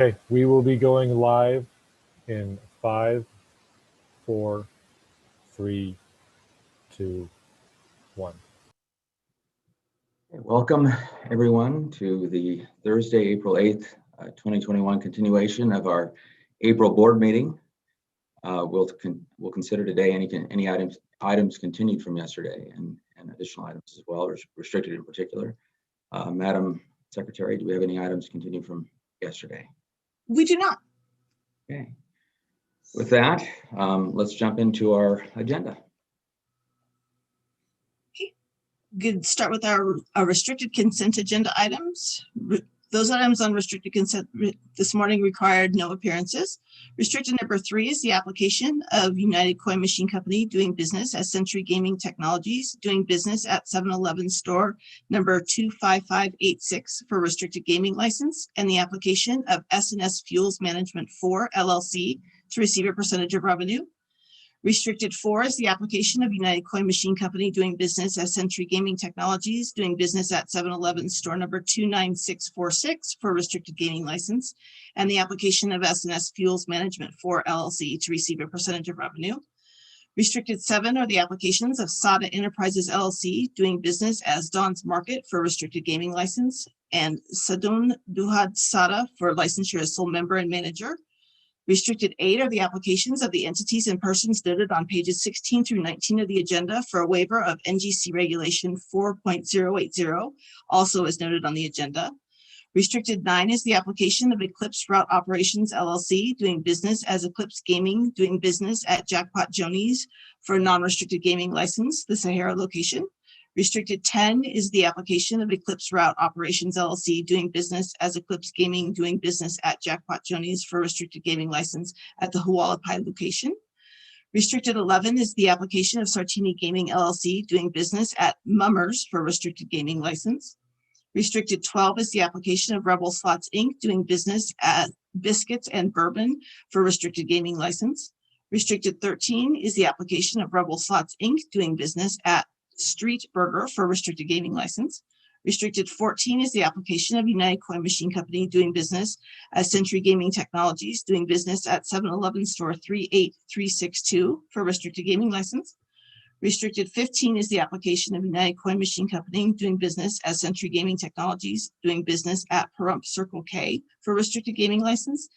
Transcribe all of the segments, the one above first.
Okay, we will be going live in 5, 4, 3, 2, 1. Welcome, everyone, to the Thursday, April 8th, 2021 continuation of our April board meeting. We'll consider today any items continued from yesterday and additional items as well, restricted in particular. Madam Secretary, do we have any items continued from yesterday? We do not. Okay. With that, let's jump into our agenda. Okay. Good. Start with our restricted consent agenda items. Those items on restricted consent this morning required no appearances. Restricted number 3 is the application of United Coin Machine Company doing business as Century Gaming Technologies, doing business at 7-Eleven store number 25586 for restricted gaming license, and the application of S&S Fuels Management 4 LLC to receive a percentage of revenue. Restricted 4 is the application of United Coin Machine Company doing business as Century Gaming Technologies, doing business at 7-Eleven store number 29646 for restricted gaming license, and the application of S&S Fuels Management 4 LLC to receive a percentage of revenue. Restricted 7 are the applications of Sada Enterprises LLC doing business as Don's Market for restricted gaming license, and Sadun Duhad Sada for licensure as sole member and manager. Restricted 8 are the applications of the entities and persons noted on pages 16 through 19 of the agenda for a waiver of NGC Regulation 4.080, also as noted on the agenda. Restricted 9 is the application of Eclipse Route Operations LLC doing business as Eclipse Gaming, doing business at Jackpot Jonies for a non-restricted gaming license, the Sahara location. Restricted 10 is the application of Eclipse Route Operations LLC doing business as Eclipse Gaming, doing business at Jackpot Jonies for a restricted gaming license at the Hualapai location. Restricted 11 is the application of Sartini Gaming LLC doing business at Mummers for a restricted gaming license. Restricted 12 is the application of Rebel Slots Inc. doing business at Biscuits and Bourbon for a restricted gaming license. Restricted 13 is the application of Rebel Slots Inc. doing business at Street Burger for a restricted gaming license. Restricted 14 is the application of United Coin Machine Company doing business as Century Gaming Technologies, doing business at 7-Eleven store 38362 for a restricted gaming license. Restricted 15 is the application of United Coin Machine Company doing business as Century Gaming Technologies, doing business at Pahrump Circle K for a restricted gaming license.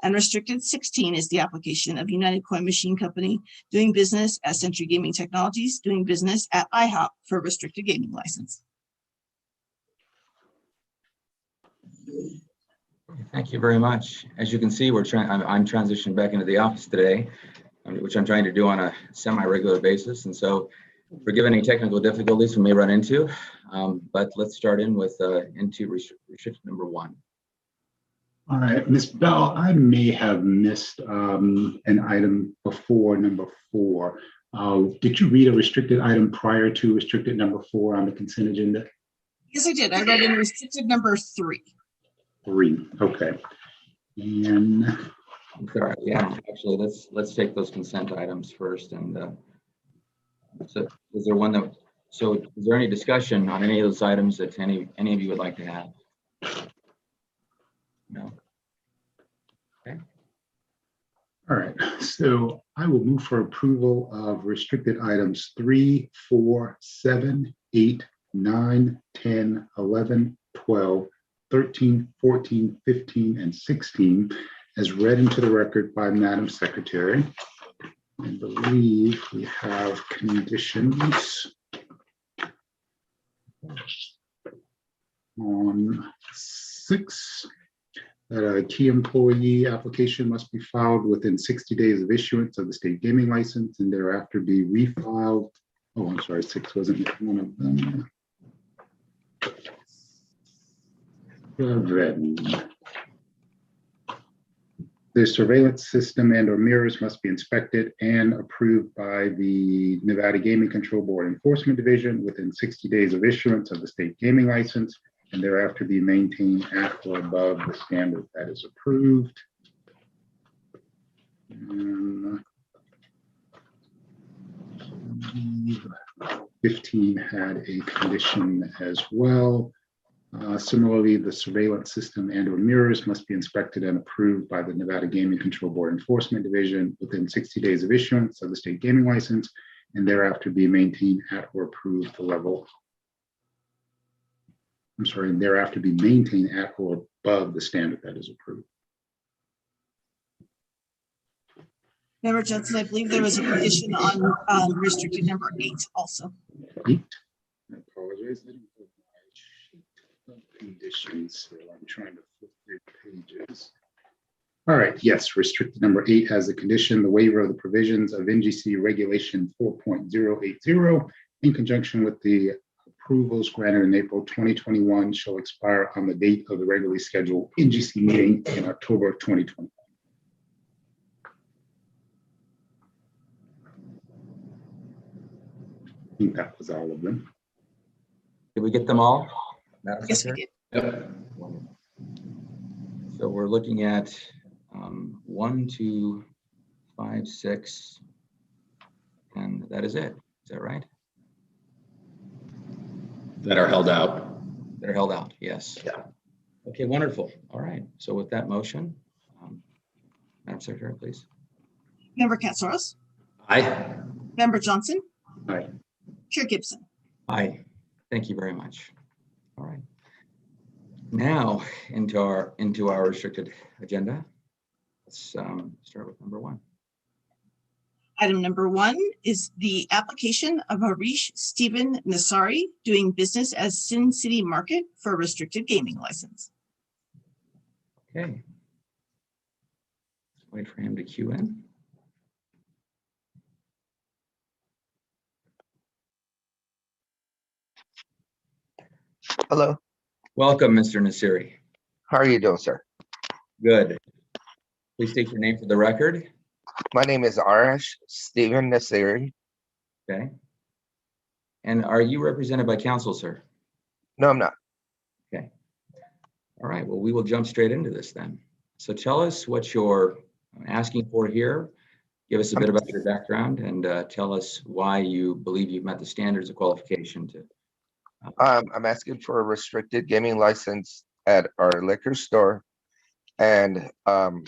And restricted 16 is the application of United Coin Machine Company doing business as Century Gaming Technologies, doing business at IHOP for a restricted gaming license. Thank you very much. As you can see, I'm transitioning back into the office today, which I'm trying to do on a semi-regular basis. And so forgive any technical difficulties we may run into, but let's start with restriction number 1. All right, Ms. Bell, I may have missed an item before number 4. Did you read a restricted item prior to restricted number 4 on the consent agenda? Yes, I did. I read in restricted number 3. 3, okay. And sorry, yeah, actually, let's take those consent items first. And so, is there any discussion on any of those items that any of you would like to have? No. Okay. all right, so I will move for approval of restricted items 3, 4, 7, 8, 9, 10, 11, 12, 13, 14, 15, and 16 as read into the record by Madam Secretary. I believe we have conditions on 6, that a key employee application must be filed within 60 days of issuance of the state gaming license and thereafter be refiled. Oh, I'm sorry, 6 wasn't one of them. 7. The surveillance system and/or mirrors must be inspected and approved by the Nevada Gaming Control Board Enforcement Division within 60 days of issuance of the state gaming license and thereafter be maintained at or above the standard that is approved. 15 had a condition as well. Similarly, the surveillance system and/or mirrors must be inspected and approved by the Nevada Gaming Control Board Enforcement Division within 60 days of issuance of the state gaming license, and thereafter be maintained at or approved the level. I'm sorry, and thereafter be maintained at or above the standard that is approved. Member Johnson, I believe there was a condition on restricted number 8 also. 8. I apologize. I don't have my sheet of conditions, so I'm trying to flip through pages. All right, yes, restricted number 8 has a condition, the waiver of the provisions of NGC Regulation 4.080 in conjunction with the approvals granted in April 2021 shall expire on the date of the regularly scheduled NGC meeting in October of 2020. I think that was all of them. Did we get them all? Madam Yes, we Secretary? did. Yep. So we're looking at 1, 2, 5, 6, and that is it. Is that right? That are held out. They're held out, yes. Yeah. Okay, wonderful. All right. So with that motion, Madam Secretary, please. Member Katsaros, Aye. Member Johnson, Aye. Chair Gibson. Aye. Thank you very much. All right. Now into our restricted agenda. Let's start with number 1. Item number 1 is the application of Harish Stephen Nasari doing business as Sin City Market for a restricted gaming license. Okay. Let's wait for him to queue in. Hello, Welcome, Mr. Nasiri. how are you doing, sir? Good. Please state your name for the record. My name is Arash Stephen Nasiri. Okay. And are you represented by counsel, sir? No, I'm not. Okay. All right. Well, we will jump straight into this then. So tell us what you're asking for here. Give us a bit about your background and tell us why you believe you've met the standards of qualification to. I'm asking for a restricted gaming license at our liquor store, and I'm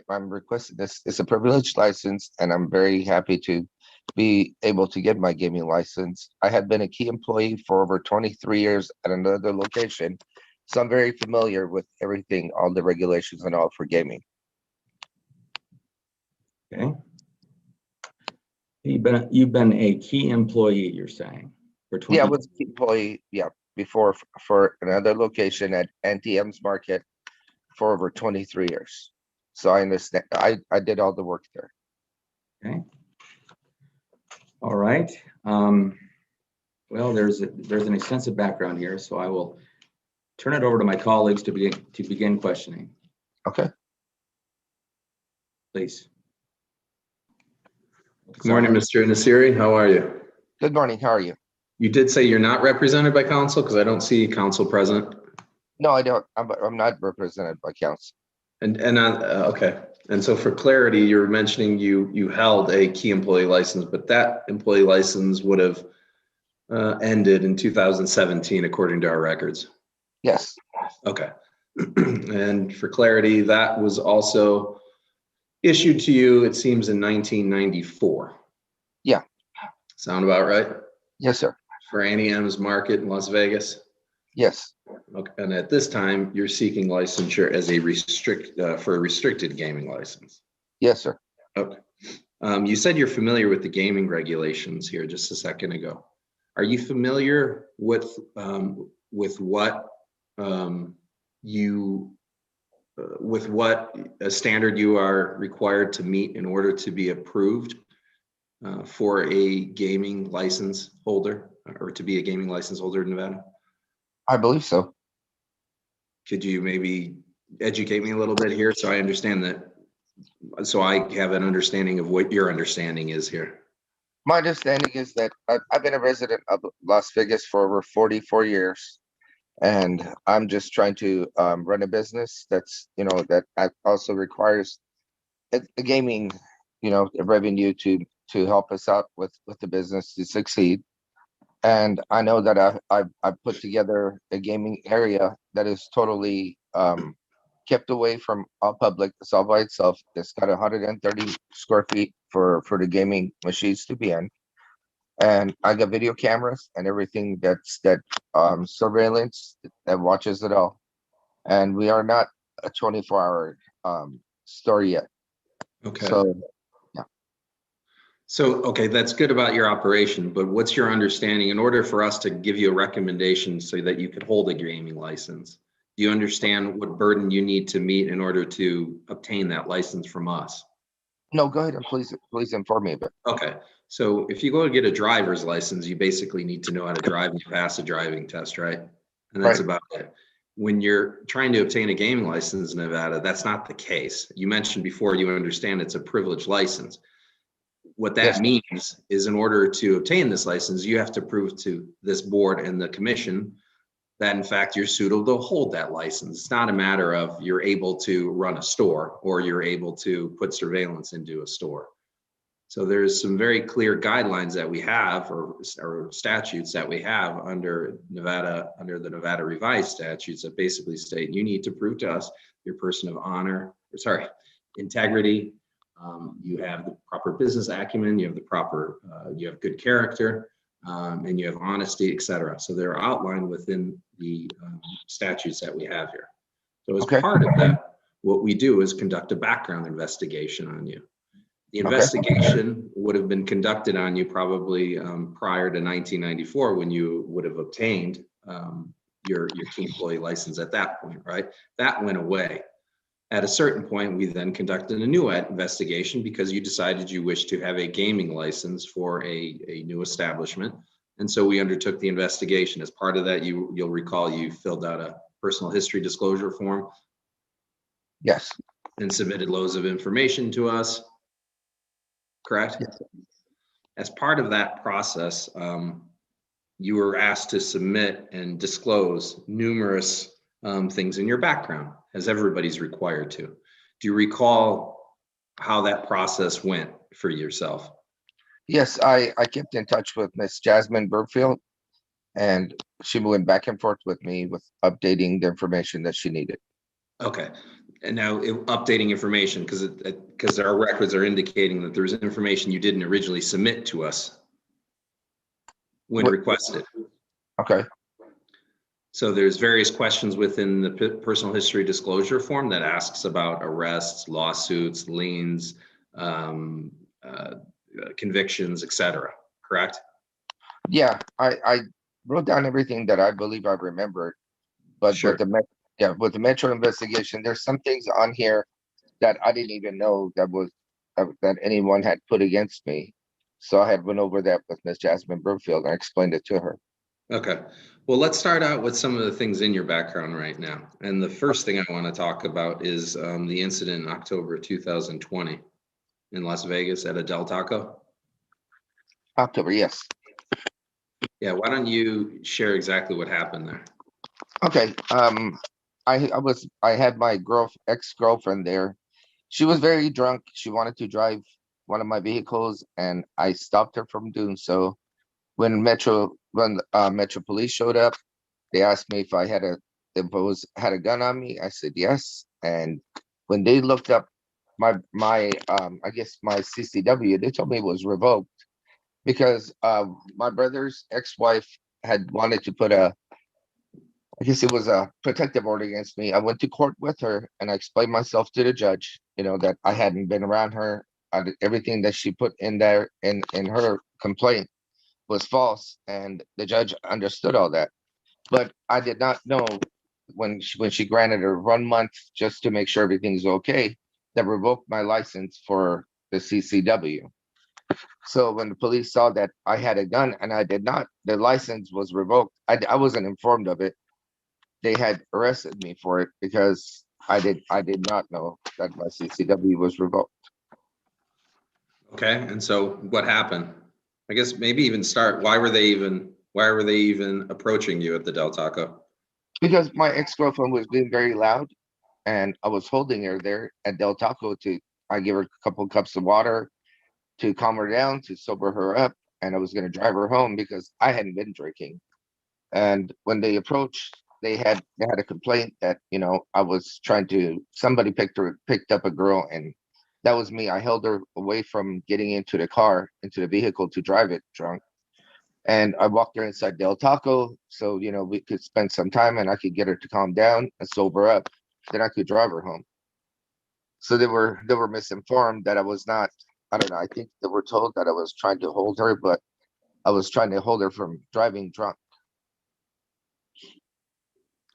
requesting this. It's a privileged license, and I'm very happy to be able to get my gaming license. I had been a key employee for over 23 years at another location, so I'm very familiar with everything, all the regulations and all for gaming. Okay. You've been a key employee, you're saying, for 20. Yeah, I was a key employee, before for another location at NTM's Market for over 23 years. So I understand, I did all the work there. Okay. All right. Well, there's an extensive background here, so I will turn it over to my colleagues to begin questioning. Okay. Please. Good morning, Mr. Nasiri. How are you? Good morning, how are you? You did say you're not represented by counsel because I don't see counsel present. No, I don't, I'm not represented by counsel. Okay. And so for clarity, you're mentioning you held a key employee license, but that employee license would have ended in 2017, according to our records. Yes, Okay. And for clarity, that was also issued to you, it seems, in 1994. Yeah. Sound about right? yes, sir. For Annie M's Market in Las Vegas? Yes, Okay. And at this time, you're seeking licensure as a for a restricted gaming license. yes, sir. Okay. You said you're familiar with the gaming regulations here just a second ago. Are you familiar with what with what a standard you are required to meet in order to be approved for a gaming license holder, or to be a gaming license holder in Nevada? I believe so. Could you maybe educate me a little bit here so I understand that, so I have an understanding of what your understanding is here? My understanding is that I've been a resident of Las Vegas for over 44 years. And I'm just trying to run a business that's, that also requires a gaming, a revenue to help us out with the business to succeed. And I know that I put together a gaming area that is totally kept away from all public. It's all by itself. It's got 130 square feet for the gaming machines to be in. And I got video cameras and everything that surveillance that watches it all. And we are not a 24-hour store yet. Okay. So So, okay, that's good about your operation, but what's your understanding in order for us to give you a recommendation so that you could hold a gaming license? Do you understand what burden you need to meet in order to obtain that license from us? no, go ahead and please inform me of it. Okay, so if you go to get a driver's license, you basically need to know how to drive and pass a driving test, right? And that's Right. about it. When you're trying to obtain a gaming license in Nevada, that's not the case. You mentioned before, you understand it's a privileged license. What that Yes. means is in order to obtain this license, you have to prove to this board and the commission that in fact you're suitable to hold that license. It's not a matter of you're able to run a store or you're able to put surveillance into a store. So there's some very clear guidelines that we have or statutes that we have under Nevada, under the Nevada revised statutes that basically state you need to prove to us you're a person of honor, or sorry, integrity. You have the proper business acumen, you have the proper, you have good character, and you have honesty, et cetera. So they're outlined within the statutes that we have here. So as Okay. part of that, what we do is conduct a background investigation on you. The Okay. investigation would have been conducted on you probably prior to 1994 when you would have obtained your key employee license at that point, right? That went away. At a certain point, we then conducted a new investigation because you decided you wished to have a gaming license for a new establishment. And so we undertook the investigation. As part of that, you'll recall you filled out a personal history disclosure form. Yes. And submitted loads of information to us, correct? Yes. As part of that process, you were asked to submit and disclose numerous things in your background, as everybody's required to. Do you recall how that process went for yourself? Yes, I kept in touch with Miss Jasmine Burfield, and she went back and forth with me with updating the information that she needed. Okay, and now updating information because our records are indicating that there's information you didn't originally submit to us when requested. Okay. So there's various questions within the personal history disclosure form that asks about arrests, lawsuits, liens, convictions, etc. Correct? Yeah, I wrote down everything that I believe I remembered, but Sure. with the Metro investigation, there's some things on here that I didn't even know that anyone had put against me. So I had went over that with Miss Jasmine Burfield and explained it to her. Okay. Well, let's start out with some of the things in your background right now. And the first thing I want to talk about is the incident in October 2020 in Las Vegas at a Del Taco. October, yes. Yeah, why don't you share exactly what happened there? Okay. I had my ex-girlfriend there. She was very drunk. She wanted to drive one of my vehicles, and I stopped her from doing so. When Metro Police showed up, they asked me if I had a gun on me. I said yes. And when they looked up my I guess my CCW, they told me it was revoked because my brother's ex-wife had wanted to put I guess it was a protective order against me. I went to court with her and I explained myself to the judge, that I hadn't been around her. Everything that she put in there in her complaint was false, and the judge understood all that. But I did not know when she granted her 1 month just to make sure everything's okay, that revoked my license for the CCW. So when the police saw that I had a gun and I did not, the license was revoked. I wasn't informed of it. They had arrested me for it because I did not know that my CCW was revoked. Okay, and so what happened? I guess maybe even start, why were they even approaching you at the Del Taco? Because my ex-girlfriend was being very loud, and I was holding her there at Del Taco I give her a couple cups of water to calm her down, to sober her up, and I was going to drive her home because I hadn't been drinking. And when they approached, they had a complaint that, you know, I was trying to, somebody picked up a girl, and that was me. I held her away from getting into the vehicle to drive it drunk. And I walked her inside Del Taco so, you know, we could spend some time and I could get her to calm down and sober up. Then I could drive her home. So they were misinformed that I was not, I don't know, I think they were told that I was trying to hold her, but I was trying to hold her from driving drunk.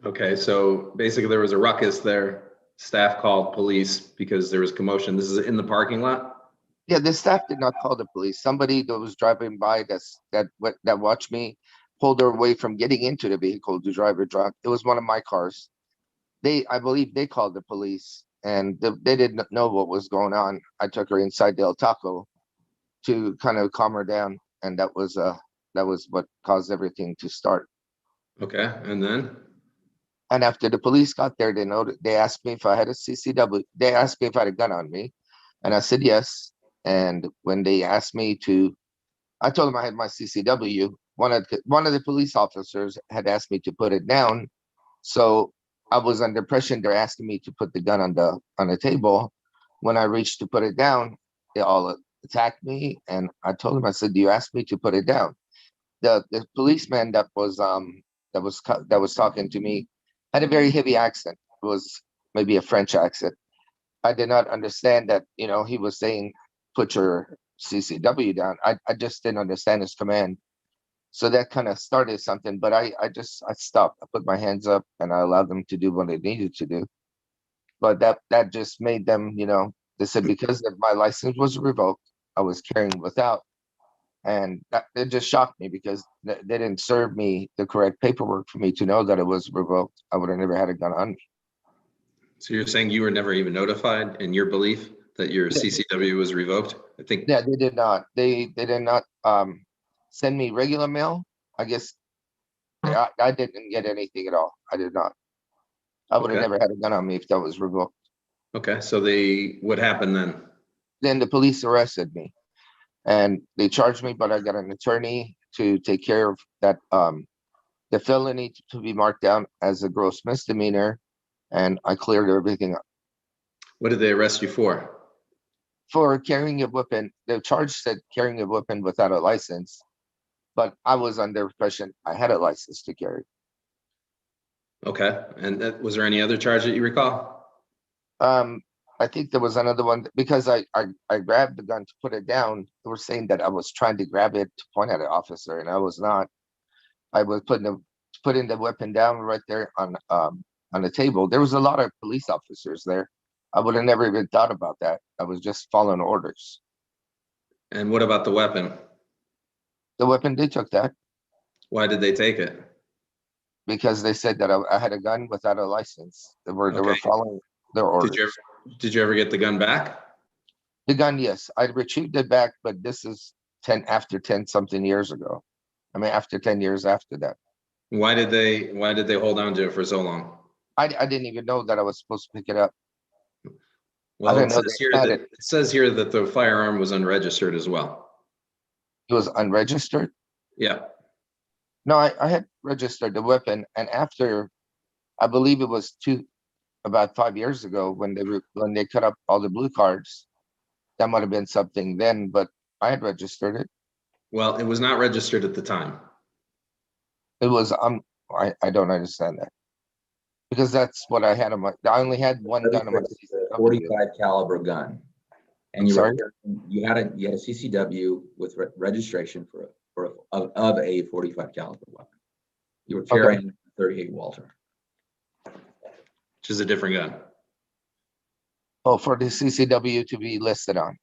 Okay, so basically there was a ruckus there. Staff called police because there was commotion. This is in the parking lot? Yeah, the staff did not call the police. Somebody that was driving by that watched me pulled her away from getting into the vehicle to drive her drunk. It was one of my cars. I believe they called the police, and they didn't know what was going on. I took her inside Del Taco to kind of calm her down, and that was what caused everything to start. Okay, and then? And after the police got there, they asked me if I had a CCW. They asked me if I had a gun on me, and I said yes. And when they asked me I told them I had my CCW. One of the police officers had asked me to put it down, so I was under pressure. They're asking me to put the gun on the table. When I reached to put it down, they all attacked me, and I told them, I said, "Do you ask me to put it down?" The policeman that was talking to me had a very heavy accent. It was maybe a French accent. I did not understand that, you know, he was saying, "Put your CCW down." I just didn't understand his command. So that kind of started something, but I stopped. I put my hands up and I allowed them to do what they needed to do. But that just made them, you know, they said because my license was revoked, I was carrying without. And it just shocked me because they didn't serve me the correct paperwork for me to know that it was revoked. I would have never had a gun on me. So you're saying you were never even notified in your belief that your CCW was revoked? I think. Yeah, they did not. They did not send me regular mail. I guess I didn't get anything at all. I did not. I would have Okay. never had a gun on me if that was revoked. Okay, so what happened then? Then the police arrested me and they charged me, but I got an attorney to take care of that. The felony to be marked down as a gross misdemeanor, and I cleared everything up. What did they arrest you for? For carrying a weapon, the charge said carrying a weapon without a license, but I was under impression I had a license to carry. Okay, and was there any other charge that you recall? I think there was another one because I grabbed the gun to put it down. They were saying that I was trying to grab it to point at an officer, and I was not. I was putting the weapon down right there on the table. There was a lot of police officers there. I would have never even thought about that. I was just following orders. And what about the weapon? The weapon, they took that Why did they take it? because they said that I had a gun without a license. They were Okay. following their orders. Did you ever get the gun back? The gun, yes, I retrieved it back, but this is after 10 something years ago. I mean, after 10 years after that. Why did they hold on to it for so long? I didn't even know that I was supposed to pick it up. Well, I it didn't know says they here had that it. it says here that the firearm was unregistered as well. It was unregistered. Yeah. No, I had registered the weapon, and after, I believe it was about 5 years ago when they cut up all the blue cards. That might have been something then, but I had registered it. Well, it was not registered at the time. It was I don't understand that because that's what I had on my. I only had one gun on my CCW. 45 caliber gun. And I'm you sorry? you had a CCW with registration of a 45 caliber weapon. You were carrying 38 Walter. Which is a different gun. Oh, for the CCW to be listed on.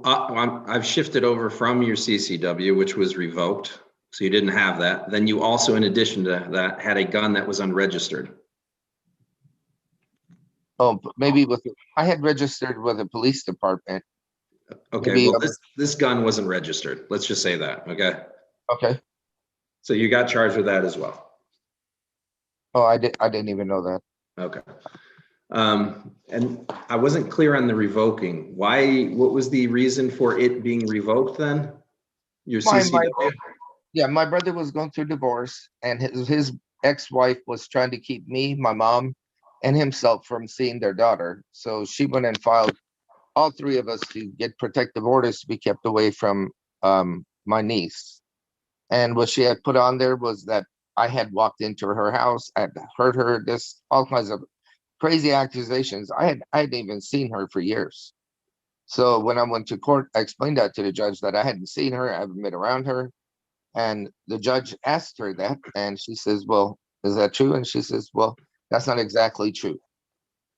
I've shifted over from your CCW, which was revoked, so you didn't have that. Then you also, in addition to that, had a gun that was unregistered. Oh, but maybe I had registered with the police department. Okay, Maybe, well, this gun wasn't registered. Let's just say that, okay? Okay. So you got charged with that as well. Oh, I didn't even know that. Okay. And I wasn't clear on the revoking. What was the reason for it being revoked then? Your My CCW? yeah, my brother was going through divorce, and his ex-wife was trying to keep me, my mom, and himself from seeing their daughter. So she went and filed all three of us to get protective orders to be kept away from my niece. And what she had put on there was that I had walked into her house, I had heard her this all kinds of crazy accusations. I hadn't even seen her for years. So when I went to court, I explained that to the judge that I hadn't seen her, I haven't been around her. And the judge asked her that, and she says, "Well, is that true?" And she says, "Well, that's not exactly true."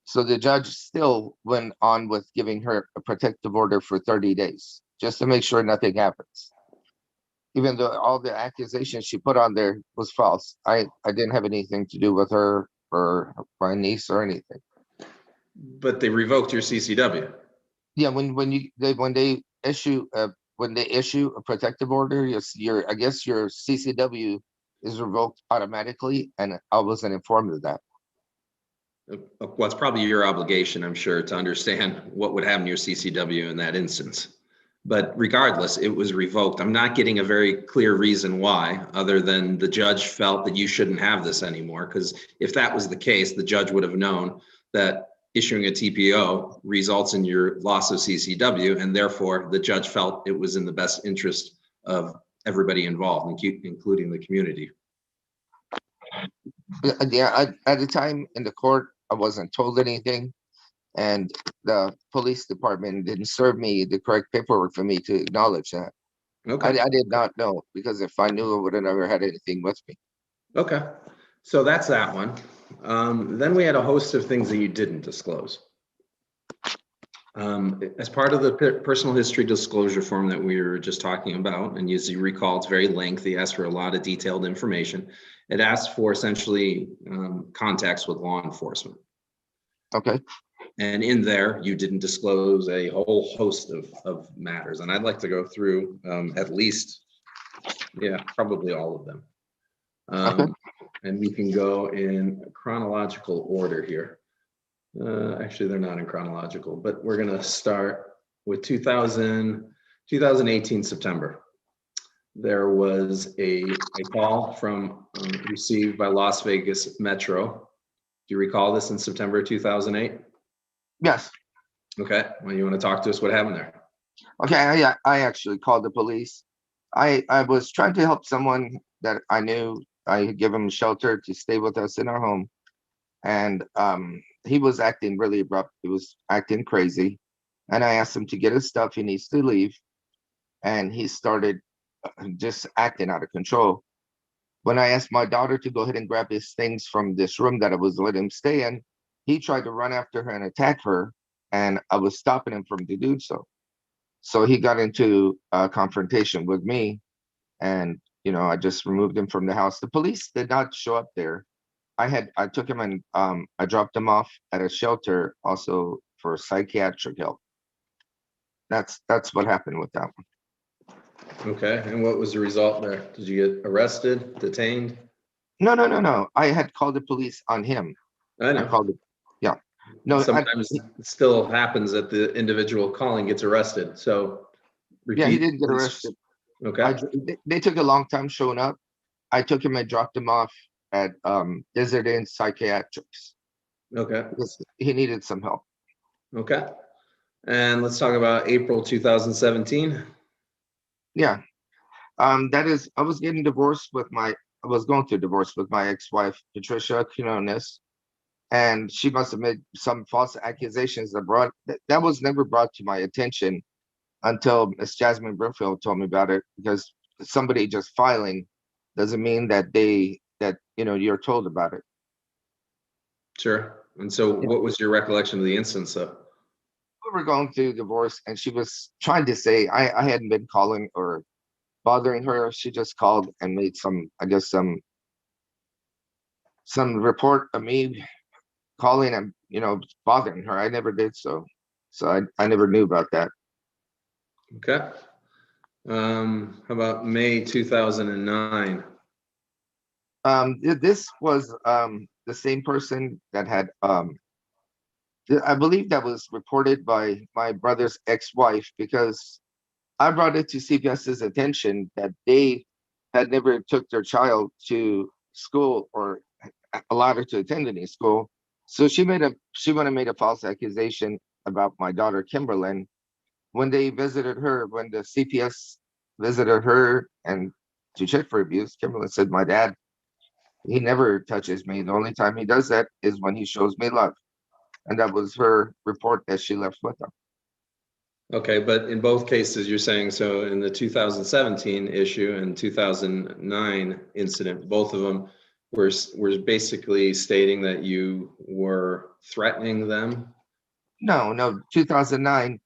So the judge still went on with giving her a protective order for 30 days, just to make sure nothing happens. Even though all the accusations she put on there was false. I didn't have anything to do with her or my niece or anything. But they revoked your CCW. Yeah, when they issue a protective order, your I guess your CCW is revoked automatically, and I wasn't informed of that. Well, it's probably your obligation, I'm sure, to understand what would happen to your CCW in that instance. But regardless, it was revoked. I'm not getting a very clear reason why, other than the judge felt that you shouldn't have this anymore. Because if that was the case, the judge would have known that issuing a TPO results in your loss of CCW, and therefore the judge felt it was in the best interest of everybody involved, including the community. Yeah, at the time in the court, I wasn't told anything, and the police department didn't serve me the correct paperwork for me to acknowledge that. Okay. I did not know, because if I knew, I would have never had anything with me. Okay. So that's that one. Then we had a host of things that you didn't disclose. As part of the personal history disclosure form that we were just talking about, and as you recall, it's very lengthy, asks for a lot of detailed information. It asks for essentially contacts with law enforcement. Okay. And in there, you didn't disclose a whole host of matters. And I'd like to go through at least, probably all of them. Okay. And we can go in chronological order here. Actually, they're not in chronological, but we're going to start with 2018 September. There was a call from received by Las Vegas Metro. Do you recall this in September 2008? Yes. Okay. Well, you want to talk to us? What happened there? Okay. I actually called the police. I was trying to help someone that I knew. I had given him shelter to stay with us in our home, and he was acting really abrupt. He was acting crazy, and I asked him to get his stuff. He needs to leave, and he started just acting out of control. When I asked my daughter to go ahead and grab his things from this room that I was letting him stay in, he tried to run after her and attack her, and I was stopping him from to do so. So he got into a confrontation with me, and I just removed him from the house. The police did not show up there. I took him and I dropped him off at a shelter also for psychiatric help. That's what happened with that one. Okay. And what was the result there? Did you get arrested, detained? No. I had called the police on him. I know. I called it. Yeah. No. Sometimes it still happens that the individual calling gets arrested. So repeat. Yeah, he didn't get please. arrested. Okay. They took a long time showing up. I took him and dropped him off at Desert Inn Psychiatrics Okay. because he needed some help. Okay. And let's talk about April 2017. Yeah. That is, I was going through divorce with my ex-wife, Patricia Quinones, and she must have made some false accusations that was never brought to my attention until Miss Jasmine Broomfield told me about it, because somebody just filing doesn't mean that you're told about it. Sure. And so what was your recollection of the instance though? We were going through divorce, and she was trying to say I hadn't been calling or bothering her. She just called and made some report of me calling and bothering her. I never did so I never knew about that. Okay. How about May 2009? This was the same person that had I believe that was reported by my brother's ex-wife, because I brought it to CPS's attention that they had never took their child to school or allowed her to attend any school. So she went and made a false accusation about my daughter Kimberlyn. When they visited her, when the CPS visited her and to check for abuse, Kimberlyn said, "My dad, he never touches me. The only time he does that is when he shows me love." And that was her report that she left with them. Okay, but in both cases, you're saying, so in the 2017 issue and 2009 incident, both of them were basically stating that you were threatening them? No, 2009,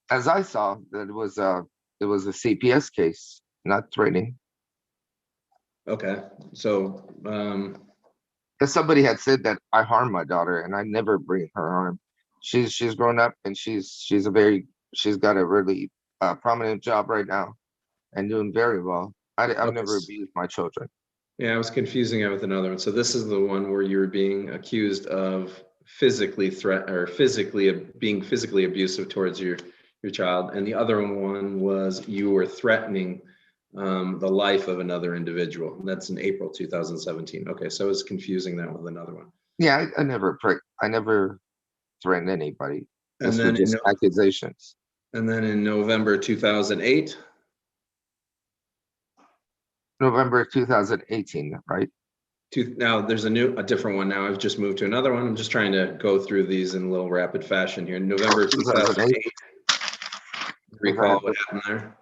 as I saw, that it was a CPS case, not threatening. Okay, so, Because somebody had said that I harmed my daughter, and I never bring her harm. She's grown up, and she's got a really prominent job right now, and doing very well. I've Okay. never abused my children. Yeah, I was confusing it with another one. So this is the one where you're being accused of being physically abusive towards your child, and the other one was you were threatening the life of another individual. And that's in April 2017. Okay, so I was confusing that with another one. Yeah, I never threatened anybody. And This then was just accusations. And then in November 2008. November 2018, right? Now there's a different one. Now I've just moved to another one. I'm just trying to go through these in a little rapid fashion here. November 2008. Recall what happened there?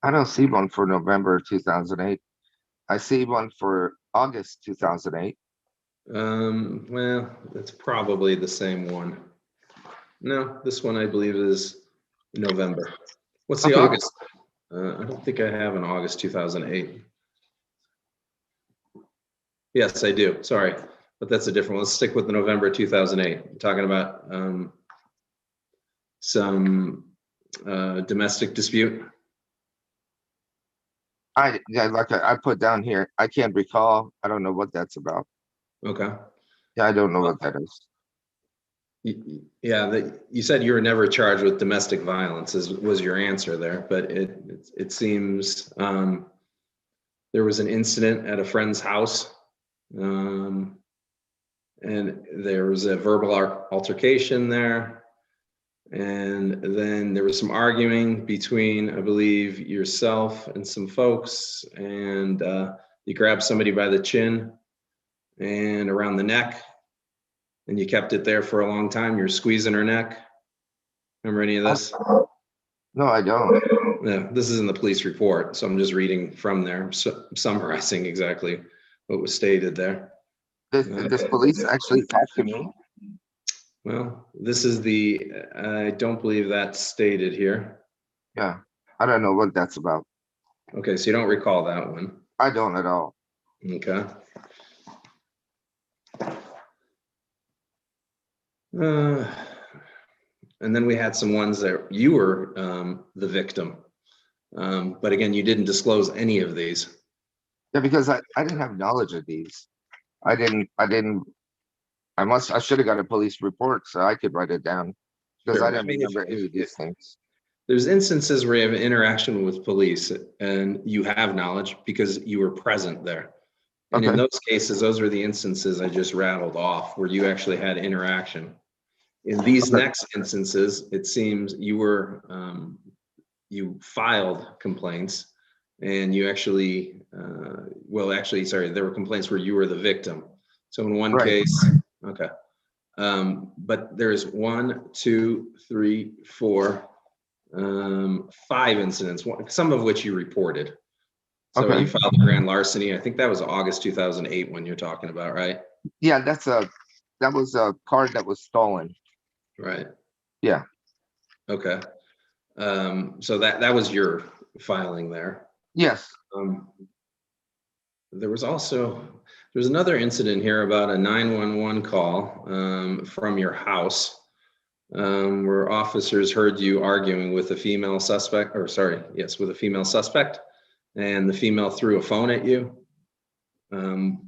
I don't see one for November 2008. I see one for August 2008. Well, it's probably the same one. No, this one I believe is November. What's the Okay. August? I don't think I have an August 2008. Yes, I do. Sorry, but that's a different one. Let's stick with the November 2008. I'm talking about some domestic dispute. I put down here, I can't recall. I don't know what that's about. Okay. Yeah, I don't know what that is. Yeah, you said you were never charged with domestic violence, was your answer there, but it seems there was an incident at a friend's house, and there was a verbal altercation there, and then there was some arguing between, I believe, yourself and some folks, and you grabbed somebody by the chin and around the neck, and you kept it there for a long time. You're squeezing her neck. Remember any of this? No, I don't. Yeah, this is in the police report, so I'm just reading from there, summarizing exactly what was stated there. This police actually talked to me. Well, this is I don't believe that's stated here. Yeah, I don't know what that's about. Okay, so you don't recall that one. I don't at all. Okay. And then we had some ones that you were the victim. But again, you didn't disclose any of these. Yeah, because I didn't have knowledge of these. I should have got a police report so I could write it down, because Sure. I didn't remember any of these things. There's instances where you have interaction with police and you have knowledge because you were present there. And in Okay. those cases, those were the instances I just rattled off where you actually had interaction. In these Okay. next instances, it seems you were, you filed complaints and you actually, there were complaints where you were the victim. So in one Right. case, okay. But there's 1, 2, 3, 4, 5 incidents, some of which you reported. So Okay. you filed a grand larceny. I think that was August 2008 when you're talking about, right? Yeah, that was a card that was stolen. Right. Yeah. Okay. So that was your filing there. Yes. There's another incident here about a 911 call from your house where officers heard you arguing with a female suspect, with a female suspect, and the female threw a phone at you. Do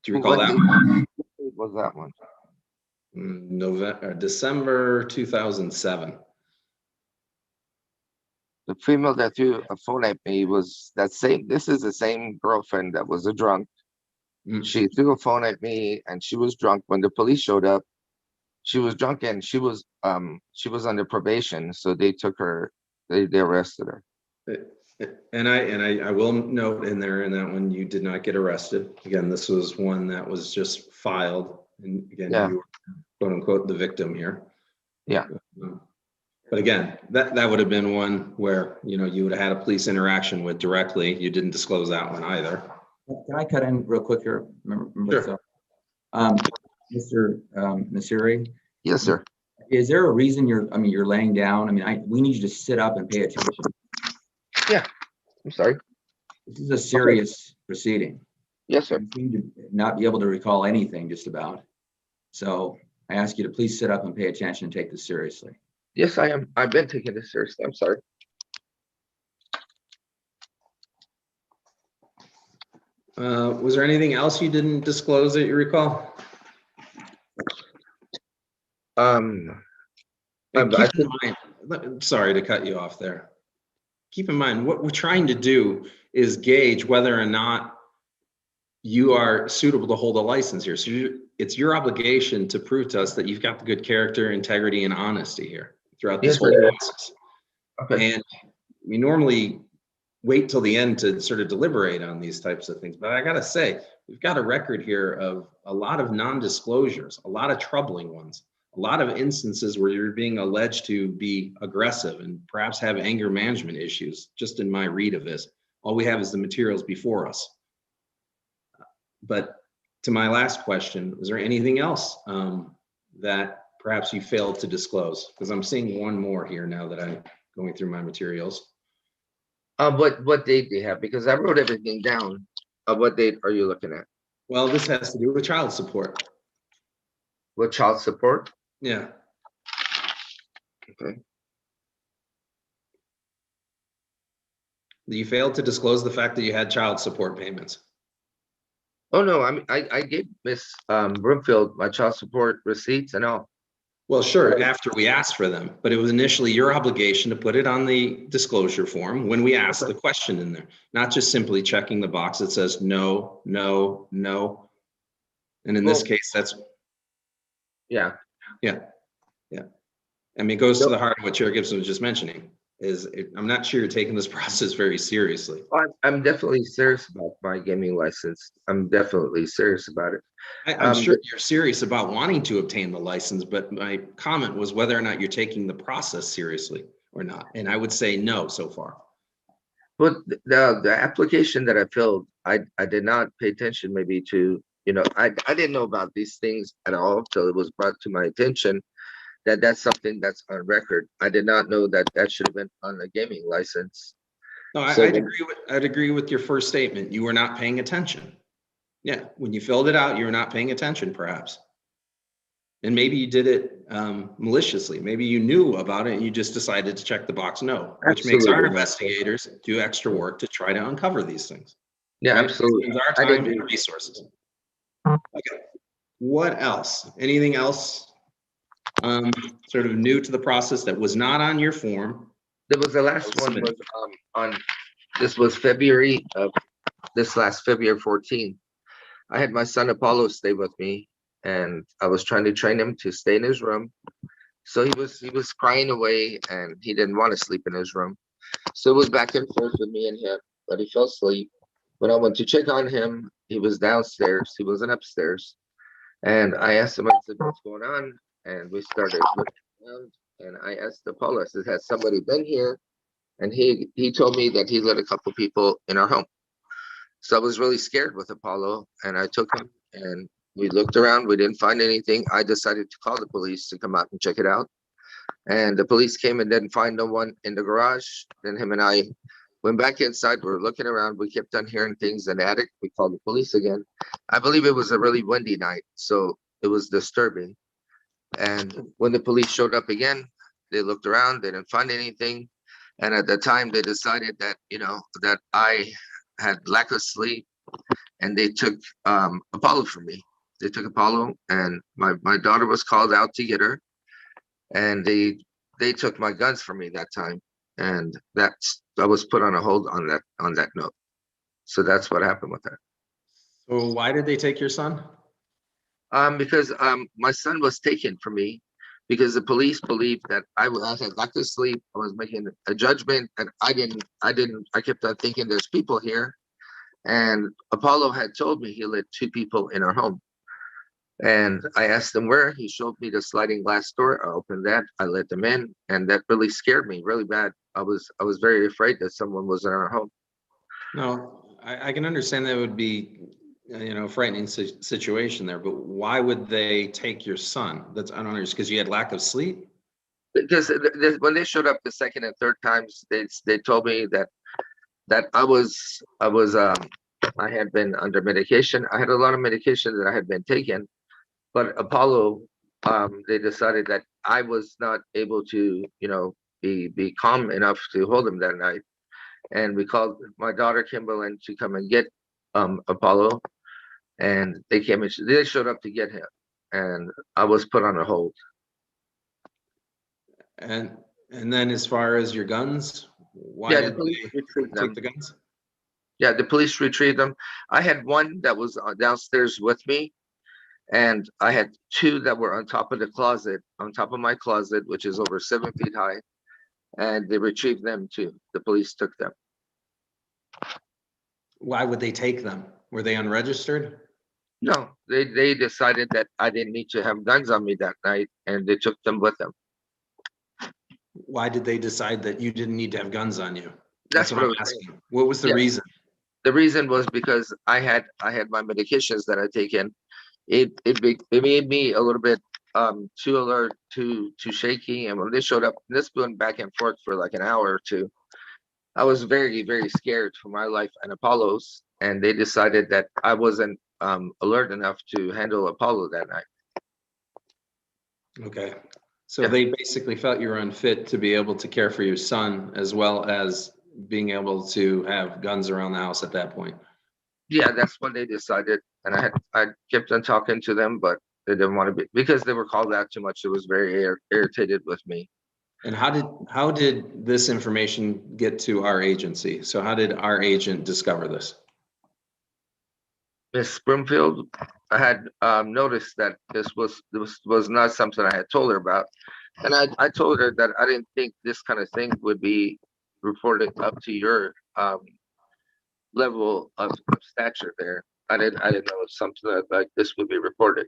you recall that one? What was that one? December 2007. The female that threw a phone at me was that same, this is the same girlfriend that was a drunk. Mm. She threw a phone at me and she was drunk. When the police showed up, she was drunk and she was under probation. So they took her, they arrested her. And I will note in there in that one, you did not get arrested. Again, this was one that was just filed. And again, Yeah. you were quote unquote the victim here. Yeah. But again, that would have been one where, you know, you would have had a police interaction with directly. You didn't disclose that one either. Can I cut in real quick here? Sure. So, Mr. Nasiri, Yes, sir. is there a reason you're laying down? I mean, we need you to sit up and pay attention. Yeah. I'm sorry. This is a serious proceeding. Yes, sir. You seem to not be able to recall anything just about. So I ask you to please sit up and pay attention and take this seriously. Yes, I am. I've been taking this seriously. I'm sorry. Was there anything else you didn't disclose that you recall? And keep in mind, sorry to cut you off there. Keep in mind, what we're trying to do is gauge whether or not you are suitable to hold a license here. So it's your obligation to prove to us that you've got the good character, integrity, and honesty here throughout this whole process. Okay. And we normally wait till the end to sort of deliberate on these types of things. But I got to say, we've got a record here of a lot of non-disclosures, a lot of troubling ones, a lot of instances where you're being alleged to be aggressive and perhaps have anger management issues, just in my read of this. All we have is the materials before us. But to my last question, is there anything else that perhaps you failed to disclose? Because I'm seeing one more here now that I'm going through my materials. What date do you have? Because I wrote everything down. What date are you looking at? Well, this has to do with child support. With child support? Yeah. Okay. You failed to disclose the fact that you had child support payments. Oh no, I gave Miss Broomfield my child support receipts and all. Well, sure, after we asked for them, but it was initially your obligation to put it on the disclosure form when we asked the question in there, not just simply checking the box that says no, no, no. And in this case, that's. Yeah. Yeah. Yeah. I mean, it goes to the heart of what Chair Gibson was just mentioning. I'm not sure you're taking this process very seriously. I'm definitely serious about my gaming license. I'm definitely serious about it. I'm sure you're serious about wanting to obtain the license, but my comment was whether or not you're taking the process seriously or not. And I would say no so far. But the application that I filled, I did not pay attention maybe to, you know, I didn't know about these things at all till it was brought to my attention that that's something that's on record. I did not know that that should have been on a gaming license. No, So I'd agree with your first statement. You were not paying attention. Yeah, when you filled it out, you were not paying attention, perhaps. And maybe you did it maliciously. Maybe you knew about it and you just decided to check the box no, which makes our investigators do extra work to try to uncover these things. Yeah, right? absolutely. Our time and resources. Okay. What else? Anything else sort of new to the process that was not on your form? There was the last one was this was February of this last February 14th. I had my son Apollo stay with me and I was trying to train him to stay in his room. So he was crying away and he didn't want to sleep in his room. So it was back and forth with me and him, but he fell asleep. When I went to check on him, he was downstairs. He wasn't upstairs. And I asked him, I said, what's going on? And we started looking around and I asked Apollo, I said, has somebody been here? And he told me that he let a couple people in our home. So I was really scared with Apollo and I took him and we looked around. We didn't find anything. I decided to call the police to come out and check it out. And the police came and didn't find no one in the garage. Then him and I went back inside. We were looking around. We kept on hearing things in the attic. We called the police again. I believe it was a really windy night, so it was disturbing. And when the police showed up again, they looked around. They didn't find anything. And at the time, they decided that, you know, that I had lack of sleep and they took Apollo from me. They took Apollo, and my daughter was called out to get her, and they took my guns from me that time, and I was put on a hold on that note. So that's what happened with that. So why did they take your son? Because my son was taken from me because the police believed that I had got to sleep. I was making a judgment, and I kept on thinking there's people here, and Apollo had told me he let 2 people in our home. And I asked him where. He showed me the sliding glass door. I opened that. I let them in, and that really scared me really bad. I was very afraid that someone was in our home. No, I can understand that would be, frightening situation there, but why would they take your son? That's, I don't understand, because you had lack of sleep? Because when they showed up the second and third times, they told me that I had been under medication. I had a lot of medication that I had been taking, but Apollo, they decided that I was not able to, be calm enough to hold him that night. And we called my daughter Kimberlyn to come and get Apollo, and they came and they showed up to get him, and I was put on a hold. And then as far as your guns, why Yeah, did they retrieved them. take the guns? Yeah, the police retrieved them. I had one that was downstairs with me, and I had 2 that were on top of my closet, which is over 7 feet high, and they retrieved them too. The police took them. Why would they take them? Were they unregistered? No, they decided that I didn't need to have guns on me that night, and they took them with them. Why did they decide that you didn't need to have guns on you? That's what I I'm was asking. saying. What was the Yeah. reason? The reason was because I had my medications that I taken. It made me a little bit too alert, too shaky, and when they showed up, this went back and forth for like an hour or 2. I was very, very scared for my life and Apollo's, and they decided that I wasn't alert enough to handle Apollo that night. Okay. So Yeah. they basically felt you were unfit to be able to care for your son, as well as being able to have guns around the house at that point. Yeah, that's when they decided, and I kept on talking to them, but they didn't want to be, because they were called out too much. It was very irritated with me. And how did this information get to our agency? So how did our agent discover this? Miss Broomfield, I had noticed that this was not something I had told her about, and I told her that I didn't think this kind of thing would be reported up to your level of stature there. I didn't know something like this would be reported.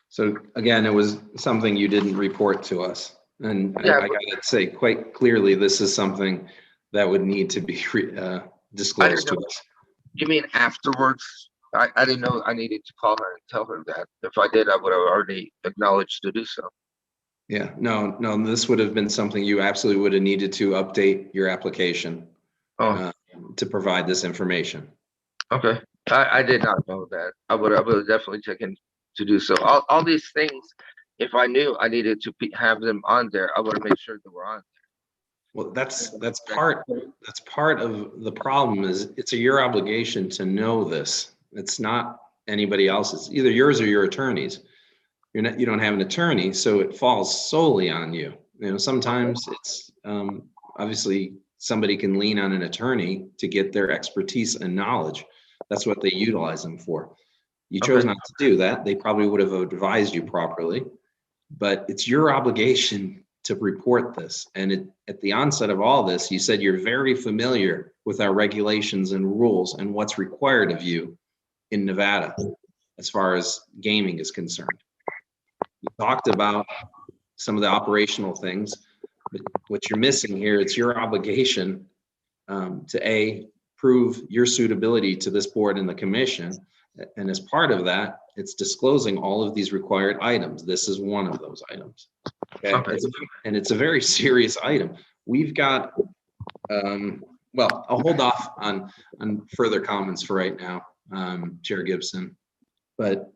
So again, it was something you didn't report to us. And Yeah, I gotta say quite clearly, this is something that would need to be disclosed to us. You mean afterwards? I didn't know I needed to call her and tell her that. If I did, I would have already acknowledged to do so. Yeah, no, this would have been something you absolutely would have needed to update your application to provide this information. Okay. I did not know that. I would have definitely taken to do so. All these things, if I knew I needed to have them on there, I would have made sure they were on. Well, that's part of the problem. Is it's your obligation to know this. It's not anybody else's, either yours or your attorney's. You don't have an attorney, so it falls solely on you. Sometimes it's obviously somebody can lean on an attorney to get their expertise and knowledge. That's what they utilize them for. You chose not to do that. They probably would have advised you properly, but it's your obligation to report this. And at the onset of all this, you said you're very familiar with our regulations and rules and what's required of you in Nevada as far as gaming is concerned. You talked about some of the operational things, but what you're missing here, it's your obligation to prove your suitability to this board and the commission. And as part of that, it's disclosing all of these required items. This is one of those items. Okay. And it's a very serious item. We've got, well, I'll hold off on further comments for right now, Chair Gibson, but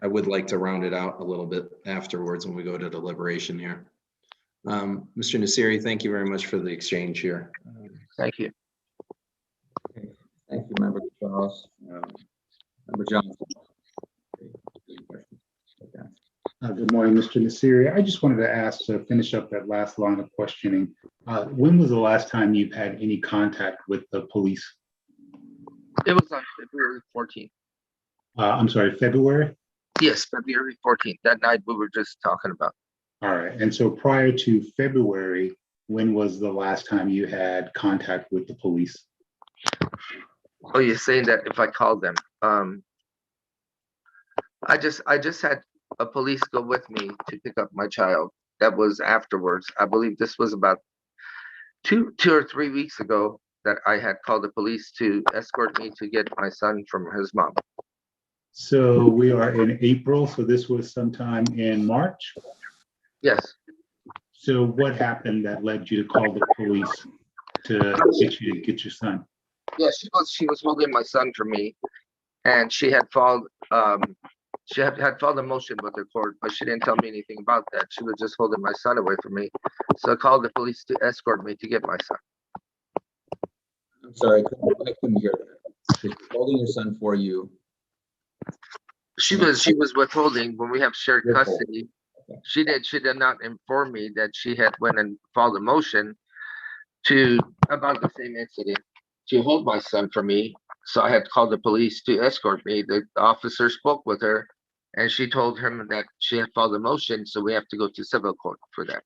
I would like to round it out a little bit afterwards when we go to deliberation here. Mr. Nassiri, thank you very much for the exchange here. Thank you. Okay. Thank you, Member Charles. Member Johnson. Good morning, Mr. Nasiri. I just wanted to ask to finish up that last line of questioning. When was the last time you've had any contact with the police? It was on February 14th. I'm sorry, February? Yes, February 14th. That night we were just talking about. All right. And so prior to February, when was the last time you had contact with the police? Oh, you're saying that if I called them? I just had a police go with me to pick up my child. That was afterwards. I believe this was about two or 3 weeks ago that I had called the police to escort me to get my son from his mom. So we are in April, so this was sometime in March. Yes. So what happened that led you to call the police to get you to get your son? Yeah, she was holding my son for me, and she had filed a motion with the court, but she didn't tell me anything about that. She was just holding my son away from me. So I called the police to escort me to get my son. I'm sorry, I couldn't hear that. She's holding your son for you. She was withholding when we have shared Withhold. custody. She did not inform me that she had went and filed a motion about the same incident to hold my son for me. So I had called the police to escort me. The officer spoke with her, and she told him that she had filed a motion, so we have to go to civil court for that.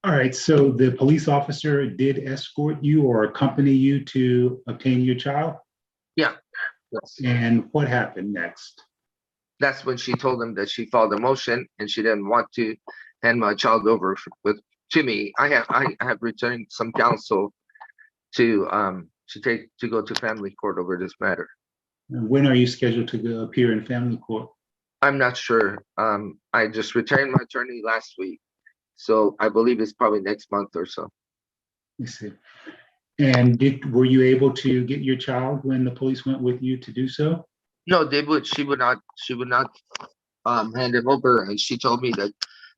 All right, so the police officer did escort you or accompany you to obtain your child? Yeah. And what happened next? That's when she told him that she filed a motion and she didn't want to hand my child over to me. I have returned some counsel to go to family court over this matter. And when are you scheduled to appear in family court? I'm not sure. I just retained my attorney last week, so I believe it's probably next month or so. Let me see. And were you able to get your child when the police went with you to do so? No, she would not hand him over, and she told me that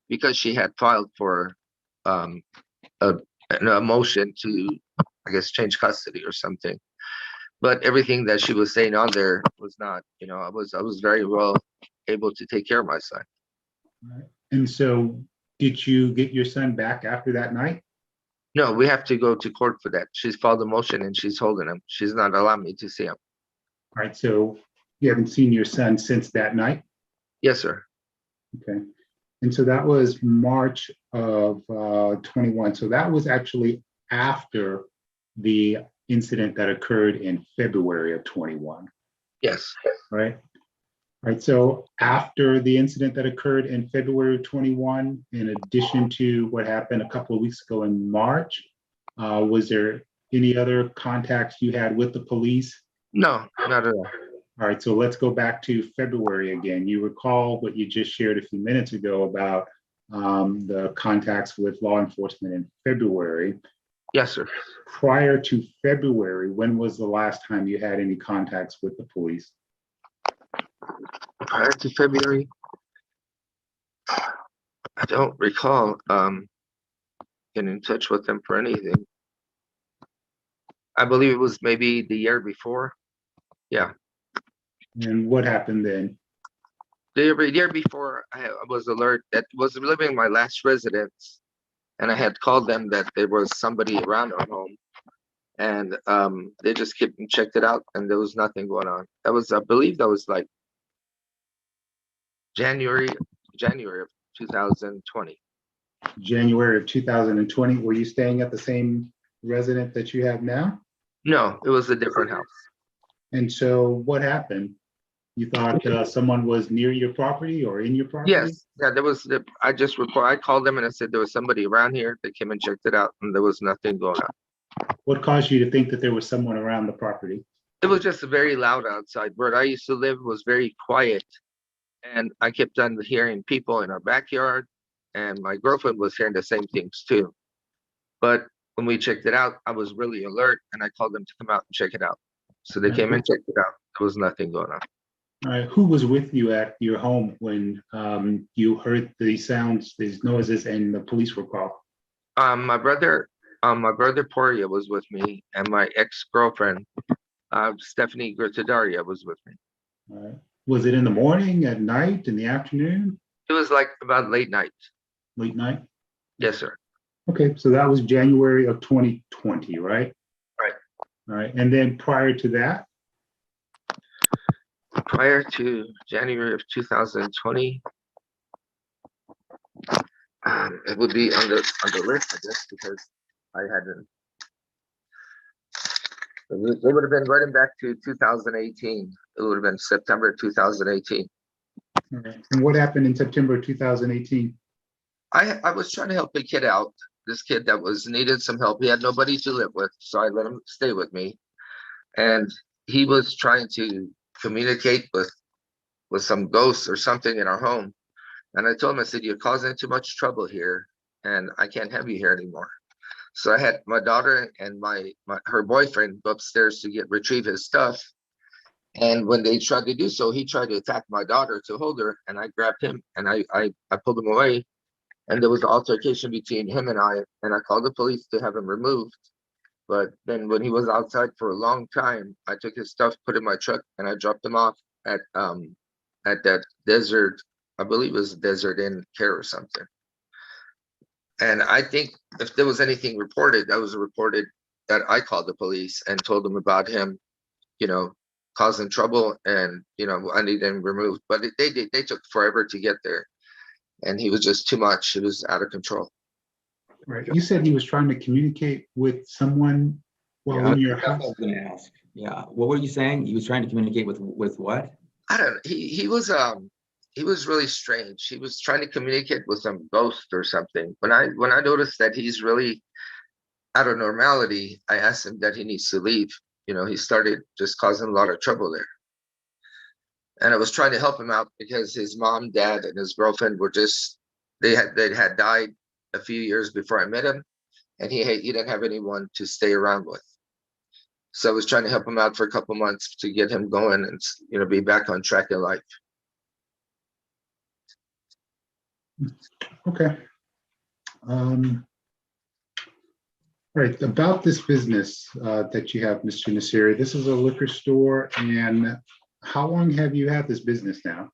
because she had filed for a motion to, I guess, change custody or something. But everything that she was saying on there was not, I was very well able to take care of my son. Right. And so did you get your son back after that night? No, we have to go to court for that. She's filed a motion and she's holding him. She's not allowing me to see him. All right, so you haven't seen your son since that night? Yes, sir. Okay. And so that was March of 21. So that was actually after the incident that occurred in February of 21. Yes. Right. Right. So after the incident that occurred in February of 21, in addition to what happened a couple of weeks ago in March, was there any other contacts you had with the police? No, not at all. All right, so let's go back to February again. You recall what you just shared a few minutes ago about the contacts with law enforcement in February. Yes, sir. Prior to February, when was the last time you had any contacts with the police? Prior to February, I don't recall getting in touch with them for anything. I believe it was maybe the year before. Yeah. And what happened then? The year before, I was alert that was living in my last residence, and I had called them that there was somebody around our home, and they just came and checked it out, and there was nothing going on. That was, I believe, that was like January of 2020. January of 2020. Were you staying at the same residence that you have now? No, it was a different house. And so what happened? You thought someone was near your property or in your property? Yes, yeah, there was. I called them and I said there was somebody around here. They came and checked it out, and there was nothing going on. What caused you to think that there was someone around the property? It was just very loud outside. Where I used to live was very quiet, and I kept on hearing people in our backyard, and my girlfriend was hearing the same things too. But when we checked it out, I was really alert, and I called them to come out and check it out. So they came and checked it out. There was nothing going on. All right, who was with you at your home when you heard the sounds, these noises, and the police were called? My brother Poria was with me, and my ex-girlfriend Stephanie Gritadaria was with me. All right. Was it in the morning, at night, in the afternoon, It was like about late night. late night? Yes, sir. Okay, so that was January of 2020, right? Right. All right, and then prior to that? Prior to January of 2020, it would be on the list, I guess, because I hadn't. It would have been running back to 2018. It would have been September 2018. All right. And what happened in September 2018? I was trying to help a kid out. This kid that needed some help. He had nobody to live with, so I let him stay with me. And he was trying to communicate with some ghosts or something in our home. And I told him, I said, you're causing too much trouble here, and I can't have you here anymore. So I had my daughter and her boyfriend go upstairs to retrieve his stuff. And when they tried to do so, he tried to attack my daughter to hold her, and I grabbed him and I pulled him away. And there was an altercation between him and I called the police to have him removed. But then when he was outside for a long time, I took his stuff, put it in my truck, and I dropped him off at that desert, I believe it was Desert Inn Care or something. And I think if there was anything reported, that was reported that I called the police and told them about him, causing trouble, and I needed him removed. But they took forever to get there, and he was just too much. It was out of control. Right. You said he was trying to communicate with someone while in your That's what I house. was going to ask. Yeah. What were you saying? He was trying to communicate with what? I don't know. He was really strange. He was trying to communicate with some ghost or something. When I noticed that he's really out of normality, I asked him that he needs to leave. He started just causing a lot of trouble there. And I was trying to help him out because his mom, dad, and his girlfriend were they had died a few years before I met him, and he didn't have anyone to stay around with. So I was trying to help him out for a couple months to get him going and be back on track in life. Okay. All right. About this business that you have, Mr. Nasiri, this is a liquor store, and how long have you had this business now?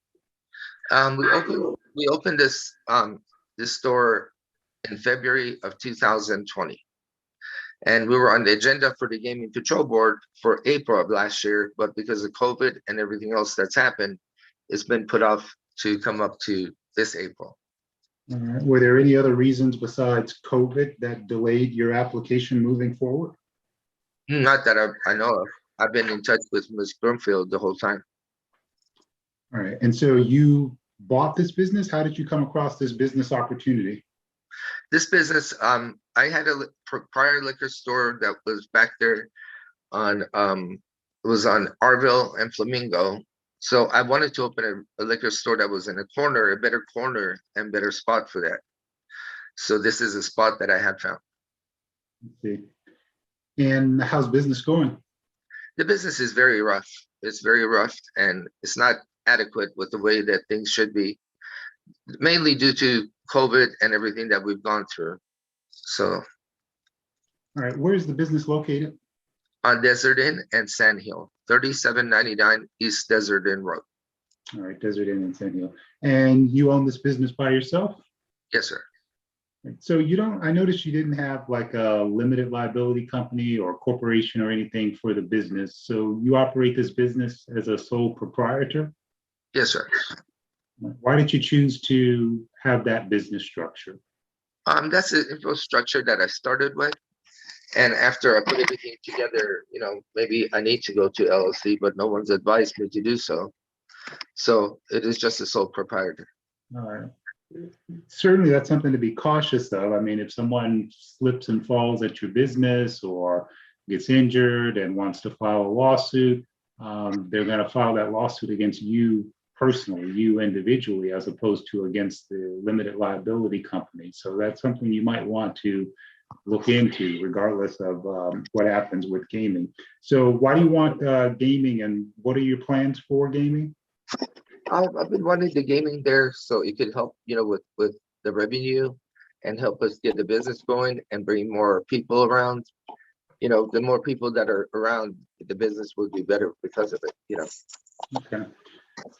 We opened this store in February of 2020, and we were on the agenda for the Gaming Control Board for April of last year, but because of COVID and everything else that's happened, it's been put off to come up to this April. All right. Were there any other reasons besides COVID that delayed your application moving forward? Not that I know of. I've been in touch with Ms. Broomfield the whole time. All right. And so you bought this business? How did you come across this business opportunity? This business, I had a prior liquor store that was back there it was on Arville and Flamingo. So I wanted to open a liquor store that was in a better corner and better spot for that. So this is a spot that I had found. Let's see. And how's business going? The business is very rough. It's very rough, and it's not adequate with the way that things should be, mainly due to COVID and everything that we've gone through. So. All right. Where is the business located? On Desert Inn and Sand Hill, 3799 East Desert Inn Road. All right, Desert Inn and Sand Hill. And you own this business by yourself? Yes, sir. So I noticed you didn't have like a limited liability company or corporation or anything for the business. So you operate this business as a sole proprietor? Yes, sir. Why did you choose to have that business structure? That's the infrastructure that I started with. And after I put everything together, maybe I need to go to LLC, but no one's advised me to do so. So it is just a sole proprietor. All right. Certainly that's something to be cautious of. I mean, if someone slips and falls at your business or gets injured and wants to file a lawsuit, they're going to file that lawsuit against you personally, you individually, as opposed to against the limited liability company. So that's something you might want to look into regardless of what happens with gaming. So why do you want gaming, and what are your plans for gaming? I've been wanting the gaming there so it could help, with the revenue and help us get the business going and bring more people around. the more people that are around, the business will do better because of it. Okay.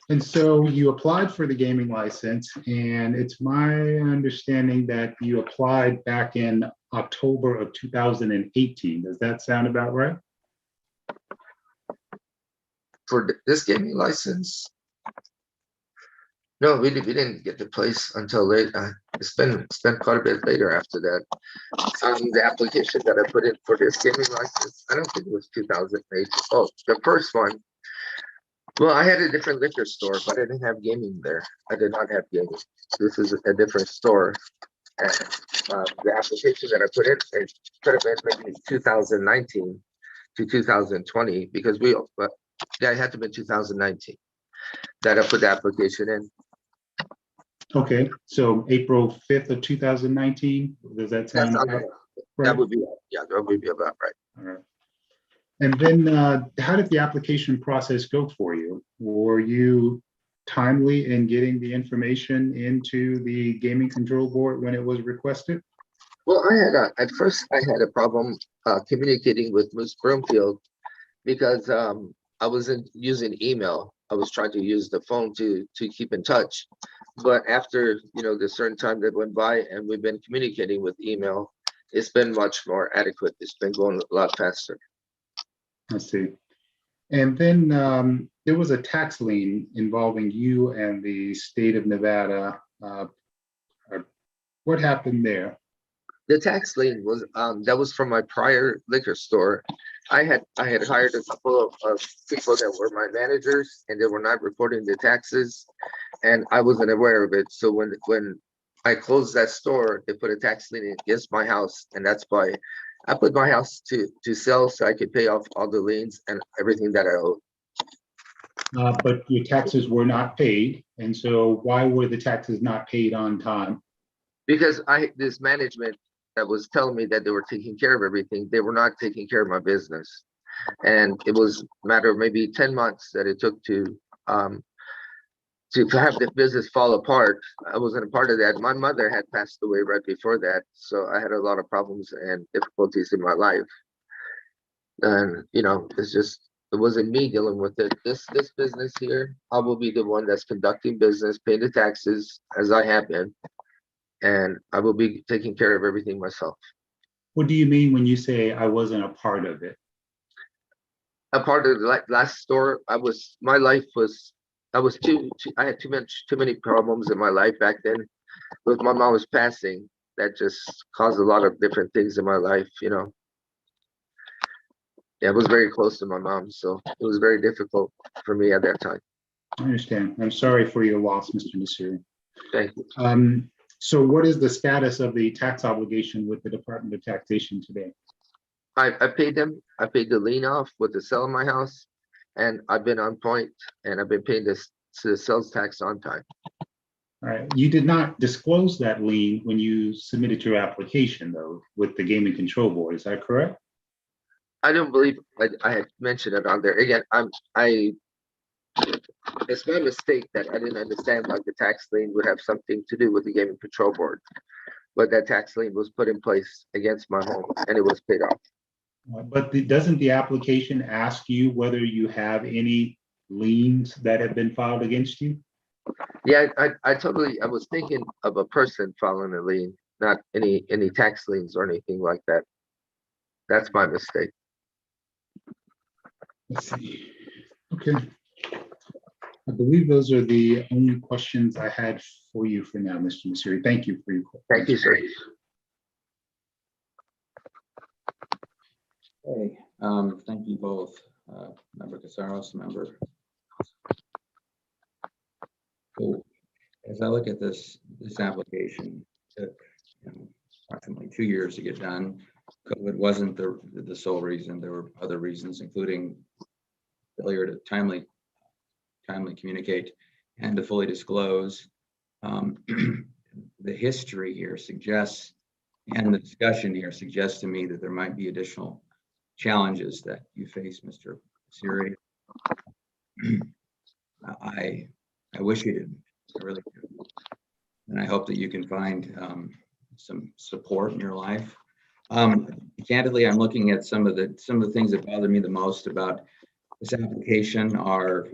And so you applied for the gaming license, and it's my understanding that you applied back in October of 2018. Does that sound about right? For this gaming license, no, we didn't get the place until late. It's been quite a bit later after that. The application that I put in for this gaming license, I don't think it was 2008. Oh, the first one. Well, I had a different liquor store, but I didn't have gaming there. I did not have gaming. This is a different store. And the application that I put in, it could have been maybe 2019 to 2020, because yeah, it had to be 2019 that I put the application in. Okay, so April 5th of 2019, does that sound about That right? would be, yeah, that would be about right. All right. And then how did the application process go for you? Were you timely in getting the information into the Gaming Control Board when it was requested? Well, at first I had a problem communicating with Ms. Broomfield because I wasn't using email. I was trying to use the phone to keep in touch. But after, the certain time that went by and we've been communicating with email, it's been much more adequate. It's been going a lot faster. I see. And then there was a tax lien involving you and the state of Nevada. What happened there? The tax lien was that was from my prior liquor store. I had hired a couple of people that were my managers, and they were not reporting the taxes, and I wasn't aware of it. So when I closed that store, they put a tax lien against my house, and that's why I put my house to sell so I could pay off all the liens and everything that I owed. But your taxes were not paid, and so why were the taxes not paid on time? Because this management that was telling me that they were taking care of everything, they were not taking care of my business. And it was a matter of maybe 10 months that it took to have the business fall apart. I wasn't a part of that. My mother had passed away right before that, so I had a lot of problems and difficulties in my life. And it wasn't me dealing with it. This business here, I will be the one that's conducting business, paying the taxes as I have been, and I will be taking care of everything myself. What do you mean when you say I wasn't a part of it? A part of the last store, I had too many problems in my life back then. With my mom's passing, that just caused a lot of different things in my life, Yeah, I was very close to my mom, so it was very difficult for me at that time. I understand. I'm sorry for your loss, Mr. Nasiri. Thank you. So what is the status of the tax obligation with the Department of Taxation today? I paid them. I paid the lien off with the sale of my house, and I've been on point, and I've been paying the sales tax on time. All right. You did not disclose that lien when you submitted your application, though, with the Gaming Control Board. Is that correct? I don't believe I had mentioned it on there. Again, it's my mistake that I didn't understand like the tax lien would have something to do with the Gaming Control Board, but that tax lien was put in place against my home and it was paid off. But doesn't the application ask you whether you have any liens that have been filed against you? Yeah, I was thinking of a person filing a lien, not any tax liens or anything like that. That's my mistake. Let's see. Okay. I believe those are the only questions I had for you for now, Mr. Nasiri. Thank you for your question. Thank you, sir. Okay, thank you both, Member Casaros, Member. So as I look at this application, it took approximately 2 years to get done. COVID wasn't the sole reason. There were other reasons, including failure to timely communicate and to fully disclose. The history here suggests, and the discussion here suggests to me that there might be additional challenges that you face, Mr. Siri. I wish you didn't, I really do. And I hope that you can find some support in your life. candidly, I'm looking at some of the things that bother me the most about this application are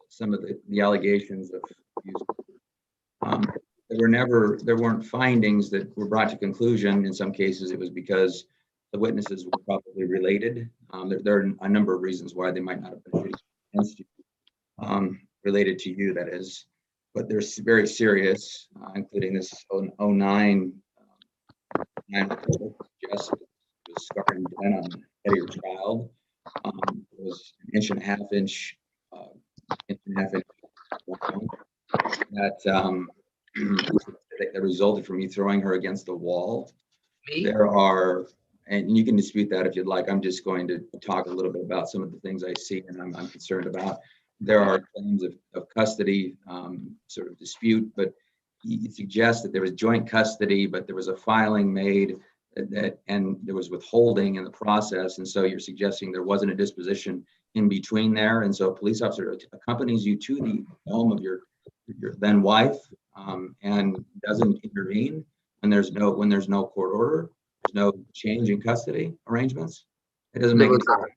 some of the allegations of abuse. There weren't findings that were brought to conclusion. In some cases, it was because the witnesses were probably related. There are a number of reasons why they might not have been shooting against you, related to you, that is. But they're very serious, including this 09 was scarring den on the head of your child. It was an inch and a half inch that resulted from you throwing her against the wall. Me? There are, and you can dispute that if you'd like. I'm just going to talk a little bit about some of the things I see and I'm concerned about. There are claims of custody sort of dispute, but you suggest that there was joint custody, but there was a filing made and there was withholding in the process. And so you're suggesting there wasn't a disposition in between there. And so a police officer accompanies you to the home of your then wife and doesn't intervene when there's no court order, there's no change in custody arrangements. It doesn't make any sense.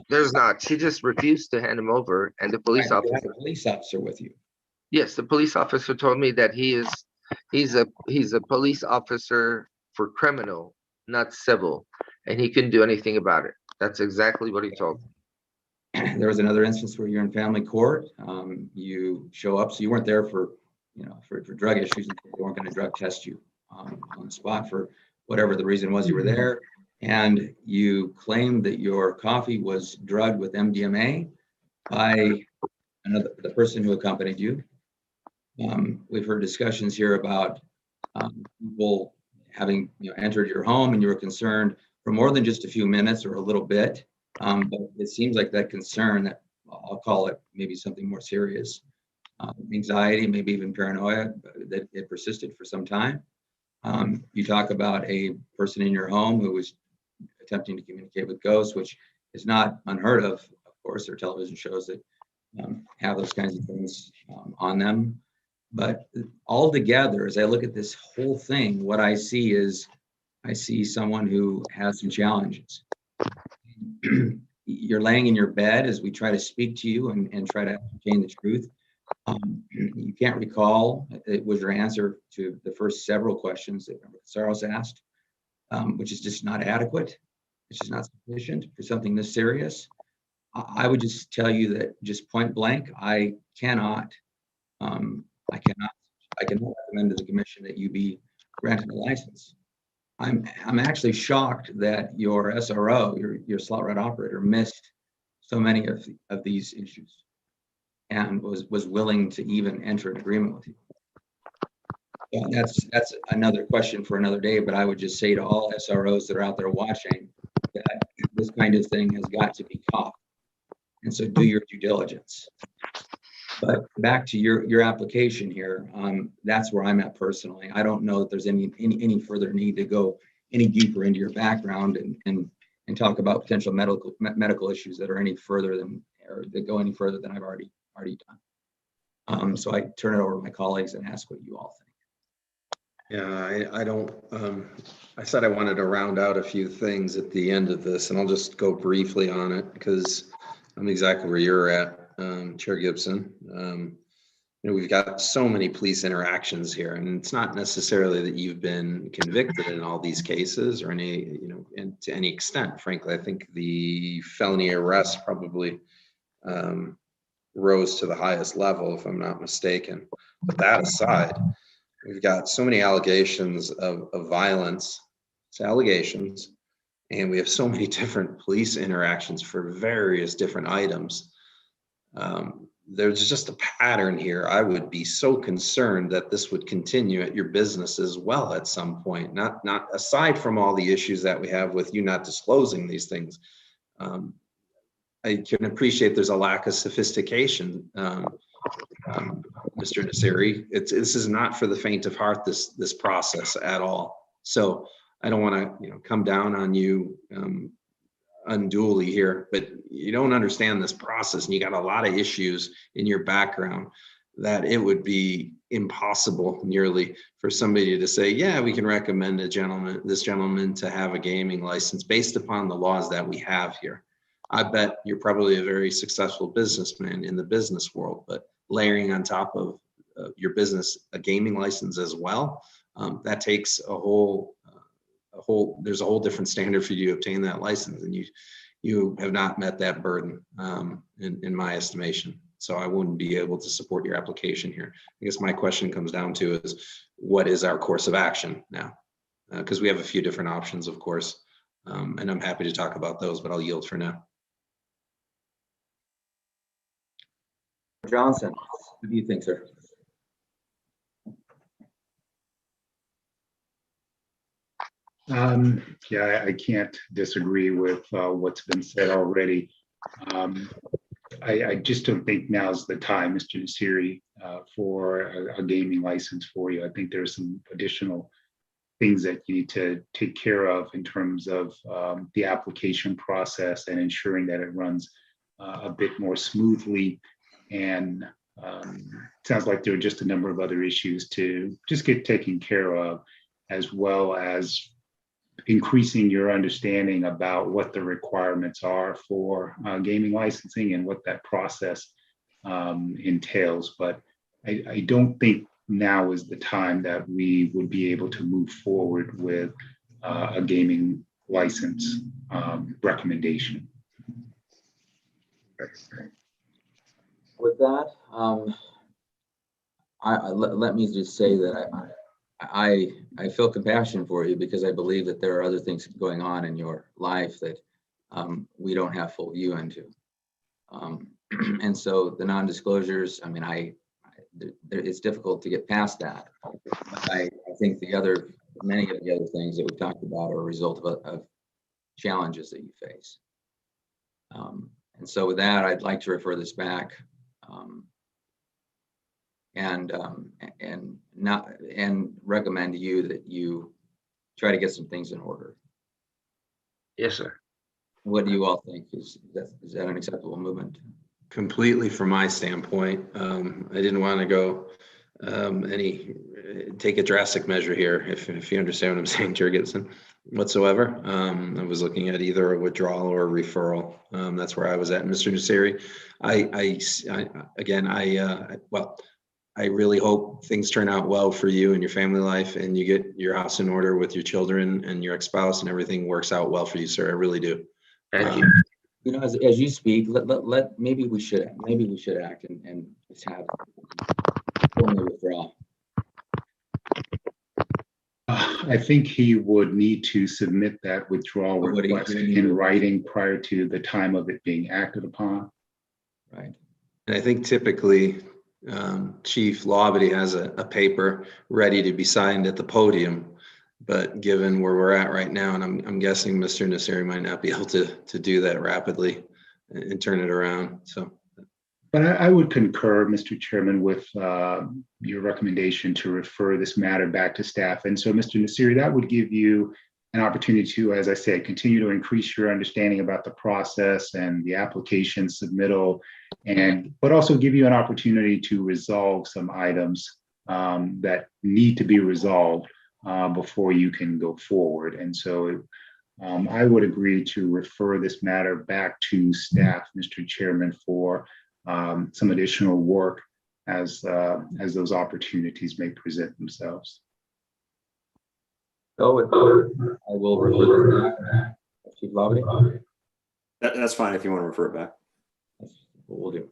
There's not. She just refused to hand him over, and the police You officer. have a police officer with you. Yes, the police officer told me that he's a police officer for criminal, not civil, and he couldn't do anything about it. That's exactly what he told me. There was another instance where you're in family court. You show up, so you weren't there for drug issues. They weren't going to drug test you on the spot for whatever the reason was you were there. And you claimed that your coffee was drugged with MDMA by the person who accompanied you. We've heard discussions here about people having entered your home, and you were concerned for more than just a few minutes or a little bit. But it seems like that concern, that I'll call it maybe something more serious, anxiety, maybe even paranoia, that it persisted for some time. You talk about a person in your home who was attempting to communicate with ghosts, which is not unheard of. Of course, there are television shows that have those kinds of things on them. But altogether, as I look at this whole thing, what I see is someone who has some challenges. You're laying in your bed as we try to speak to you and try to ascertain the truth. You can't recall. It was your answer to the first several questions that Saros asked, which is just not adequate. It's just not sufficient for something this serious. I would just tell you that, just point blank, I cannot recommend to the commission that you be granted a license. I'm actually shocked that your SRO, your slot route operator, missed so many of these issues and was willing to even enter an agreement with you. Yeah, that's another question for another day, but I would just say to all SROs that are out there watching that this kind of thing has got to be caught. And so do your due diligence. But back to your application here, that's where I'm at personally. I don't know that there's any further need to go any deeper into your background and talk about potential medical issues that are any further than, or that go any further than I've already done. So I turn it over to my colleagues and ask what you all think. Yeah, I don't, I said I wanted to round out a few things at the end of this, and I'll just go briefly on it because I'm exactly where you're at, Chair Gibson. We've got so many police interactions here, and it's not necessarily that you've been convicted in all these cases or any, and to any extent. Frankly, I think the felony arrest probably rose to the highest level, if I'm not mistaken. But that aside, we've got so many allegations of violence, it's allegations, and we have so many different police interactions for various different items. There's just a pattern here. I would be so concerned that this would continue at your business as well at some point, not aside from all the issues that we have with you not disclosing these things. I can appreciate there's a lack of sophistication, Mr. Nasiri. This is not for the faint of heart, this process at all. So I don't want to come down on you unduly here, but you don't understand this process, and you got a lot of issues in your background. that it would be impossible nearly for somebody to say, yeah, we can recommend this gentleman to have a gaming license based upon the laws that we have here. I bet you're probably a very successful businessman in the business world, but layering on top of your business a gaming license as well, that takes there's a whole different standard for you to obtain that license, and you have not met that burden in my estimation. So I wouldn't be able to support your application here. I guess my question comes down to is, what is our course of action now? Because we have a few different options, of course, and I'm happy to talk about those, but I'll yield for now. Johnson, what do you think, sir? Yeah, I can't disagree with what's been said already. I just don't think now's the time, Mr. Nasiri, for a gaming license for you. I think there's some additional things that you need to take care of in terms of the application process and ensuring that it runs a bit more smoothly. And sounds like there are just a number of other issues to just get taken care of, as well as increasing your understanding about what the requirements are for gaming licensing and what that process entails. But I don't think now is the time that we would be able to move forward with a gaming license recommendation. With that, let me just say that I feel compassion for you, because I believe that there are other things going on in your life that we don't have full view into. And so the non-disclosures, I mean, it's difficult to get past that. I think many of the other things that we've talked about are a result of challenges that you face. And so with that, I'd like to refer this back and recommend to you that you try to get some things in order. Yes, sir. What do you all think? Is that an acceptable movement? Completely from my standpoint. I didn't want to go take a drastic measure here, if you understand what I'm saying, Chair Gibson, whatsoever. I was looking at either a withdrawal or a referral. That's where I was at. Mr. Nasiri, I really hope things turn out well for you and your family life, and you get your house in order with your children and your ex-spouse, and everything works out well for you, sir. I really do. Thank you. You know, as you speak, maybe we should act and just have formally withdraw. I think he would need to submit that withdrawal request in writing prior to the time of it being acted upon. Right. And I think typically Chief Labadie has a paper ready to be signed at the podium, but given where we're at right now, and I'm guessing Mr. Nasiri might not be able to do that rapidly and turn it around. So, but I would concur, Mr. Chairman, with your recommendation to refer this matter back to staff. And so, Mr. Nasiri, that would give you an opportunity to, as I said, continue to increase your understanding about the process and the application submittal, but also give you an opportunity to resolve some items that need to be resolved before you can go forward. And so I would agree to refer this matter back to staff, Mr. Chairman, for some additional work as those opportunities may present themselves. So I will refer this back. Chief Labadie? That's fine if you want to refer it back. That's what we'll do.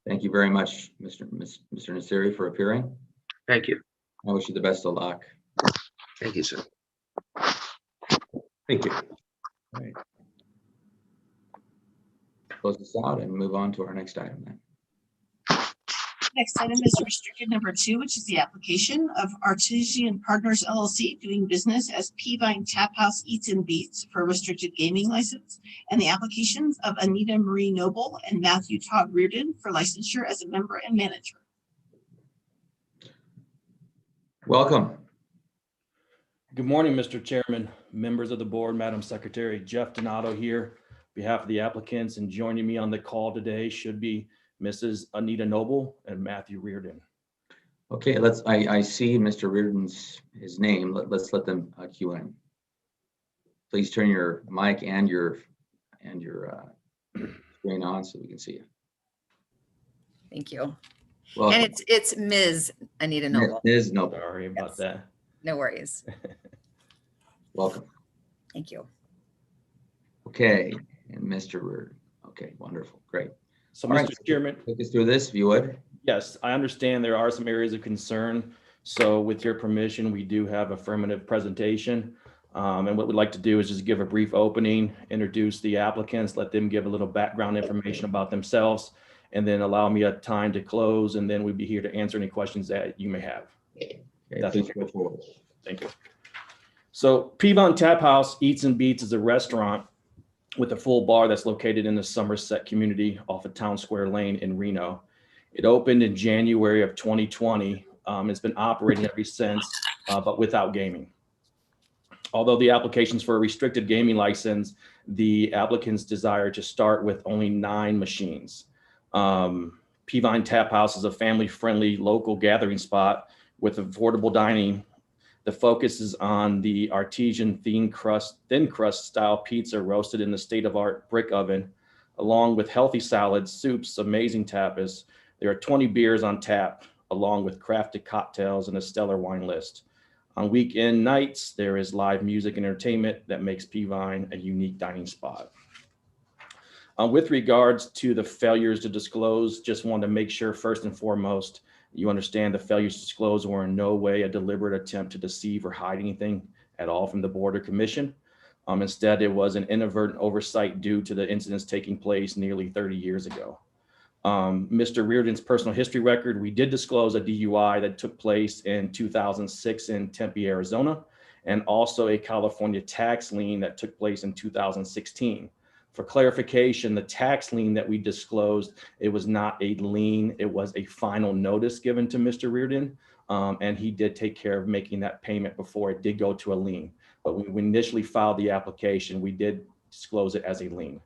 Thank you very much, Mr. Nasiri, for appearing. Thank you. I wish you the best of luck. Thank you, sir. thank you. All right. Close this out and move on to our next item then. Next item is restricted number 2, which is the application of Artesian Partners LLC doing business as Peavine Tap House Eats and Beats for a restricted gaming license, and the applications of Anita Noble and Matthew Todd Reardon for licensure as a member and manager. Welcome. Good morning, Mr. Chairman, members of the board, Madam Secretary. Jeff Donato here, on behalf of the applicants, and joining me on the call today should be Mrs. Anita Noble, and Matthew Reardon. Okay, I see Mr. Reardon's, his name. Let's let them cue in. Please turn your mic and your screen on so we can see you. Thank you. Well, And it's Ms. Anita Noble. Ms. Noble, Sorry about that. No worries. welcome. Thank you. Okay, and Mr. Reardon. Okay, wonderful, great. So, All Mr. right, Chairman, take us through this, if you would. yes, I understand there are some areas of concern. So with your permission, we do have affirmative presentation. And what we'd like to do is just give a brief opening, introduce the applicants, let them give a little background information about themselves, and then allow me a time to close, and then we'd be here to answer any questions that you may have. Okay, That's please okay. go forward. Thank you. So Peavon Tap House Eats and Beats is a restaurant with a full bar that's located in the Somerset community off of Town Square Lane in Reno. It opened in January of 2020. It's been operating ever since, but without gaming. Although the applications for a restricted gaming license, the applicants desire to start with only 9 machines. Peavine Tap House is a family-friendly local gathering spot with affordable dining. The focus is on the artesian thin crust style pizza roasted in the state-of-art brick oven, along with healthy salads, soups, amazing tapas. There are 20 beers on tap, along with crafted cocktails and a stellar wine list. On weekend nights, there is live music and entertainment that makes Peavine a unique dining spot. With regards to the failures to disclose, just want to make sure first and foremost, you understand the failures to disclose were in no way a deliberate attempt to deceive or hide anything at all from the board or commission. Instead, it was an inadvertent oversight due to the incidents taking place nearly 30 years ago. Mr. Reardon's personal history record, we did disclose a DUI that took place in 2006 in Tempe, Arizona, and also a California tax lien that took place in 2016. For clarification, the tax lien that we disclosed, it was not a lien, it was a final notice given to Mr. Reardon, and he did take care of making that payment before it did go to a lien. But when we initially filed the application, we did disclose it as a lien.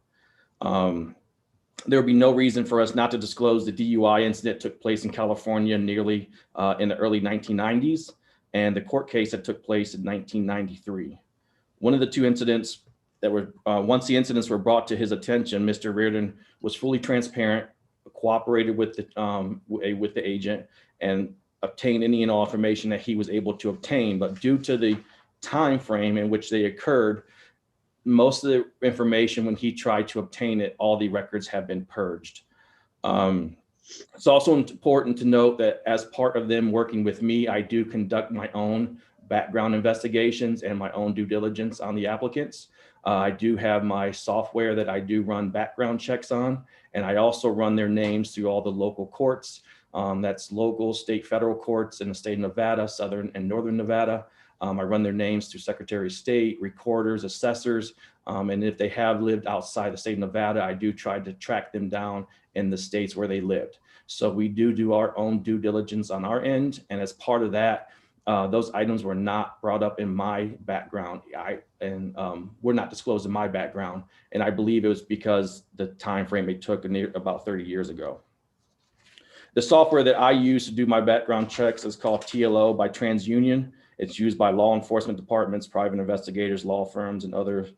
There would be no reason for us not to disclose the DUI incident took place in California nearly in the early 1990s, and the court case that took place in 1993. One of the 2 incidents that were, once the incidents were brought to his attention, Mr. Reardon was fully transparent, cooperated with the agent, and obtained any and all information that he was able to obtain. But due to the time frame in which they occurred, most of the information, when he tried to obtain it, all the records have been purged. It's also important to note that as part of them working with me, I do conduct my own background investigations and my own due diligence on the applicants. I do have my software that I do run background checks on, and I also run their names through all the local courts. That's local, state, federal courts in the state of Nevada, Southern and Northern Nevada. I run their names through Secretary of State, recorders, assessors, and if they have lived outside the state of Nevada, I do try to track them down in the states where they lived. So we do our own due diligence on our end, and as part of that, those items were not brought up in my background, were not disclosed in my background, and I believe it was because the time frame it took about 30 years ago. The software that I use to do my background checks is called TLO by TransUnion. It's used by law enforcement departments, private investigators, law firms, and others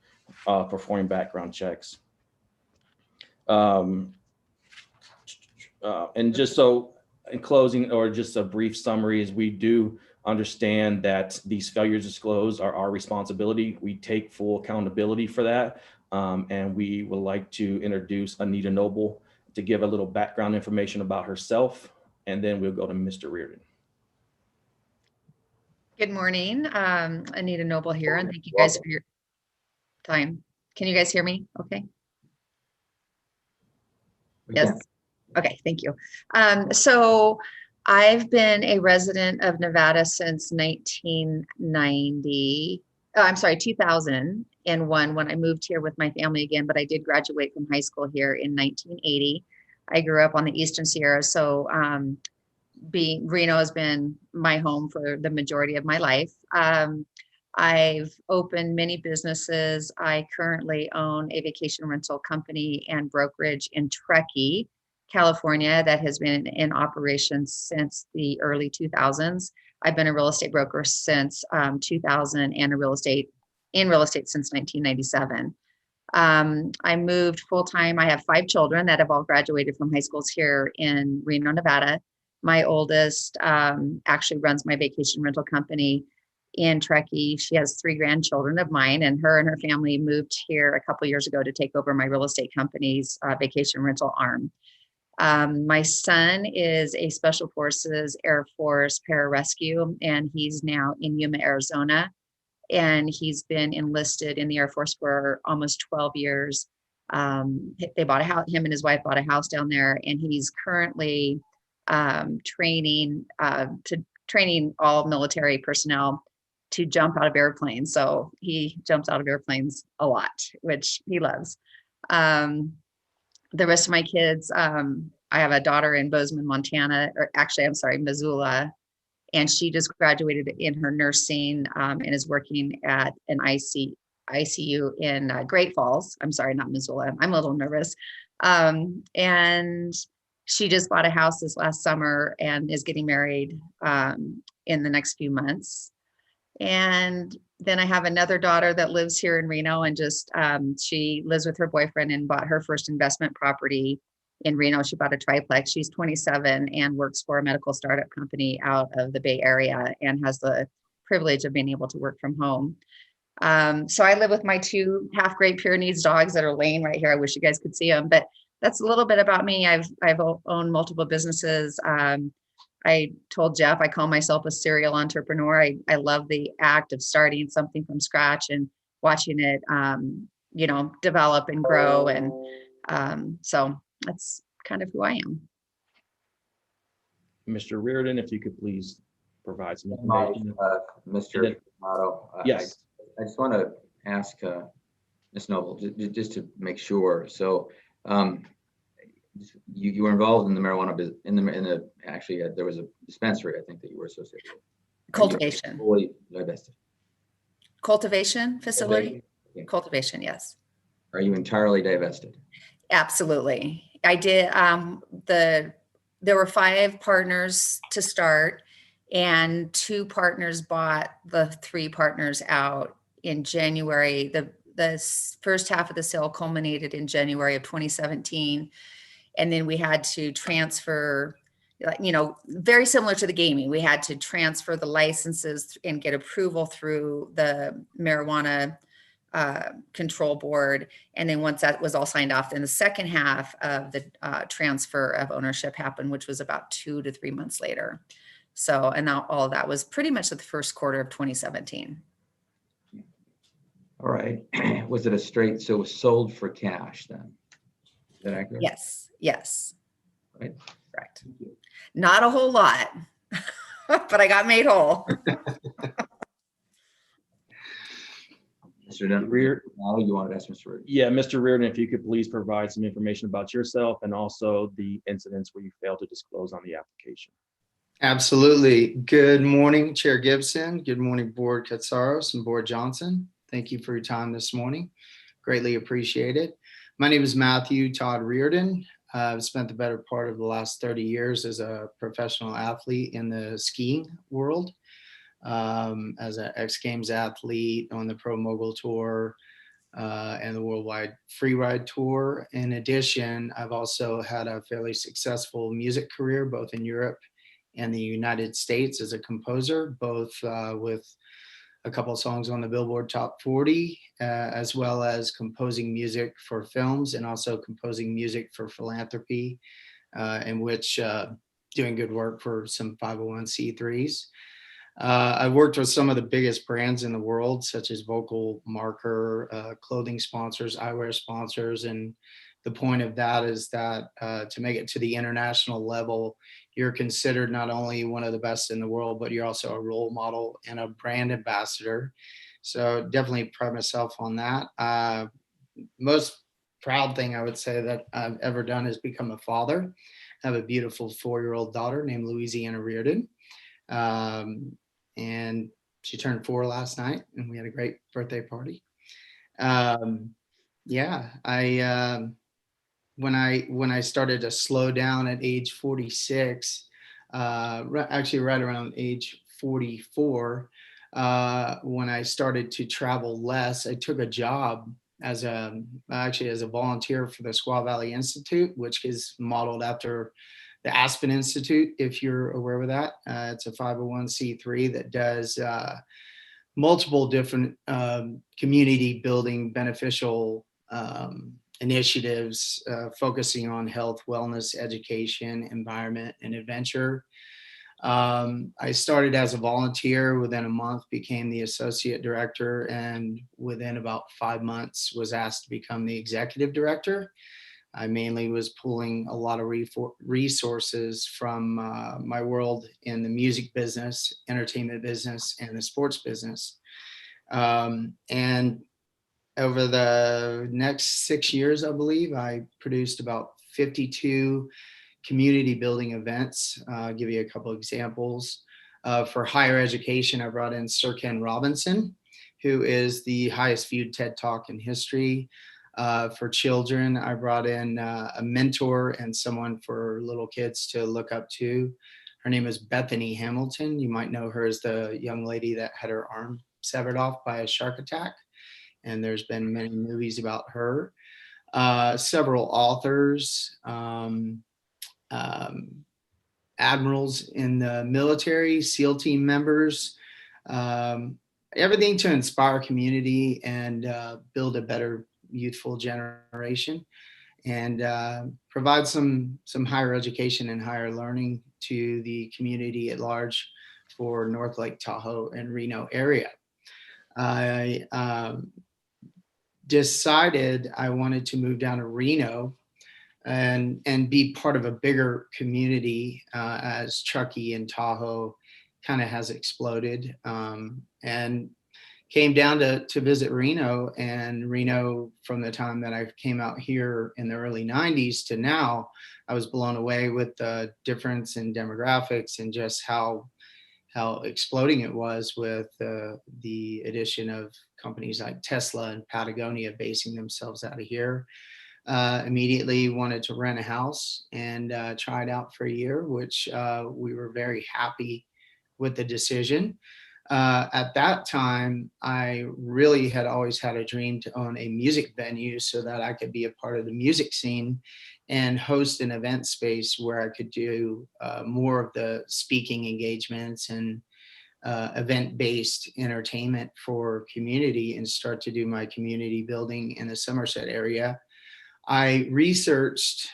performing background checks. And just so in closing, or just a brief summary, is we do understand that these failures to disclose are our responsibility. We take full accountability for that. And we would like to introduce Anita Noble to give a little background information about herself, and then we'll go to Mr. Reardon. Good morning. Anita Noble here, and thank you guys for your time. Can you guys hear me? Okay. Yes. Okay, thank you. So I've been a resident of Nevada since 2001 when I moved here with my family again, but I did graduate from high school here in 1980. I grew up on the Eastern Sierra, so Reno has been my home for the majority of my life. I've opened many businesses. I currently own a vacation rental company and brokerage in Truckee, California that has been in operation since the early 2000s. I've been a real estate broker since 2000 and in real estate since 1997. I moved full-time. I have 5 children that have all graduated from high schools here in Reno, Nevada. My oldest actually runs my vacation rental company in Truckee. She has 3 grandchildren of mine, and her family moved here a couple years ago to take over my real estate company's vacation rental arm. My son is a Special Forces Air Force pararescue, and he's now in Yuma, Arizona. And he's been enlisted in the Air Force for almost 12 years. They bought a house, him and his wife bought a house down there, and he's currently training all military personnel to jump out of airplanes. So he jumps out of airplanes a lot, which he loves. The rest of my kids, I have a daughter in Bozeman, Montana, or actually, I'm sorry, Missoula. And she just graduated in her nursing and is working at an ICU in Great Falls. I'm sorry, not Missoula. I'm a little nervous. And she just bought a house this last summer and is getting married in the next few months. And then I have another daughter that lives here in Reno, and just she lives with her boyfriend and bought her first investment property in Reno. She bought a triplex. She's 27 and works for a medical startup company out of the Bay Area and has the privilege of being able to work from home. So I live with my 2 half-Great Pyrenees dogs that are laying right here. I wish you guys could see them, but that's a little bit about me. I've owned multiple businesses. I told Jeff, I call myself a serial entrepreneur. I love the act of starting something from scratch and watching it, develop and grow. And so that's kind of who I am. Mr. Reardon, if you could please provide some My, information. Mr. Amato, Yes. I just want to ask Ms. Noble, just to make sure. So you were involved in the marijuana business, actually there was a dispensary, I think, that you were associated with. Cultivation. Fully divested. Cultivation facility? Okay. Cultivation, yes. Are you entirely divested? Absolutely. I did. There were 5 partners to start, and 2 partners bought the 3 partners out in January. The first half of the sale culminated in January of 2017. And then we had to transfer, very similar to the gaming. We had to transfer the licenses and get approval through the marijuana control board. And then once that was all signed off, then the second half of the transfer of ownership happened, which was about 2 to 3 months later. So, and now all of that was pretty much the first quarter of 2017. All right. Was it a straight, so it was sold for cash then? Is that accurate? Yes. Right. Correct. Not a whole lot, but I got made whole. Mr. Reardon, you wanted to ask Mr. Reardon? Yeah, Mr. Reardon, if you could please provide some information about yourself and also the incidents where you failed to disclose on the application. Absolutely. Good morning, Chair Gibson. Good morning, Board Katsaros and Board Johnson. Thank you for your time this morning. Greatly appreciate it. My name is Matthew Todd Reardon. I've spent the better part of the last 30 years as a professional athlete in the skiing world, as an X Games athlete on the Pro Mogul Tour and the Worldwide Freeride Tour. In addition, I've also had a fairly successful music career, both in Europe and the United States as a composer, both with a couple of songs on the Billboard Top 40, as well as composing music for films and also composing music for philanthropy, in which doing good work for some 501c3s. I've worked with some of the biggest brands in the world, such as Vocal Marker, clothing sponsors, eyewear sponsors. And the point of that is that to make it to the international level, you're considered not only one of the best in the world, but you're also a role model and a brand ambassador. So definitely pride myself on that. Most proud thing I would say that I've ever done is become a father. I have a beautiful 4-year-old daughter named Louisiana Reardon. And she turned 4 last night and we had a great birthday party. when I started to slow down at age 46, actually right around age 44, when I started to travel less, I took a job as a volunteer for the Squaw Valley Institute, which is modeled after the Aspen Institute, if you're aware of that. It's a 501c3 that does multiple different community building beneficial initiatives focusing on health, wellness, education, environment, and adventure. I started as a volunteer. Within a month, became the associate director, and within about 5 months was asked to become the executive director. I mainly was pulling a lot of resources from my world in the music business, entertainment business, and the sports business. And over the next 6 years, I believe, I produced about 52 community building events. I'll give you a couple examples. For higher education, I brought in Sir Ken Robinson, who is the highest viewed TED Talk in history. For children, I brought in a mentor and someone for little kids to look up to. Her name is Bethany Hamilton. You might know her as the young lady that had her arm severed off by a shark attack. And there's been many movies about her. Several authors, admirals in the military, SEAL team members, everything to inspire community and build a better youthful generation, and provide some higher education and higher learning to the community at large for North Lake Tahoe and Reno area. I decided I wanted to move down to Reno and be part of a bigger community as Truckee and Tahoe kind of has exploded, and came down to visit Reno. And Reno, from the time that I came out here in the early 90s to now, I was blown away with the difference in demographics and just how exploding it was with the addition of companies like Tesla and Patagonia basing themselves out of here. Immediately wanted to rent a house and try it out for a year, which we were very happy with the decision. At that time, I really had always had a dream to own a music venue so that I could be a part of the music scene and host an event space where I could do more of the speaking engagements and event-based entertainment for community and start to do my community building in the Somerset area. I researched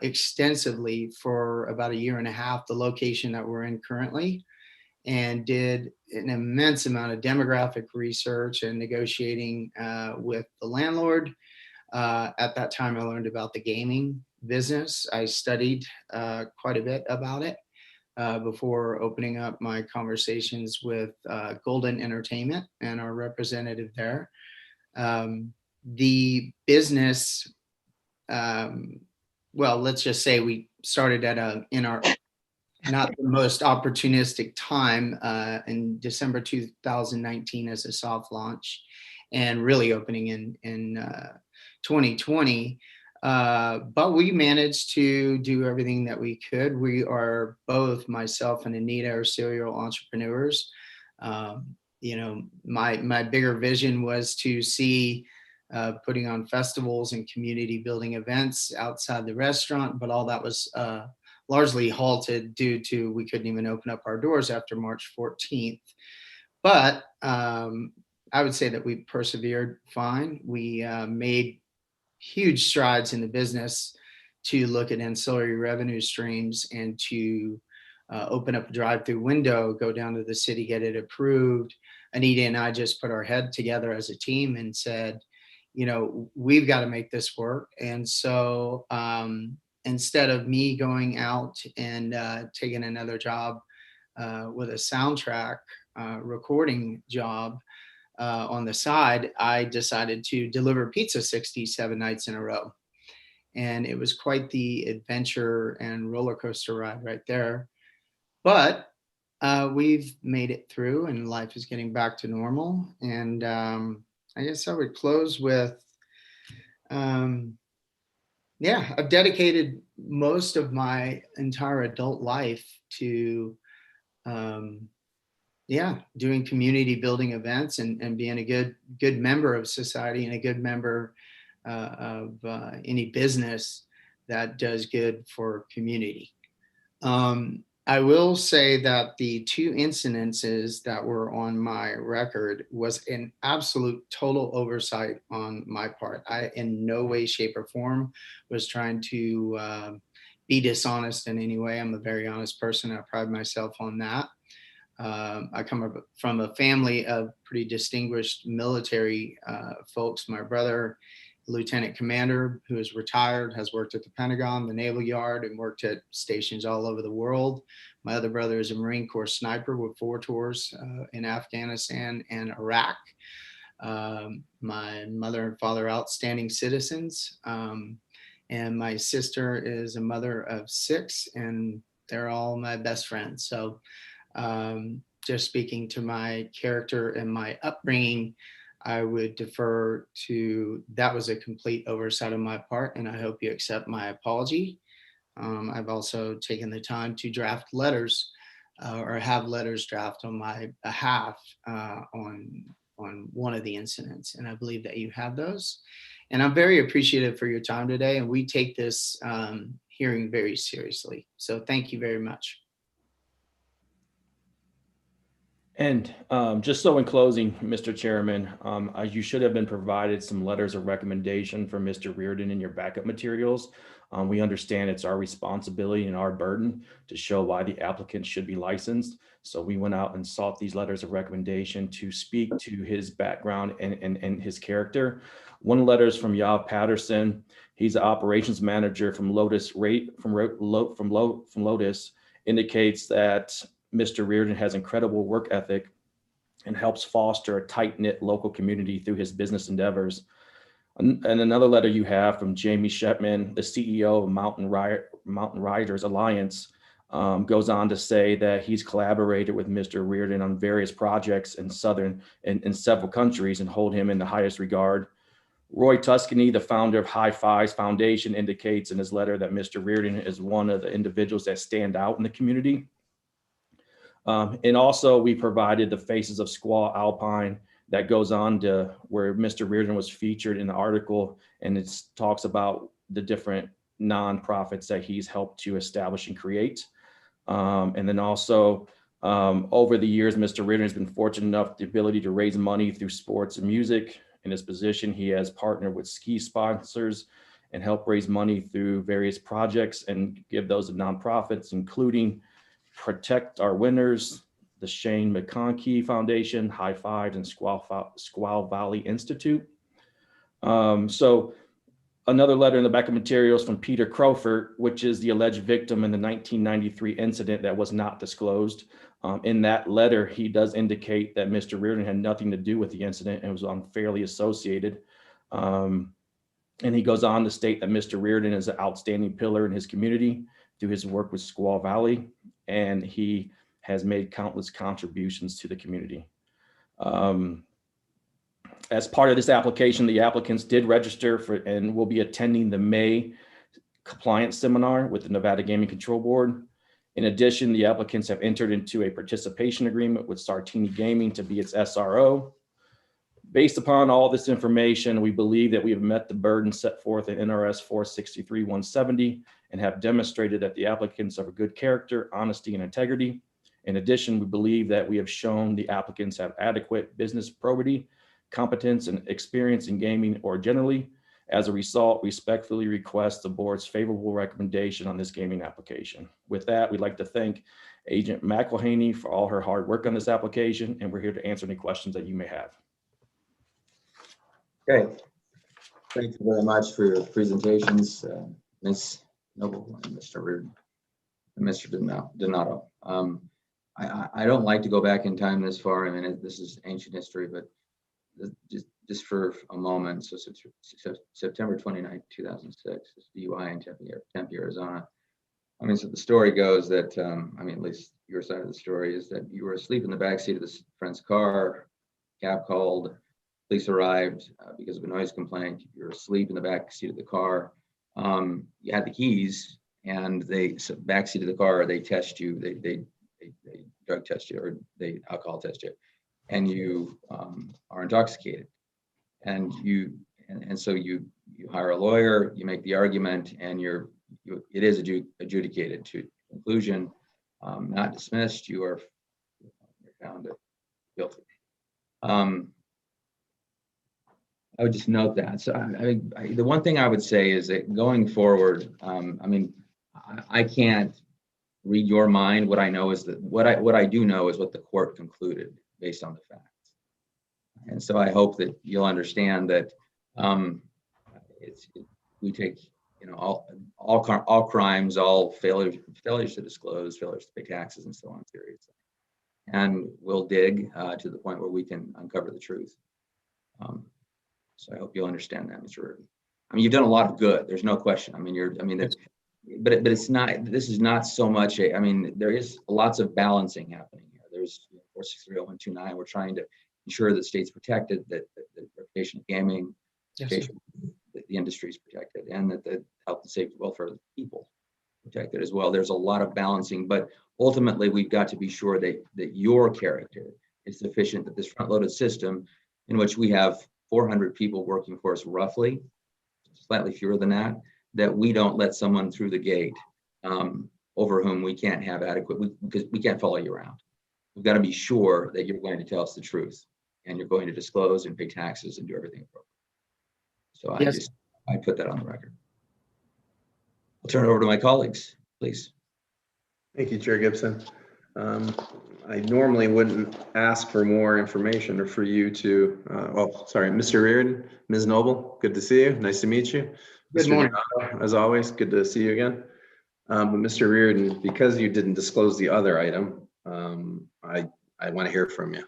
extensively for about a year and a half the location that we're in currently, and did an immense amount of demographic research and negotiating with the landlord. At that time, I learned about the gaming business. I studied quite a bit about it before opening up my conversations with Golden Entertainment and our representative there. The business, well, let's just say we started in our not the most opportunistic time in December 2019 as a soft launch, and really opening in 2020. But we managed to do everything that we could. We are both, myself and Anita, are serial entrepreneurs. You know, my bigger vision was to see putting on festivals and community building events outside the restaurant, but all that was largely halted due to we couldn't even open up our doors after March 14th. But I would say that we persevered fine. We made huge strides in the business to look at ancillary revenue streams and to open up a drive-through window, go down to the city, get it approved. Anita and I just put our head together as a team and said, you know, we've got to make this work. And so instead of me going out and taking another job with a soundtrack recording job on the side, I decided to deliver pizza 67 nights in a row. And it was quite the adventure and roller coaster ride right there. But we've made it through and life is getting back to normal. And I guess I would close with yeah, I've dedicated most of my entire adult life to, doing community building events and being a good member of society and a good member of any business that does good for community. I will say that the two incidences that were on my record was an absolute total oversight on my part. I, in no way, shape, or form, was trying to be dishonest in any way. I'm a very honest person. I pride myself on that. I come from a family of pretty distinguished military folks. My brother, lieutenant commander, who is retired, has worked at the Pentagon, the Naval Yard, and worked at stations all over the world. My other brother is a Marine Corps sniper with 4 tours in Afghanistan and Iraq. My mother and father are outstanding citizens. And my sister is a mother of 6, and they're all my best friends. So just speaking to my character and my upbringing, I would defer to that was a complete oversight on my part, and I hope you accept my apology. I've also taken the time to draft letters or have letters draft on my behalf on one of the incidents, and I believe that you have those. And I'm very appreciative for your time today, and we take this hearing very seriously. So thank you very much. And just so in closing, Mr. Chairman, you should have been provided some letters of recommendation from Mr. Reardon in your backup materials. We understand it's our responsibility and our burden to show why the applicant should be licensed. So we went out and sought these letters of recommendation to speak to his background and his character. One letter is from Yav Patterson. He's the operations manager from Lotus Lotus, indicates that Mr. Reardon has incredible work ethic and helps foster a tight-knit local community through his business endeavors. And another letter you have from Jamie Shepman, the CEO of Mountain Riders Alliance, goes on to say that he's collaborated with Mr. Reardon on various projects in several countries and hold him in the highest regard. Roy Tuscany, the founder of High Fives Foundation, indicates in his letter that Mr. Reardon is one of the individuals that stand out in the community. And also we provided the Faces of Squaw Alpine that goes on to where Mr. Reardon was featured in the article, and it talks about the different nonprofits that he's helped to establish and create. And then also over the years, Mr. Reardon has been fortunate enough the ability to raise money through sports and music. In his position, he has partnered with ski sponsors and helped raise money through various projects and give those to nonprofits, including Protect Our Winners, the Shane McConkey Foundation, High Fives, and Squaw Valley Institute. So another letter in the back of materials from Peter Crowford, which is the alleged victim in the 1993 incident that was not disclosed. In that letter, he does indicate that Mr. Reardon had nothing to do with the incident and was unfairly associated. And he goes on to state that Mr. Reardon is an outstanding pillar in his community through his work with Squaw Valley, and he has made countless contributions to the community. As part of this application, the applicants did register for and will be attending the May compliance seminar with the Nevada Gaming Control Board. In addition, the applicants have entered into a participation agreement with Sartini Gaming to be its SRO. Based upon all this information, we believe that we have met the burden set forth in NRS 463-170 and have demonstrated that the applicants are of good character, honesty, and integrity. In addition, we believe that we have shown the applicants have adequate business probity, competence, and experience in gaming or generally. As a result, respectfully request the board's favorable recommendation on this gaming application. With that, we'd like to thank Agent McElhaney for all her hard work on this application, and we're here to answer any questions that you may have. Okay. Thank you very much for your presentations, Ms. Noble and Mr. Reardon and Mr. Donato. I don't like to go back in time this far. I mean, this is ancient history, but just for a moment. So September 29, 2006, DUI in Tempe, Arizona. I mean, so the story goes that, I mean, at least your side of the story is that you were asleep in the backseat of this friend's car, cab called, police arrived because of a noise complaint. You're asleep in the back seat of the car. you had the keys and so backseat of the car, they test you, they drug test you, or they alcohol test you, and you are intoxicated, and so you hire a lawyer, you make the argument, and it is adjudicated to conclusion, not dismissed. You're found guilty. I would just note that. So the one thing I would say is that going forward, I can't read your mind. What I know is that what I do know is what the court concluded based on the facts. And so I hope that you'll understand that we take, all crimes, all failures to disclose, failures to pay taxes, and so on seriously. And we'll dig to the point where we can uncover the truth. So I hope you'll understand that, Mr. Reardon. You've done a lot of good. There's no question. But it's not. This is not so much. There is lots of balancing happening here. There's 4630129. We're trying to ensure that the state's protected, that the reputation of gaming, that the industry is protected, and that the health and safety, welfare of the people protected as well. There's a lot of balancing, but ultimately we've got to be sure that your character is sufficient, that this front-loaded system in which we have 400 people working for us, roughly, slightly fewer than that we don't let someone through the gate over whom we can't have because we can't follow you around. We've got to be sure that you're going to tell us the truth, and you're going to disclose and pay taxes and do everything appropriate. So I put that on the record. I'll turn it over to my colleagues, please. Thank you, Chair Gibson. I normally wouldn't ask for more information or for you to, Mr. Reardon, Ms. Noble, good to see you. Nice to meet you. Good morning. Donato, as always, good to see you again. But Mr. Reardon, because you didn't disclose the other item, I want to hear from you.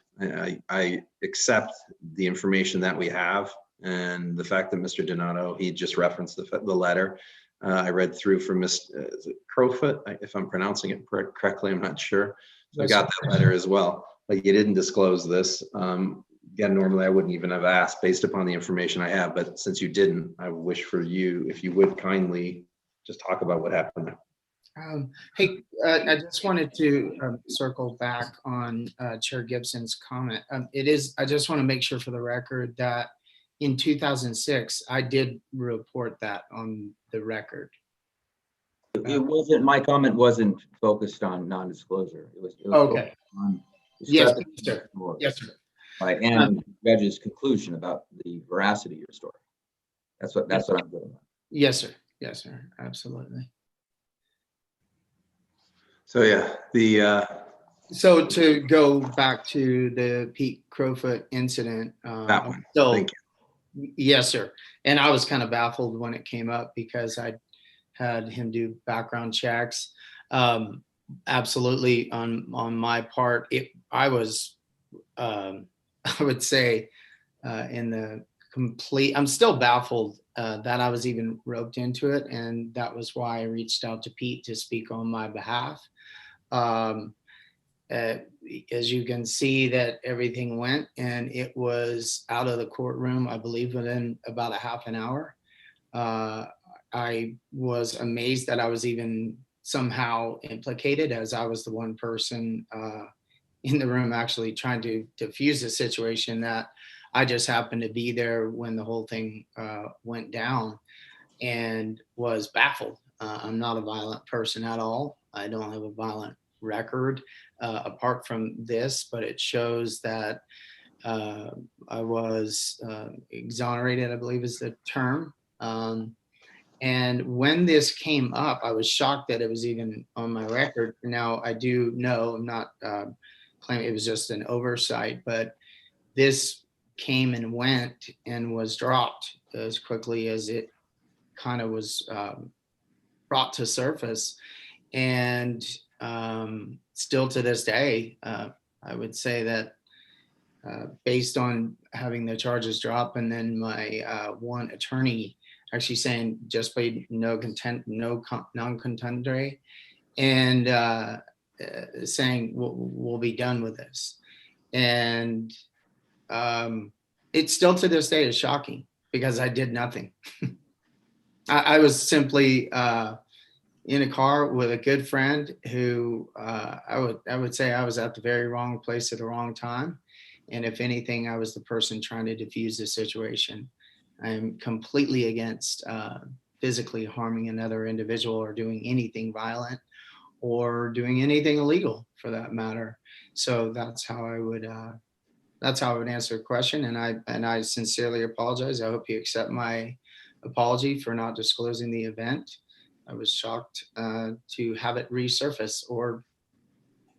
I accept the information that we have, and the fact that Mr. Donato, he just referenced the letter. I read through from Ms. Crowfoot, if I'm pronouncing it correctly, I'm not sure. So I got that letter as well, but you didn't disclose this. Again, normally I wouldn't even have asked based upon the information I have, but since you didn't, I wish for you, if you would kindly just talk about what happened there. Hey, I just wanted to circle back on Chair Gibson's comment. I just want to make sure for the record that in 2006, I did report that on the record. It wasn't, my comment wasn't focused on non-disclosure. It was Okay. On Yes, sir. Yes, sir. And the judge's conclusion about the veracity of your story. That's what I'm doing. Yes, sir. Yes, sir. Absolutely. So yeah, So to go back to the Pete Crowfoot incident. that one. So, Thank you. Yes, sir. And I was kind of baffled when it came up because I had him do background checks. Absolutely, on my part, I was, I would say, in the complete. I'm still baffled that I was even roped into it, and that was why I reached out to Pete to speak on my behalf. As you can see, that everything went, and it was out of the courtroom, I believe, within about a half an hour. I was amazed that I was even somehow implicated, as I was the one person in the room actually trying to diffuse the situation, that I just happened to be there when the whole thing went down, and was baffled. I'm not a violent person at all. I don't have a violent record apart from this, but it shows that I was exonerated, I believe is the term. And when this came up, I was shocked that it was even on my record. Now, I do know, I'm not claiming it was just an oversight, but this came and went and was dropped as quickly as it kind of was brought to surface. And still to this day, I would say that based on having the charges drop, and then my one attorney actually saying just plead no content, no non-contendere, and saying we'll be done with this. And it still to this day is shocking because I did nothing. I was simply in a car with a good friend who I would say I was at the very wrong place at the wrong time. And if anything, I was the person trying to diffuse the situation. I am completely against physically harming another individual or doing anything violent or doing anything illegal for that matter. So that's how I would answer the question. And I sincerely apologize. I hope you accept my apology for not disclosing the event. I was shocked to have it resurface, or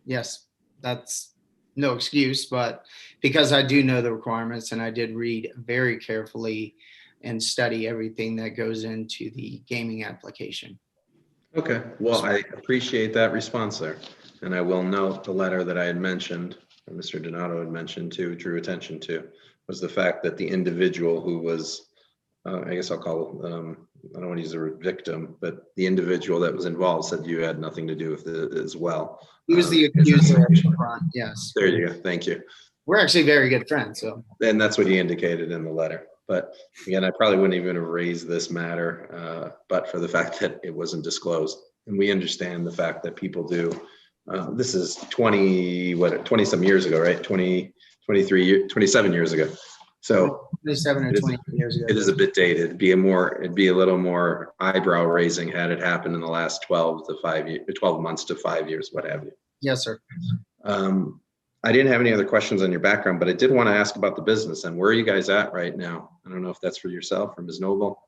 yes, that's no excuse, but because I do know the requirements and I did read very carefully and study everything that goes into the gaming application. Okay, well, I appreciate that response there. And I will note the letter that I had mentioned, or Mr. Donato had mentioned too, drew attention to, was the fact that the individual who was, I guess I'll call, I don't want to use the word victim, but the individual that was involved said you had nothing to do with it as well. He was the accuser up front, yes. There you go, thank you. We're actually very good friends, so. And that's what he indicated in the letter. But again, I probably wouldn't even have raised this matter, but for the fact that it wasn't disclosed. And we understand the fact that people do. This is 20 some years ago, right? 27 years ago. So 27 or 20 years ago. it is a bit dated. It'd be a little more eyebrow raising had it happened in the last 12 months to 5 years, what have you. Yes, sir. I didn't have any other questions on your background, but I did want to ask about the business and where are you guys at right now? I don't know if that's for yourself or Ms. Noble.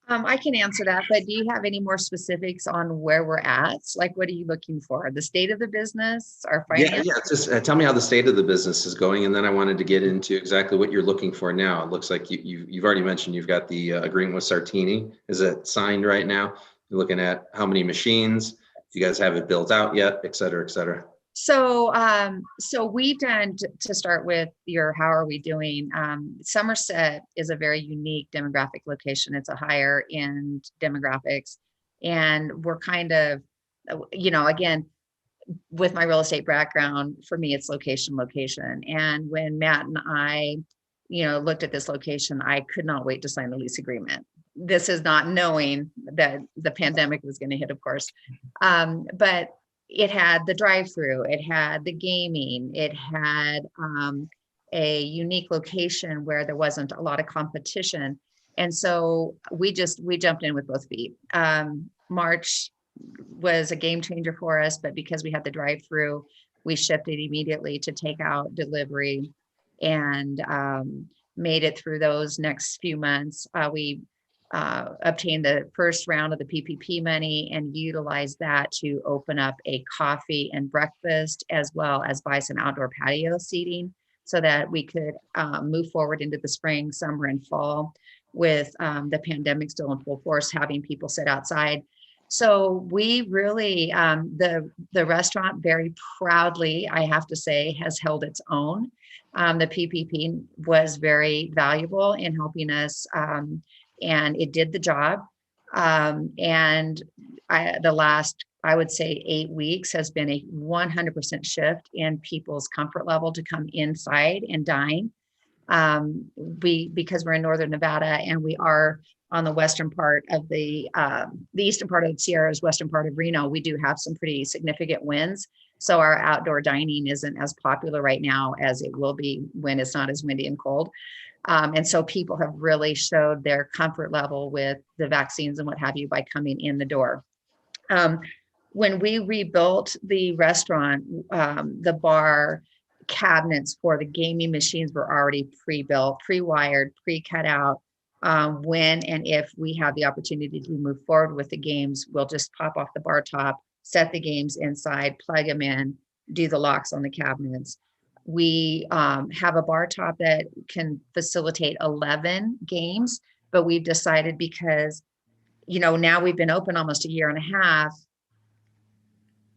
I can answer that, but do you have any more specifics on where we're at? Like, what are you looking for? The state of the business, our finance? Yeah, just tell me how the state of the business is going. And then I wanted to get into exactly what you're looking for now. It looks like you've already mentioned you've got the agreement with Sartini. Is it signed right now? You're looking at how many machines? Do you guys have it built out yet, et cetera, et cetera? So we've done, to start with your, how are we doing? Somerset is a very unique demographic location. It's a higher end demographics. And we're kind of, again, with my real estate background, for me, it's location. And when Matt and I, looked at this location, I could not wait to sign the lease agreement. This is not knowing that the pandemic was going to hit, of course. But it had the drive-through, it had the gaming, it had a unique location where there wasn't a lot of competition. And so we jumped in with both feet. March was a game changer for us, but because we had the drive-through, we shifted immediately to take out delivery and made it through those next few months. We obtained the first round of the PPP money and utilized that to open up a coffee and breakfast, as well as buy some outdoor patio seating so that we could move forward into the spring, summer, and fall with the pandemic still in full force, having people sit outside. So we really, the restaurant very proudly, I have to say, has held its own. The PPP was very valuable in helping us, and it did the job. And the last, I would say, 8 weeks has been a 100% shift in people's comfort level to come inside and dine. Because we're in Northern Nevada and we are on the western part of the eastern part of the Sierras, western part of Reno, we do have some pretty significant winds. So our outdoor dining isn't as popular right now as it will be when it's not as windy and cold. And so people have really showed their comfort level with the vaccines and what have you by coming in the door. When we rebuilt the restaurant, the bar cabinets for the gaming machines were already pre-built, pre-wired, pre-cut out. When and if we have the opportunity to move forward with the games, we'll just pop off the bar top, set the games inside, plug them in, do the locks on the cabinets. We have a bar top that can facilitate 11 games, but we've decided because, now we've been open almost a year and a half,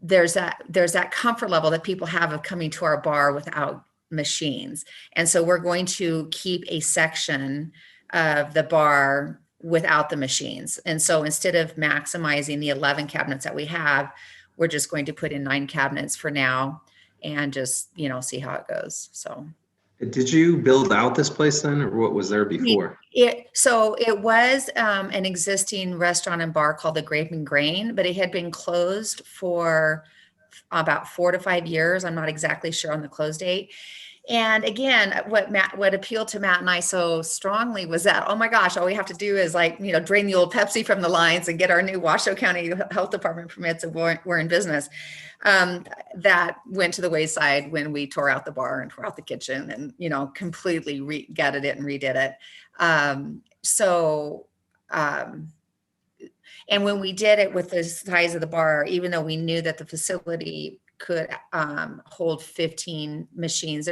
there's that comfort level that people have of coming to our bar without machines. And so we're going to keep a section of the bar without the machines. And so instead of maximizing the 11 cabinets that we have, we're just going to put in 9 cabinets for now and just, see how it goes. So. Did you build out this place then, or what was there before? So it was an existing restaurant and bar called the Grape and Grain, but it had been closed for about 4 to 5 years. I'm not exactly sure on the close date. And again, what appealed to Matt and I so strongly was that, oh my gosh, all we have to do is drain the old Pepsi from the lines and get our new Washoe County Health Department permits, and we're in business. That went to the wayside when we tore out the bar and tore out the kitchen and, completely gutted it and redid it. And when we did it with the size of the bar, even though we knew that the facility could hold 15 machines,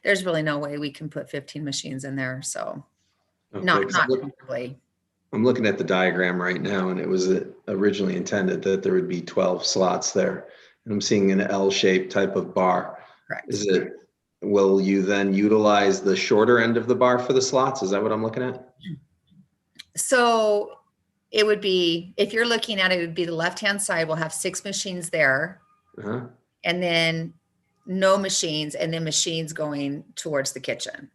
there's really no way we can put 15 machines in there. So Okay, not 'cause comfortably. I'm looking at the diagram right now, and it was originally intended that there would be 12 slots there. And I'm seeing an L-shaped type of bar. Correct. Will you then utilize the shorter end of the bar for the slots? Is that what I'm looking at? So it would be, if you're looking at it, it would be the left-hand side. We'll have 6 machines there. Uh-huh. And then no machines, and then machines going towards the kitchen.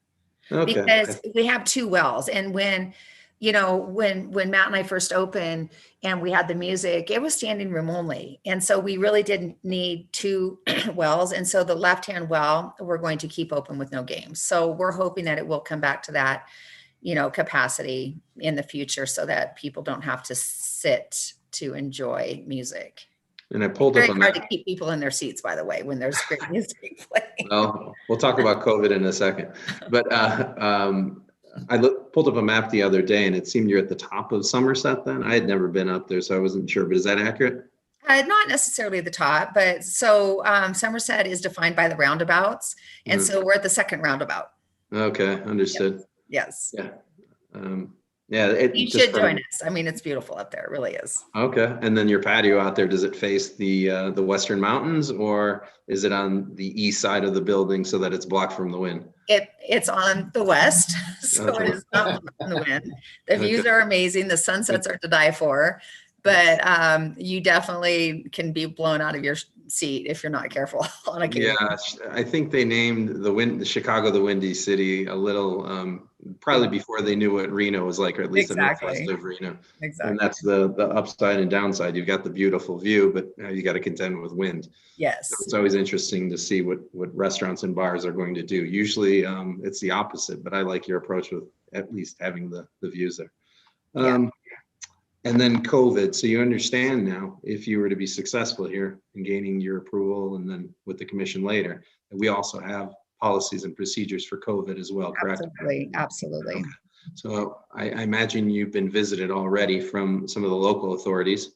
Okay. Because we have 2 wells. And when Matt and I first opened and we had the music, it was standing room only. And so we really didn't need 2 wells. And so the left-hand well, we're going to keep open with no games. So we're hoping that it will come back to that, capacity in the future, so that people don't have to sit to enjoy music. And I pulled Very up a hard map. to keep people in their seats, by the way, when there's great music playing. Well, we'll talk about COVID in a second. But I pulled up a map the other day, and it seemed you're at the top of Somerset then. I had never been up there, so I wasn't sure. But is that accurate? Not necessarily the top, but so Somerset is defined by the roundabouts. And so we're at the second roundabout. Okay, understood. Yes. Yeah. You should join us. I mean, it's beautiful up there. It really is. Okay. And then your patio out there, does it face the Western Mountains, or is it on the east side of the building so that it's blocked from the wind? It's on the west, so Okay. it is not blocked from the wind. The views are amazing. The sunsets are to die for, but you definitely can be blown out of your seat if you're not careful on occasion. Yeah, I think they named the Chicago the Windy City a little probably before they knew what Reno was like, or at least Exactly. the Midwest of Reno. Exactly. And that's the upside and downside. You've got the beautiful view, but you got to contend with wind. Yes. So it's always interesting to see what restaurants and bars are going to do. Usually it's the opposite, but I like your approach with at least having the views there. And then COVID. So you understand now, if you were to be successful here in gaining your approval and then with the commission later, that we also have policies and procedures for COVID as well, correct? Absolutely. Absolutely. Okay. So I imagine you've been visited already from some of the local authorities.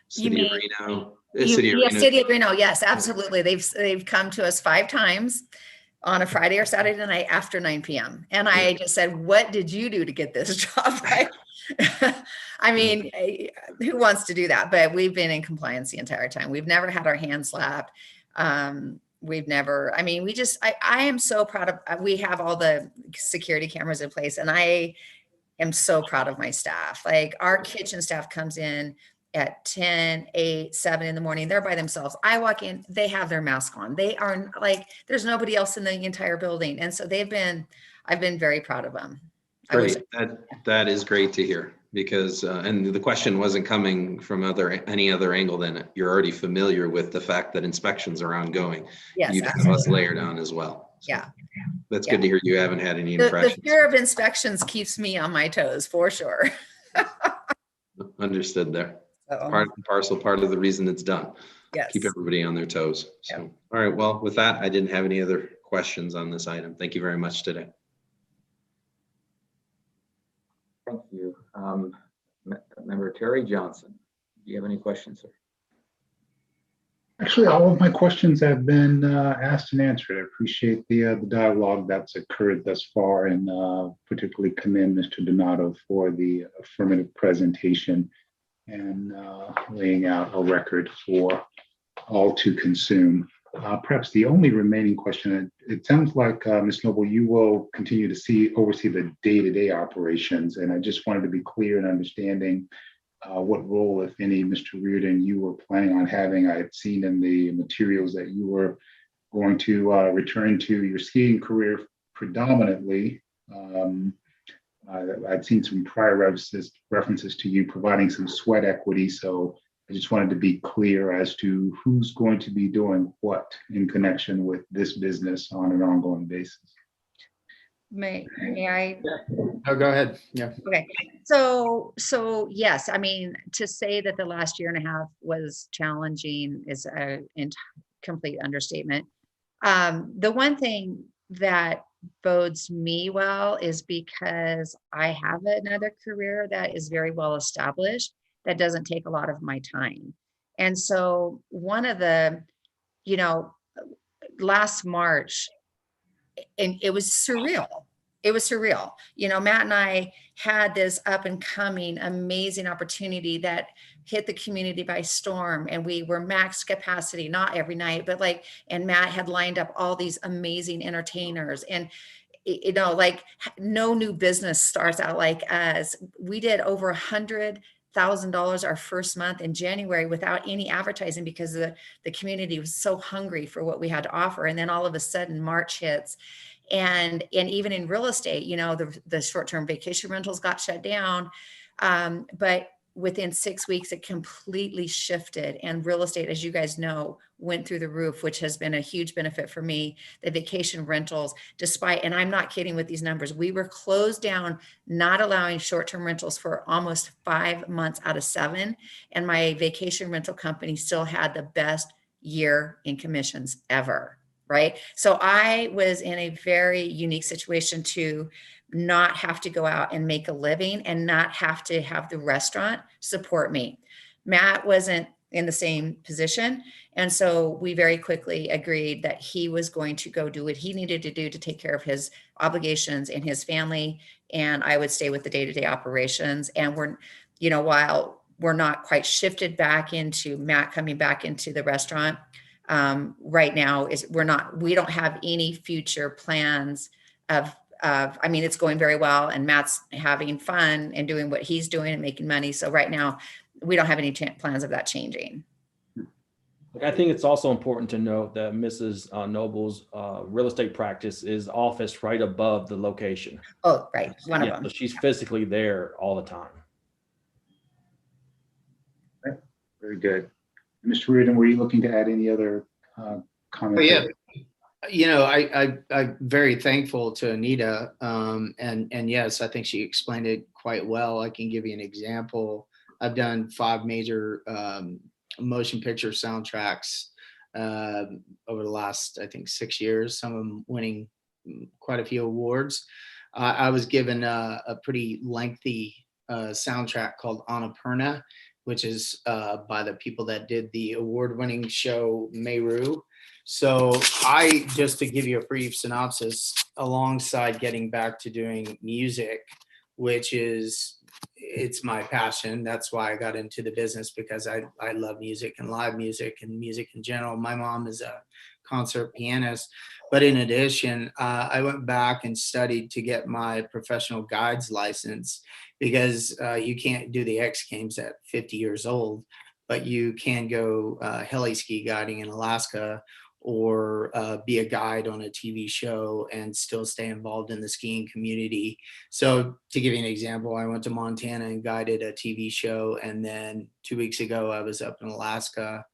City of Reno. City of Reno. Yes, absolutely. They've come to us 5 times on a Friday or Saturday night after 9 p.m. And I just said, what did you do to get this job? Right? I mean, who wants to do that? But we've been in compliance the entire time. We've never had our hands slapped. We've never, I mean, I am so proud of, we have all the security cameras in place, and I am so proud of my staff. Like, our kitchen staff comes in at 10, 8, 7 in the morning. They're by themselves. I walk in, they have their mask on. They are like, there's nobody else in the entire building. And so I've been very proud of them. Great. That is great to hear, because, and the question wasn't coming from any other angle than you're already familiar with the fact that inspections are ongoing. Yes, You've had us layered on as well. So yeah. That's good to hear you haven't had any The infractions. fear of inspections keeps me on my toes, for sure. Understood there. So, Part of the reason it's done. yes. Keep everybody on their toes. So, all right. Well, with that, I didn't have any other questions on this item. Thank you very much today. Thank you. Member Terry Johnson, do you have any questions, sir? Actually, all of my questions have been asked and answered. I appreciate the dialogue that's occurred thus far, and particularly commend Mr. Donato for the affirmative presentation and laying out a record for all to consume. Perhaps the only remaining question, it sounds like, Ms. Noble, you will continue to oversee the day-to-day operations, and I just wanted to be clear in understanding what role, if any, Mr. Reardon, you were planning on having. I had seen in the materials that you were going to return to your skiing career predominantly. I'd seen some prior references to you providing some sweat equity. So I just wanted to be clear as to who's going to be doing what in connection with this business on an ongoing basis. May I? Oh, go ahead. Yeah. Okay, so yes, I mean, to say that the last year and a half was challenging is a complete understatement. The one thing that bodes me well is because I have another career that is very well established, that doesn't take a lot of my time. And so one of the, last March, and it was surreal. It was surreal. Matt and I had this up and coming amazing opportunity that hit the community by storm, and we were max capacity, not every night, but and Matt had lined up all these amazing entertainers, and no new business starts out like us. We did over $100,000 our first month in January without any advertising, because the community was so hungry for what we had to offer. And then all of a sudden March hits, and even in real estate, the short-term vacation rentals got shut down. But within 6 weeks, it completely shifted, and real estate, as you guys know, went through the roof, which has been a huge benefit for me. The vacation rentals, and I'm not kidding with these numbers, we were closed down, not allowing short-term rentals for almost 5 months out of 7. And my vacation rental company still had the best year in commissions ever. Right. So I was in a very unique situation to not have to go out and make a living and not have to have the restaurant support me. Matt wasn't in the same position. And so we very quickly agreed that he was going to go do what he needed to do to take care of his obligations and his family. And I would stay with the day-to-day operations. And while we're not quite shifted back into Matt coming back into the restaurant, right now we don't have any future plans of, it's going very well, and Matt's having fun and doing what he's doing and making money. So right now we don't have any plans of that changing. I think it's also important to note that Mrs. Noble's real estate practice is office right above the location. Oh, right. One of them. So she's physically there all the time. Okay. Very good. Mr. Reardon, were you looking to add any other comments? I'm very thankful to Anita. And yes, I think she explained it quite well. I can give you an example. I've done 5 major motion picture soundtracks over the last, I think, 6 years, some of them winning quite a few awards. I was given a pretty lengthy soundtrack called Annapurna, which is by the people that did the award-winning show Meru. So just to give you a brief synopsis, alongside getting back to doing music, which it's my passion. That's why I got into the business, because I love music and live music and music in general. My mom is a concert pianist. But in addition, I went back and studied to get my professional guide's license, because you can't do the X Games at 50 years old, but you can go heli ski guiding in Alaska, or be a guide on a TV show and still stay involved in the skiing community. So to give you an example, I went to Montana and guided a TV show. And then 2 weeks ago, I was up in Alaska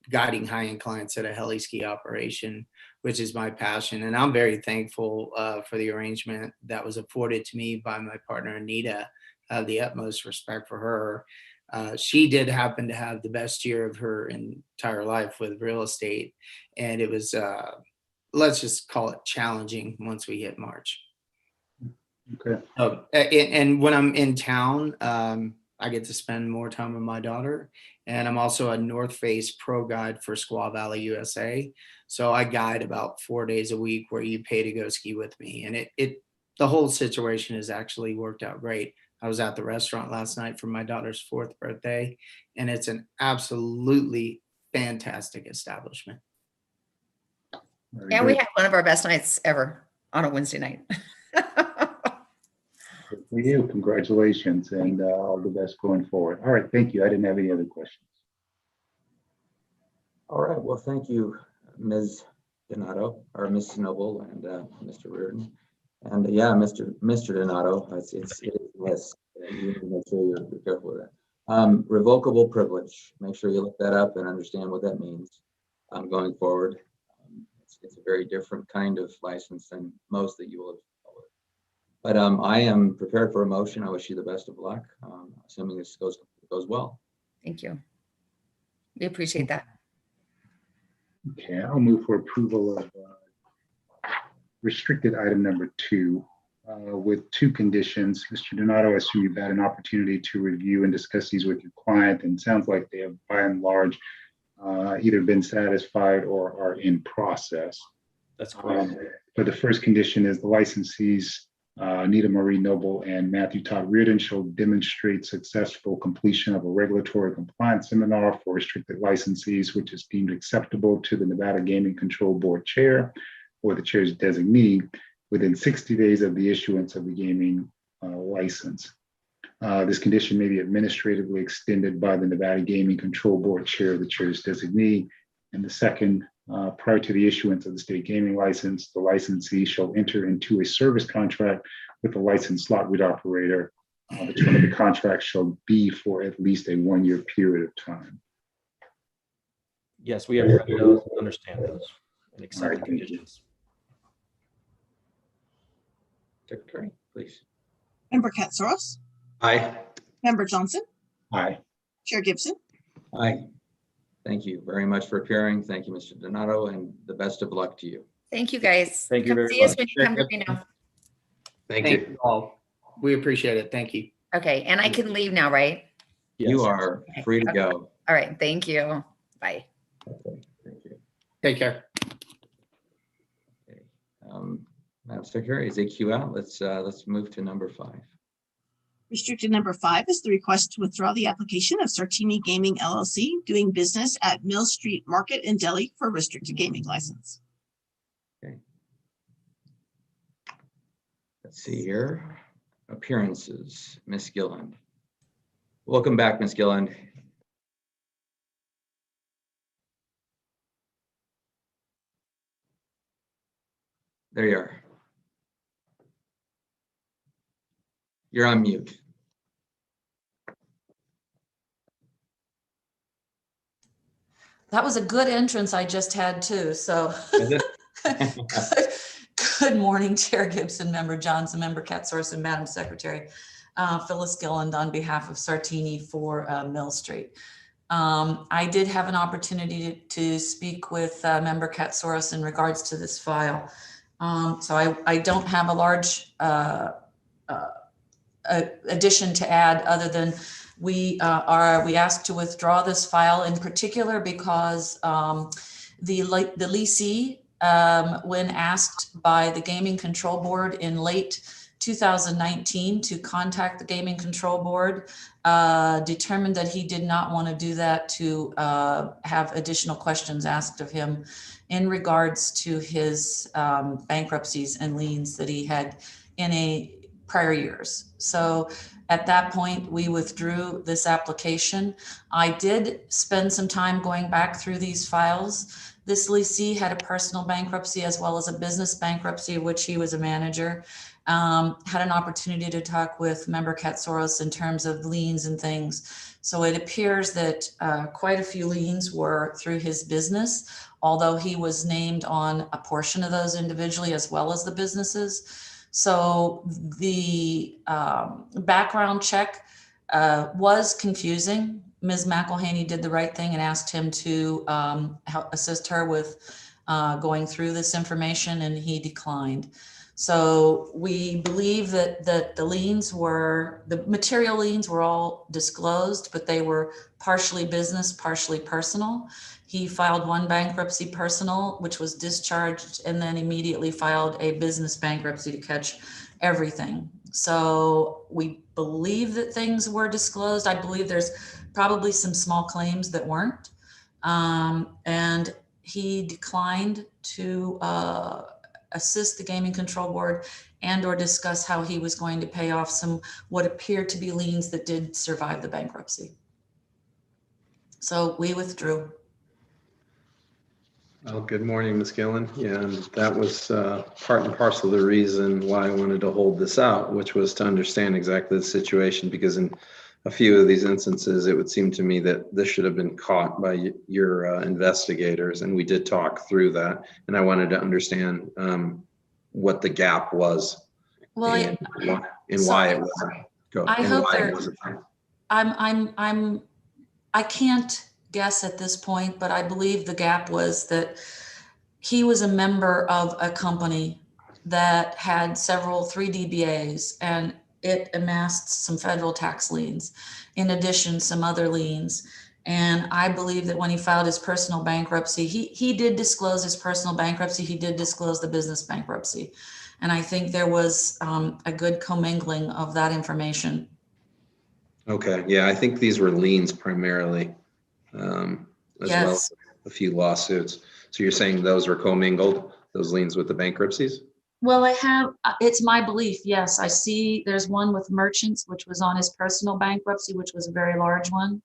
guiding high-end clients at a heli ski operation, which is my passion. And I'm very thankful for the arrangement that was afforded to me by my partner, Anita. I have the utmost respect for her. She did happen to have the best year of her entire life with real estate. And it was, let's just call it challenging once we hit March. Okay. And when I'm in town, I get to spend more time with my daughter. And I'm also a North Face pro guide for Squaw Valley, USA. So I guide about 4 days a week where you pay to go ski with me. And the whole situation has actually worked out great. I was at the restaurant last night for my daughter's 4th birthday, and it's an absolutely fantastic establishment. And we had one of our best nights ever on a Wednesday night. Good for you. Congratulations, and all the best going forward. All right, thank you. I didn't have any other questions. All right, well, thank you, Ms. Donato, or Ms. Noble, and Mr. Reardon. And yeah, Mr. Donato, it is yes. You need to make sure you're careful with that. Revocable privilege. Make sure you look that up and understand what that means going forward. It's a very different kind of license than most that you will have followed. But I am prepared for a motion. I wish you the best of luck, assuming this goes well. Thank you. We appreciate that. Okay, I'll move for approval of restricted item number 2 with 2 conditions. Mr. Donato, I assume you've had an opportunity to review and discuss these with your client, and it sounds like they have by and large either been satisfied or are in process. That's correct. But the first condition is the licensees, Anita Noble and Matthew Todd Reardon, shall demonstrate successful completion of a regulatory compliance seminar for restricted licensees, which is deemed acceptable to the Nevada Gaming Control Board chair or the chair's designee within 60 days of the issuance of the gaming license. This condition may be administratively extended by the Nevada Gaming Control Board chair or the chair's designee. And the second, prior to the issuance of the state gaming license, the licensee shall enter into a service contract with the licensed slot route operator. The term of the contract shall be for at least a 1-year period of time. Yes, we have read those, understand those, and accept the conditions. Secretary, please. Member Katsaros, Aye. Member Johnson, Aye. Chair Gibson. Aye. Thank you very much for appearing. Thank you, Mr. Donato, and the best of luck to you. Thank you, guys. Thank you Come very see us much. when you come to Reno. Thank Thank you. you all. We appreciate it. Thank you. Okay, and I can leave now, right? You Yes. are free to go. All right, thank you. Bye. Okay, thank you. Take care. Okay. Madam Secretary, is AQ out? Let's move to number 5. Restricted number 5 is the request to withdraw the application of Sartini Gaming LLC doing business at Mill Street Market in Delhi for restricted gaming license. Okay. Let's see here. Appearances, Miss Gilland. Welcome back, Miss Gilland. There you are. You're on mute. That was a good entrance I just had too, so. Is it? Good morning, Chair Gibson, Member Johnson, Member Katsaros, and Madam Secretary. Phyllis Gilland on behalf of Sartini for Mill Street. I did have an opportunity to speak with Member Katsaros in regards to this file. So I don't have a large addition to add other than we asked to withdraw this file in particular because the leasee, when asked by the Gaming Control Board in late 2019 to contact the Gaming Control Board, determined that he did not want to do that to have additional questions asked of him in regards to his bankruptcies and liens that he had in prior years. So at that point, we withdrew this application. I did spend some time going back through these files. This leasee had a personal bankruptcy as well as a business bankruptcy, of which he was a manager. Had an opportunity to talk with Member Katsaros in terms of liens and things. So it appears that quite a few liens were through his business, although he was named on a portion of those individually as well as the businesses. So the background check was confusing. Ms. McElhaney did the right thing and asked him to help assist her with going through this information, and he declined. So we believe that the material liens were all disclosed, but they were partially business, partially personal. He filed one bankruptcy personal, which was discharged, and then immediately filed a business bankruptcy to catch everything. So we believe that things were disclosed. I believe there's probably some small claims that weren't. And he declined to assist the Gaming Control Board and or discuss how he was going to pay off some what appeared to be liens that did survive the bankruptcy. So we withdrew. Well, good morning, Ms. Gillen. Yeah, and that was part and parcel of the reason why I wanted to hold this out, which was to understand exactly the situation, because in a few of these instances, it would seem to me that this should have been caught by your investigators, and we did talk through that, and I wanted to understand what the gap was. Well, And why it wasn't I and hope why there- it wasn't. I can't guess at this point, but I believe the gap was that he was a member of a company that had three DBAs, and it amassed some federal tax liens. In addition, some other liens. And I believe that when he filed his personal bankruptcy, he did disclose his personal bankruptcy. He did disclose the business bankruptcy. And I think there was a good commingling of that information. Okay, yeah, I think these were liens primarily, as well as a few lawsuits. So you're saying those were commingled, those liens with the bankruptcies? Well, it's my belief, yes. I see there's one with merchants, which was on his personal bankruptcy, which was a very large one.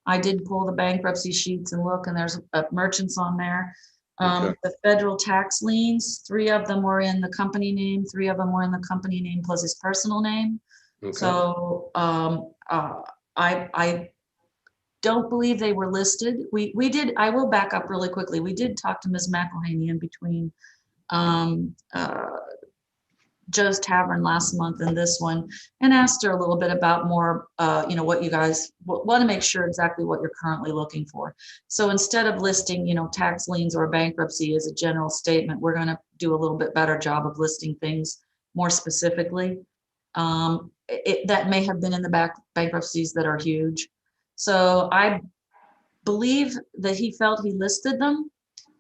I did pull the bankruptcy sheets and look, and there's merchants on there. Okay. The federal tax liens, 3 of them were in the company name, 3 of them were in the company name plus his personal name. Okay. So I don't believe they were listed. We did, I will back up really quickly. We did talk to Ms. McElhaney in between Joe's Tavern last month and this one, and asked her a little bit about more, what you guys want to make sure exactly what you're currently looking for. So instead of listing, tax liens or bankruptcy as a general statement, we're going to do a little bit better job of listing things more specifically. That may have been in the bankruptcies that are huge. So I believe that he felt he listed them,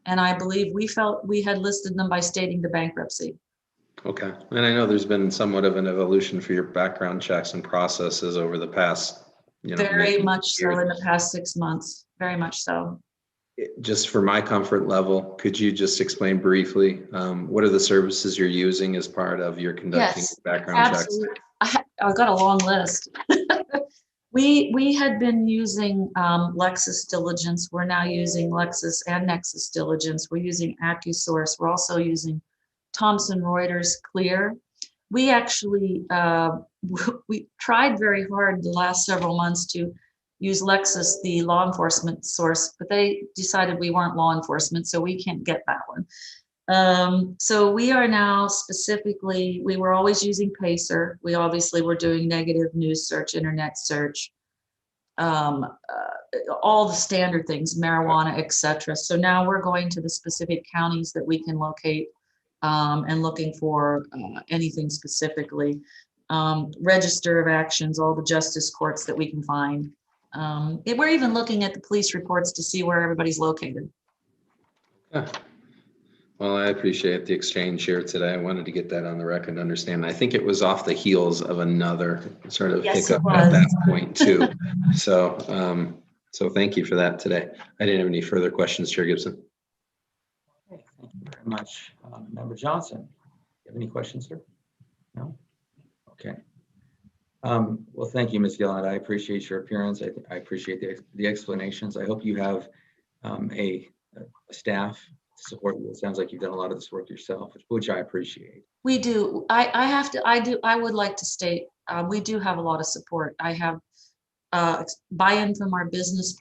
and I believe we felt we had listed them by stating the bankruptcy. Okay, and I know there's been somewhat of an evolution for your background checks and processes over the past, Very much so years. in the past 6 months, very much so. Just for my comfort level, could you just explain briefly, what are the services you're using as part of your conducting Yes, background checks? absolutely. I've got a long list. We had been using Lexis Diligence. We're now using Lexis and Nexus Diligence. We're using AccuSource. We're also using Thomson Reuters Clear. We actually, we tried very hard the last several months to use Lexis, the law enforcement source, but they decided we weren't law enforcement, so we can't get that one. So we are now specifically, we were always using Pacer. We obviously were doing negative news search, internet search, all the standard things, marijuana, etc. So now we're going to the specific counties that we can locate and looking for anything specifically. Register of actions, all the justice courts that we can find. We're even looking at the police reports to see where everybody's located. Yeah. Well, I appreciate the exchange here today. I wanted to get that on the record and understand. I think it was off the heels of another sort of Yes, hiccup at that point too. So, so thank you for that today. I didn't have any further questions, Chair Gibson. Okay, thank you very much. Member Johnson, you have any questions, sir? No? Okay. Well, thank you, Ms. Gillen. I appreciate your appearance. I appreciate the explanations. I hope you have a staff to support you. It sounds like you've done a lot of this work yourself, which I appreciate. We do. I would like to state, we do have a lot of support. I have buy-in from our business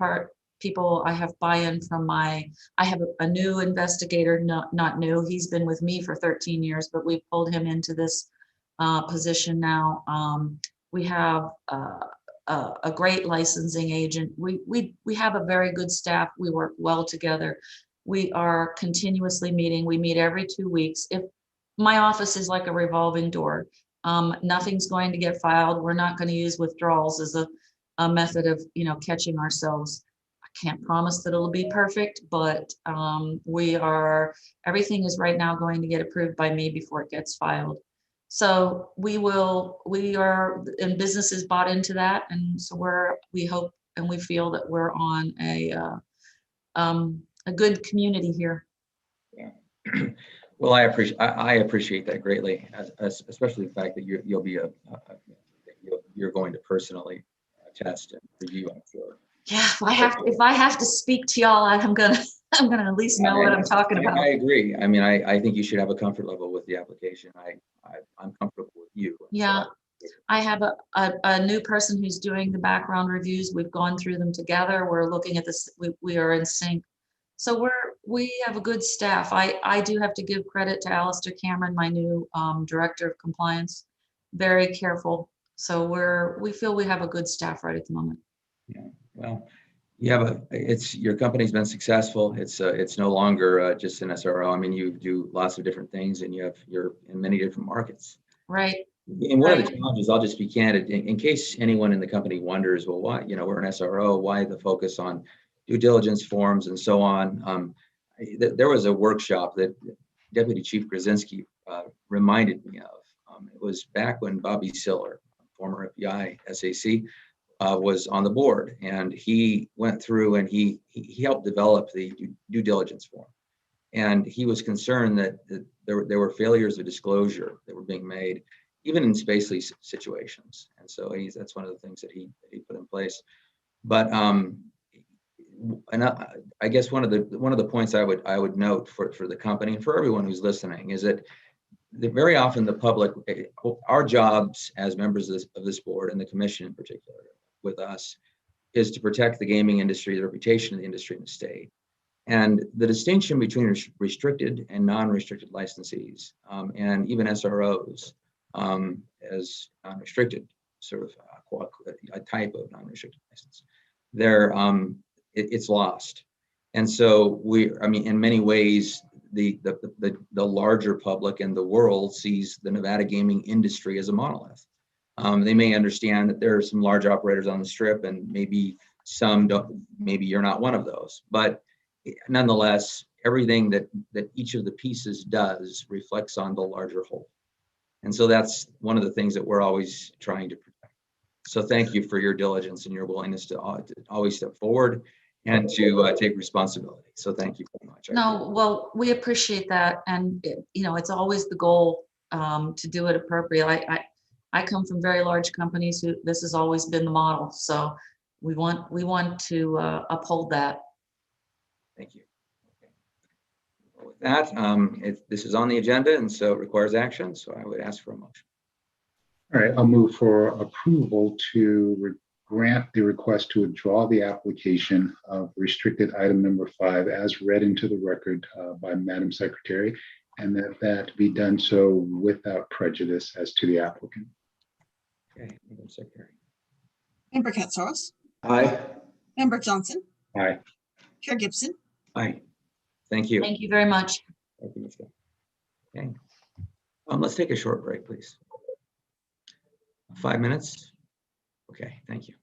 people. I have buy-in from I have a new investigator, not new. He's been with me for 13 years, but we've pulled him into this position now. We have a great licensing agent. We have a very good staff. We work well together. We are continuously meeting. We meet every 2 weeks. If my office is like a revolving door, nothing's going to get filed. We're not going to use withdrawals as a method of, catching ourselves. I can't promise that it'll be perfect, but everything is right now going to get approved by me before it gets filed. So we are, and businesses bought into that. And so we hope and we feel that we're on a good community here. Yeah. Well, I appreciate that greatly, especially the fact that you're going to personally test and review, I'm sure. Yeah, if I have to speak to y'all, I'm gonna. I'm going to at least know what I'm talking about. I agree. I mean, I think you should have a comfort level with the application. I'm comfortable with you. Yeah. I have a new person who's doing the background reviews. We've gone through them together. We're looking at this. We are in sync. So we have a good staff. I do have to give credit to Alistair Cameron, my new director of compliance. Very careful. So we feel we have a good staff right at the moment. Yeah. Well, your company's been successful. It's no longer just an SRO. I mean, you do lots of different things, and you're in many different markets. Right. And one of the challenges, I'll just be candid, in case anyone in the company wonders, well, why, we're an SRO, why the focus on due diligence forms and so on? There was a workshop that Deputy Chief Krasinski reminded me of. It was back when Bobby Siller, former FBI SAC, was on the board, and he went through and he helped develop the due diligence form. And he was concerned that there were failures of disclosure that were being made, even in space lease situations. And so that's one of the things that he put in place. But I guess one of the points I would note for the company and for everyone who's listening is that very often the public, our jobs as members of this board and the commission in particular with us is to protect the gaming industry, the reputation of the industry in the state. And the distinction between restricted and non-restricted licensees, and even SROs as non-restricted, sort of a type of non-restricted license, it's lost. And so in many ways, the larger public and the world sees the Nevada gaming industry as a monolith. They may understand that there are some large operators on the strip, and maybe some don't. Maybe you're not one of those, but nonetheless, everything that each of the pieces does reflects on the larger whole. And so that's one of the things that we're always trying to protect. So thank you for your diligence and your willingness to always step forward and to take responsibility. So thank you very much. No, well, we appreciate that. And, it's always the goal to do it appropriately. I come from very large companies who this has always been the model. So we want to uphold that. Thank you. Okay. Well, with that, this is on the agenda, and so it requires action. So I would ask for a motion. All right, I'll move for approval to grant the request to withdraw the application of restricted item number 5 as read into the record by Madam Secretary, and that be done so without prejudice as to the applicant. Okay, Madam Secretary. Member Katsaros. Aye. Member Johnson. Aye. Chair Gibson. Aye. Thank you. Thank you very much. Thank you, Ms. Gill. Okay. Let's take a short break, please. 5 minutes. Okay, thank you.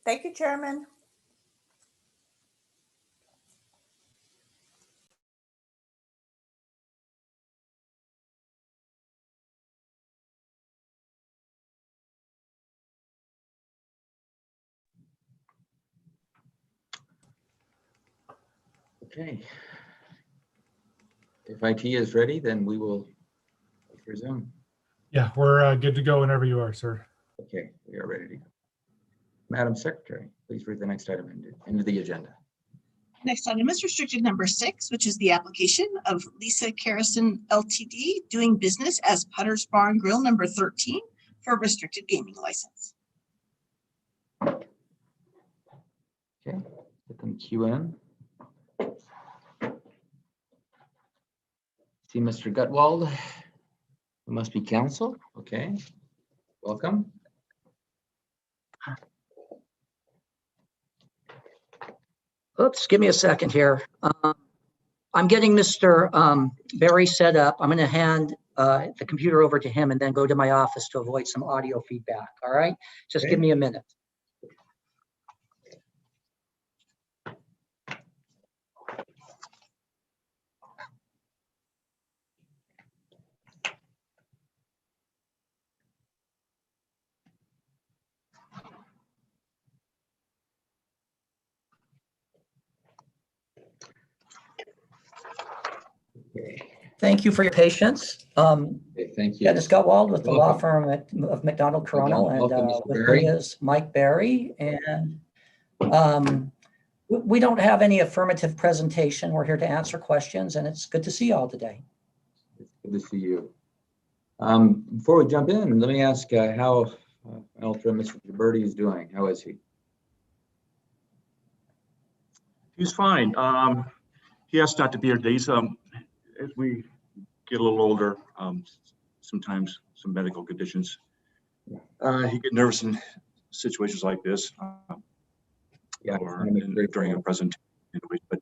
Thank you, Chairman. Okay. If IT is ready, then we will resume. Yeah, we're good to go whenever you are, sir. Okay, we are ready to go. Madam Secretary, please read the next item into the agenda. Next item is restricted number 6, which is the application of Lisa Carrison Ltd. doing business as Putter's Bar and Grill number 13 for a restricted gaming license. Okay, let them queue in. See Mr. Gutwald, who must be counsel. Okay, welcome. Oops, give me a second here. I'm getting Mr. Barry set up. I'm going to hand the computer over to him and then go to my office to avoid some audio feedback. All right, just give me a minute. Thank you for your patience. Okay, thank you. Dennis Gutwald with the law Welcome. firm of McDonald Toronto, and Welcome, Mr. with Barry. me is Mike Barry. And we don't have any affirmative presentation. We're here to answer questions, and it's good to see you all today. It's good to see you. Before we jump in, let me ask how Mr. Gibberti is doing. How is he? He's fine. He has not to be here today. As we get a little older, sometimes some medical conditions. He get nervous in situations like this, Yeah, or during a presentation. But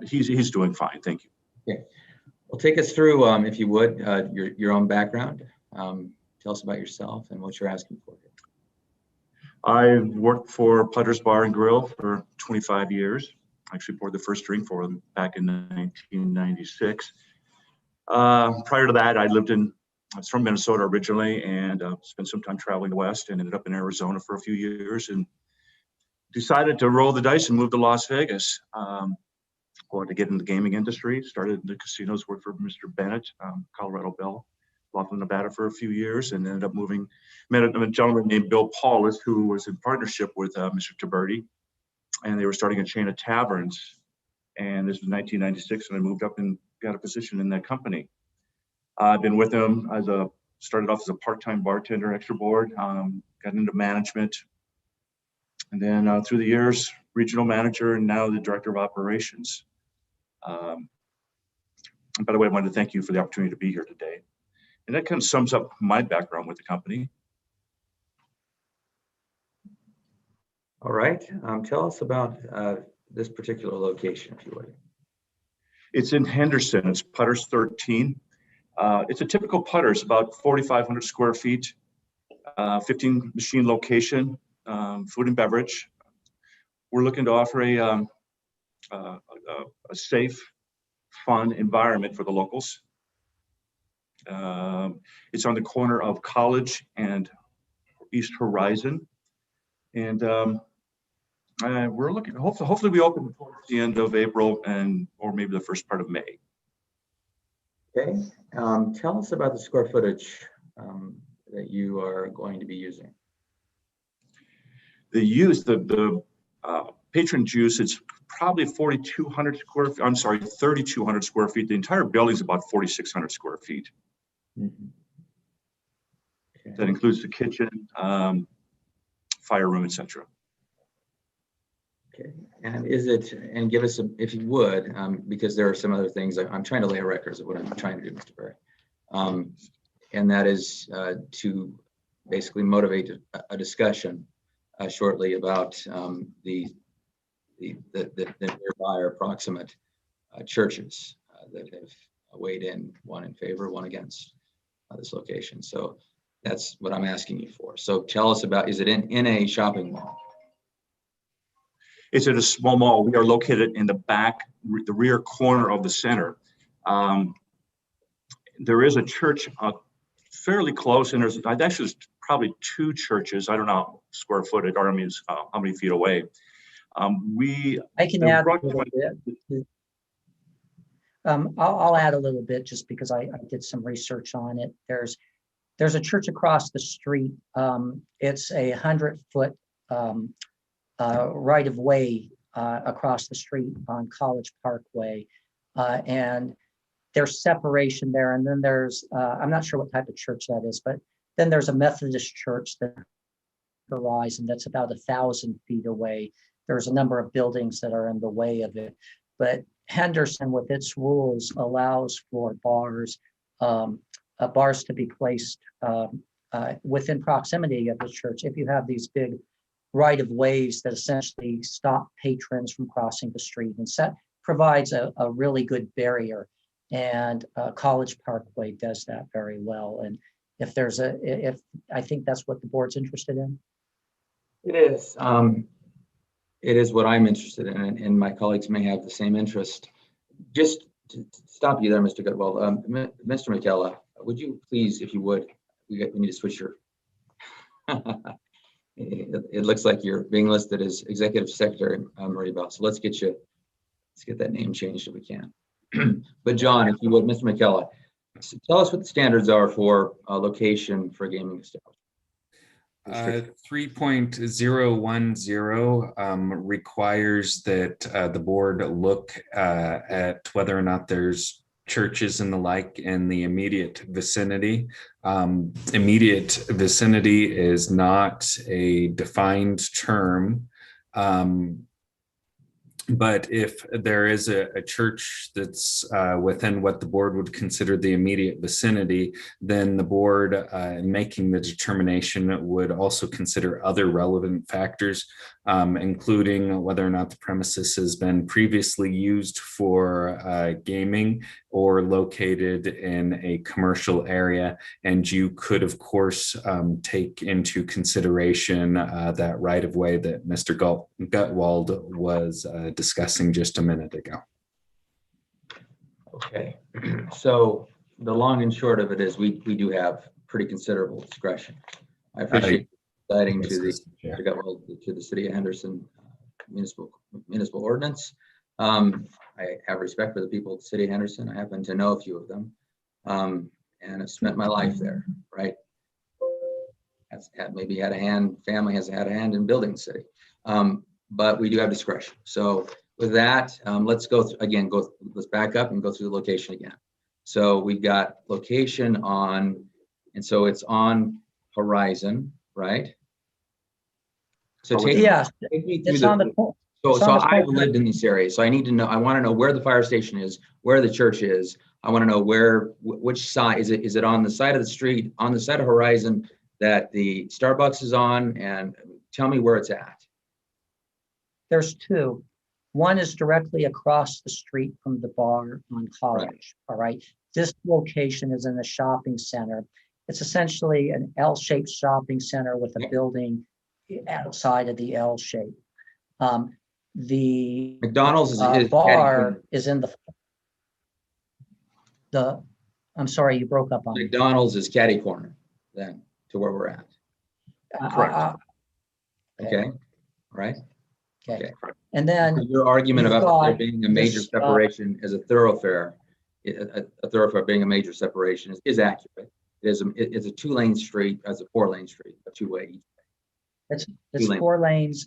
he's doing fine. Thank you. Okay. Well, take us through, if you would, your own background. Tell us about yourself and what you're asking for. I've worked for Putter's Bar and Grill for 25 years. I actually poured the first drink for them back in 1996. Prior to that, I was from Minnesota originally, and spent some time traveling the West and ended up in Arizona for a few years and decided to roll the dice and move to Las Vegas. Wanted to get in the gaming industry, started in the casinos, worked for Mr. Bennett, Colorado Bell, Laughlin, Nevada for a few years, and ended up met a gentleman named Bill Paulus, who was in partnership with Mr. Gibberti, and they were starting a chain of taverns. And this was 1996, and I moved up and got a position in that company. I've been with them started off as a part-time bartender, extra board, got into management, and then through the years, regional manager, and now the director of operations. And by the way, I wanted to thank you for the opportunity to be here today. And that kind of sums up my background with the company. All right. Tell us about this particular location, if you would. It's in Henderson. It's Putter's 13. It's a typical Putter's, about 4,500 square feet, 15 machine location, food and beverage. We're looking to offer a safe, fun environment for the locals. It's on the corner of College and East Horizon. And we're looking, hopefully we open towards the end of April or maybe the first part of May. Okay. Tell us about the square footage that you are going to be using. The patronage use, it's probably 3,200 square feet. The entire building is about 4,600 square feet. Mm-hmm. Okay. That includes the kitchen, fire room, etc. Okay, and give us, if you would, because there are some other things I'm trying to lay a record of what I'm trying to do, Mr. Barry. And that is to basically motivate a discussion shortly about the nearby or proximate churches that have weighed in, one in favor, one against this location. So That's what I'm asking you for. So tell us about, is it in a shopping mall? It's at a small mall. We are located in the back, the rear corner of the center. There is a church fairly close, and there's actually probably two churches. I don't know square footage, or I mean, how many feet away. I can add a little bit. I'll add a little bit just because I did some research on it. There's a church across the street. It's a 100-foot right of way across the street on College Parkway, and there's separation there. And then there's I'm not sure what type of church that is, but then there's a Methodist church that Horizon that's about 1,000 feet away. There's a number of buildings that are in the way of it, but Henderson, with its rules, allows for bars to be placed within proximity of the church. If you have these big right of ways that essentially stop patrons from crossing the street, and provides a really good barrier. And College Parkway does that very well. And if I think that's what the board's interested in. It is. It is what I'm interested in, and my colleagues may have the same interest. Just to stop you there, Mr. Goodwell, Mr. McKella, would you please, if you would, we need to switch your. It looks like you're being listed as Executive Secretary, Marie Bell. So let's get that name changed if we can. But John, if you would, Mr. McKella, tell us what the standards are for location for gaming establishment. 3.010 requires that the board look at whether or not there's churches and the like in the immediate vicinity. Immediate vicinity is not a defined term. But if there is a church that's within what the board would consider the immediate vicinity, then the board, in making the determination, would also consider other relevant factors, including whether or not the premises has been previously used for gaming or located in a commercial area. And you could, of course, take into consideration that right of way that Mr. Gutwald was discussing just a minute ago. Okay, so the long and short of it is we do have pretty considerable discretion. I appreciate citing to the City of Henderson municipal ordinance. I have respect for the people of the City of Henderson. I happen to know a few of them, and I've spent my life there. Right, family has had a hand in building the city. But we do have discretion. So with that, let's let's back up and go through the location again. So we've got location on, and so it's on Horizon, right? So take me through So I've lived in this area, so I need to know, I want to know where the fire station is, where the church is. I want to know which side, is it on the side of the street, on the side of Horizon that the Starbucks is on, and tell me where it's at. There's two. One is directly across the street from the bar on College. All right. This location is in the shopping center. It's essentially an L-shaped shopping center with a building outside of the L shape. The McDonald's is bar is in the. I'm sorry, you broke up on me. McDonald's is catty corner then to where we're at. Correct. Okay. Right. Okay. And then your argument about there being a major separation as a thoroughfare, a thoroughfare being a major separation is accurate. It's a 2-lane street as a 4-lane street, a 2-way each way. It's 4 lanes.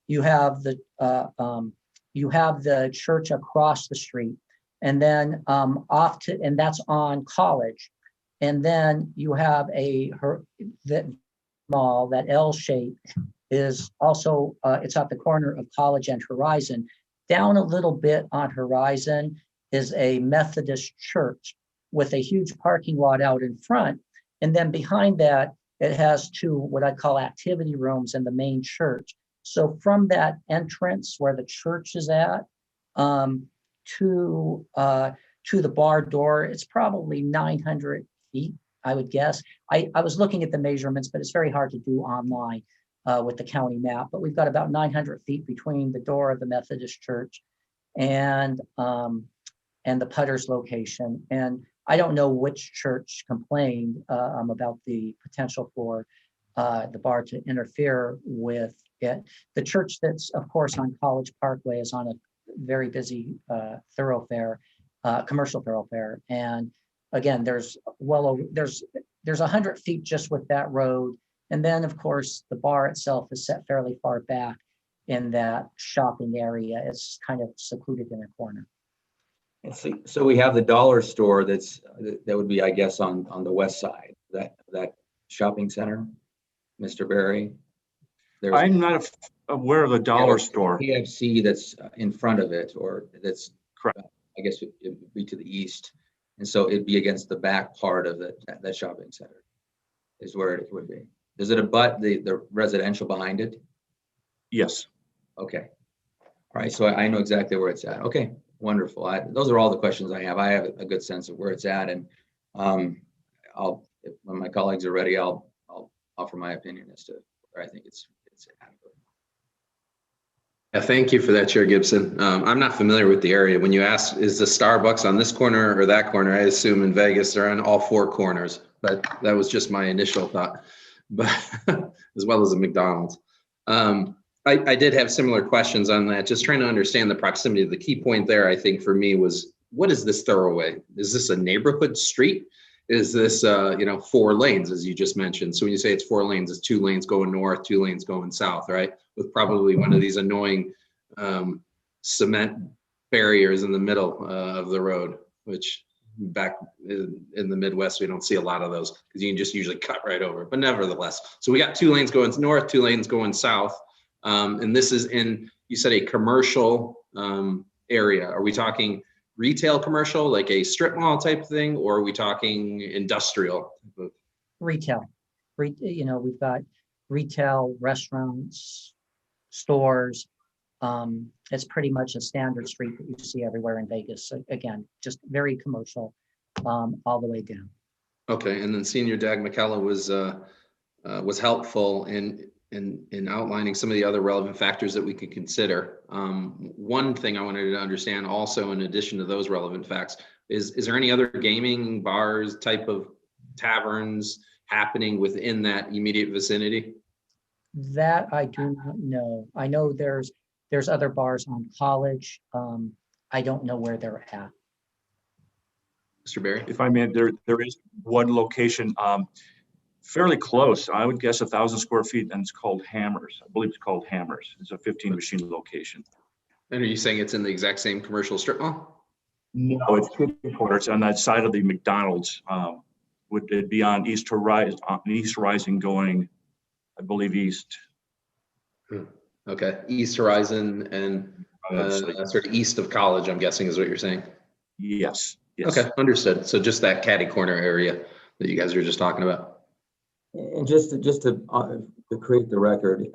You have the church across the street, and then and that's on College, and then you have that mall, that L shape is also it's at the corner of College and Horizon. Down a little bit on Horizon is a Methodist church with a huge parking lot out in front, and then behind that it has 2 what I call activity rooms in the main church. So from that entrance where the church is at to the bar door, it's probably 900 feet I would guess. I was looking at the measurements, but it's very hard to do online with the county map. But we've got about 900 feet between the door of the Methodist Church and the Putter's location. And I don't know which church complained about the potential for the bar to interfere with it. The church that's, of course, on College Parkway is on a very busy thoroughfare, commercial thoroughfare. And again, there's 100 feet just with that road. And then, of course, the bar itself is set fairly far back in that shopping area. It's kind of secluded in a corner. So we have the dollar store that would be, I guess, on the west side, that shopping center, Mr. Barry. I'm not aware of the dollar store. KFC that's in front of it, or that's correct. I guess it would be to the east, and so it'd be against the back part of that shopping center, is where it would be. Does it abut the residential behind it? Yes. Okay. All right. So I know exactly where it's at. Okay. Wonderful. Those are all the questions I have. I have a good sense of where it's at, and when my colleagues are ready, I'll offer my opinion as to where I think it's adequate. Yeah, thank you for that, Chair Gibson. I'm not familiar with the area. When you ask, is the Starbucks on this corner or that corner? I assume in Vegas they're on all four corners, but that was just my initial thought. But as well as a McDonald's. I did have similar questions on that, just trying to understand the proximity. The key point there, I think, for me was, what is this thoroughway? Is this a neighborhood street? Is this, 4 lanes, as you just mentioned? So when you say it's 4 lanes, it's 2 lanes going north, 2 lanes going south, right? With probably one of these annoying cement barriers in the middle of the road, which back in the Midwest, we don't see a lot of those because you can just usually cut right over. But nevertheless, so we got 2 lanes going north, 2 lanes going south. And this is in, you said, a commercial area. Are we talking retail commercial, like a strip mall type thing, or are we talking industrial? Retail. We've got retail, restaurants, stores. It's pretty much a standard street that you see everywhere in Vegas. So again, just very commercial all the way down. Okay, and then Senior Dag McKella was helpful in outlining some of the other relevant factors that we could consider. One thing I wanted to understand also, in addition to those relevant facts, is there any other gaming, bars, type of taverns happening within that immediate vicinity? That I do not know. I know there's other bars on College. I don't know where they're at. Mr. Barry? If I may, there is one location fairly close. I would guess 1,000 square feet, and it's called Hammers. I believe it's called Hammers. It's a 15 machine location. And are you saying it's in the exact same commercial strip mall? No, it's It's on that side of the McDonald's. Would it be on East Horizon going, I believe, east? Okay, East Horizon and sort of east of College, I'm guessing, is what you're saying? Yes. Okay, understood. So just that catty corner area that you guys were just talking about. And just to create the record,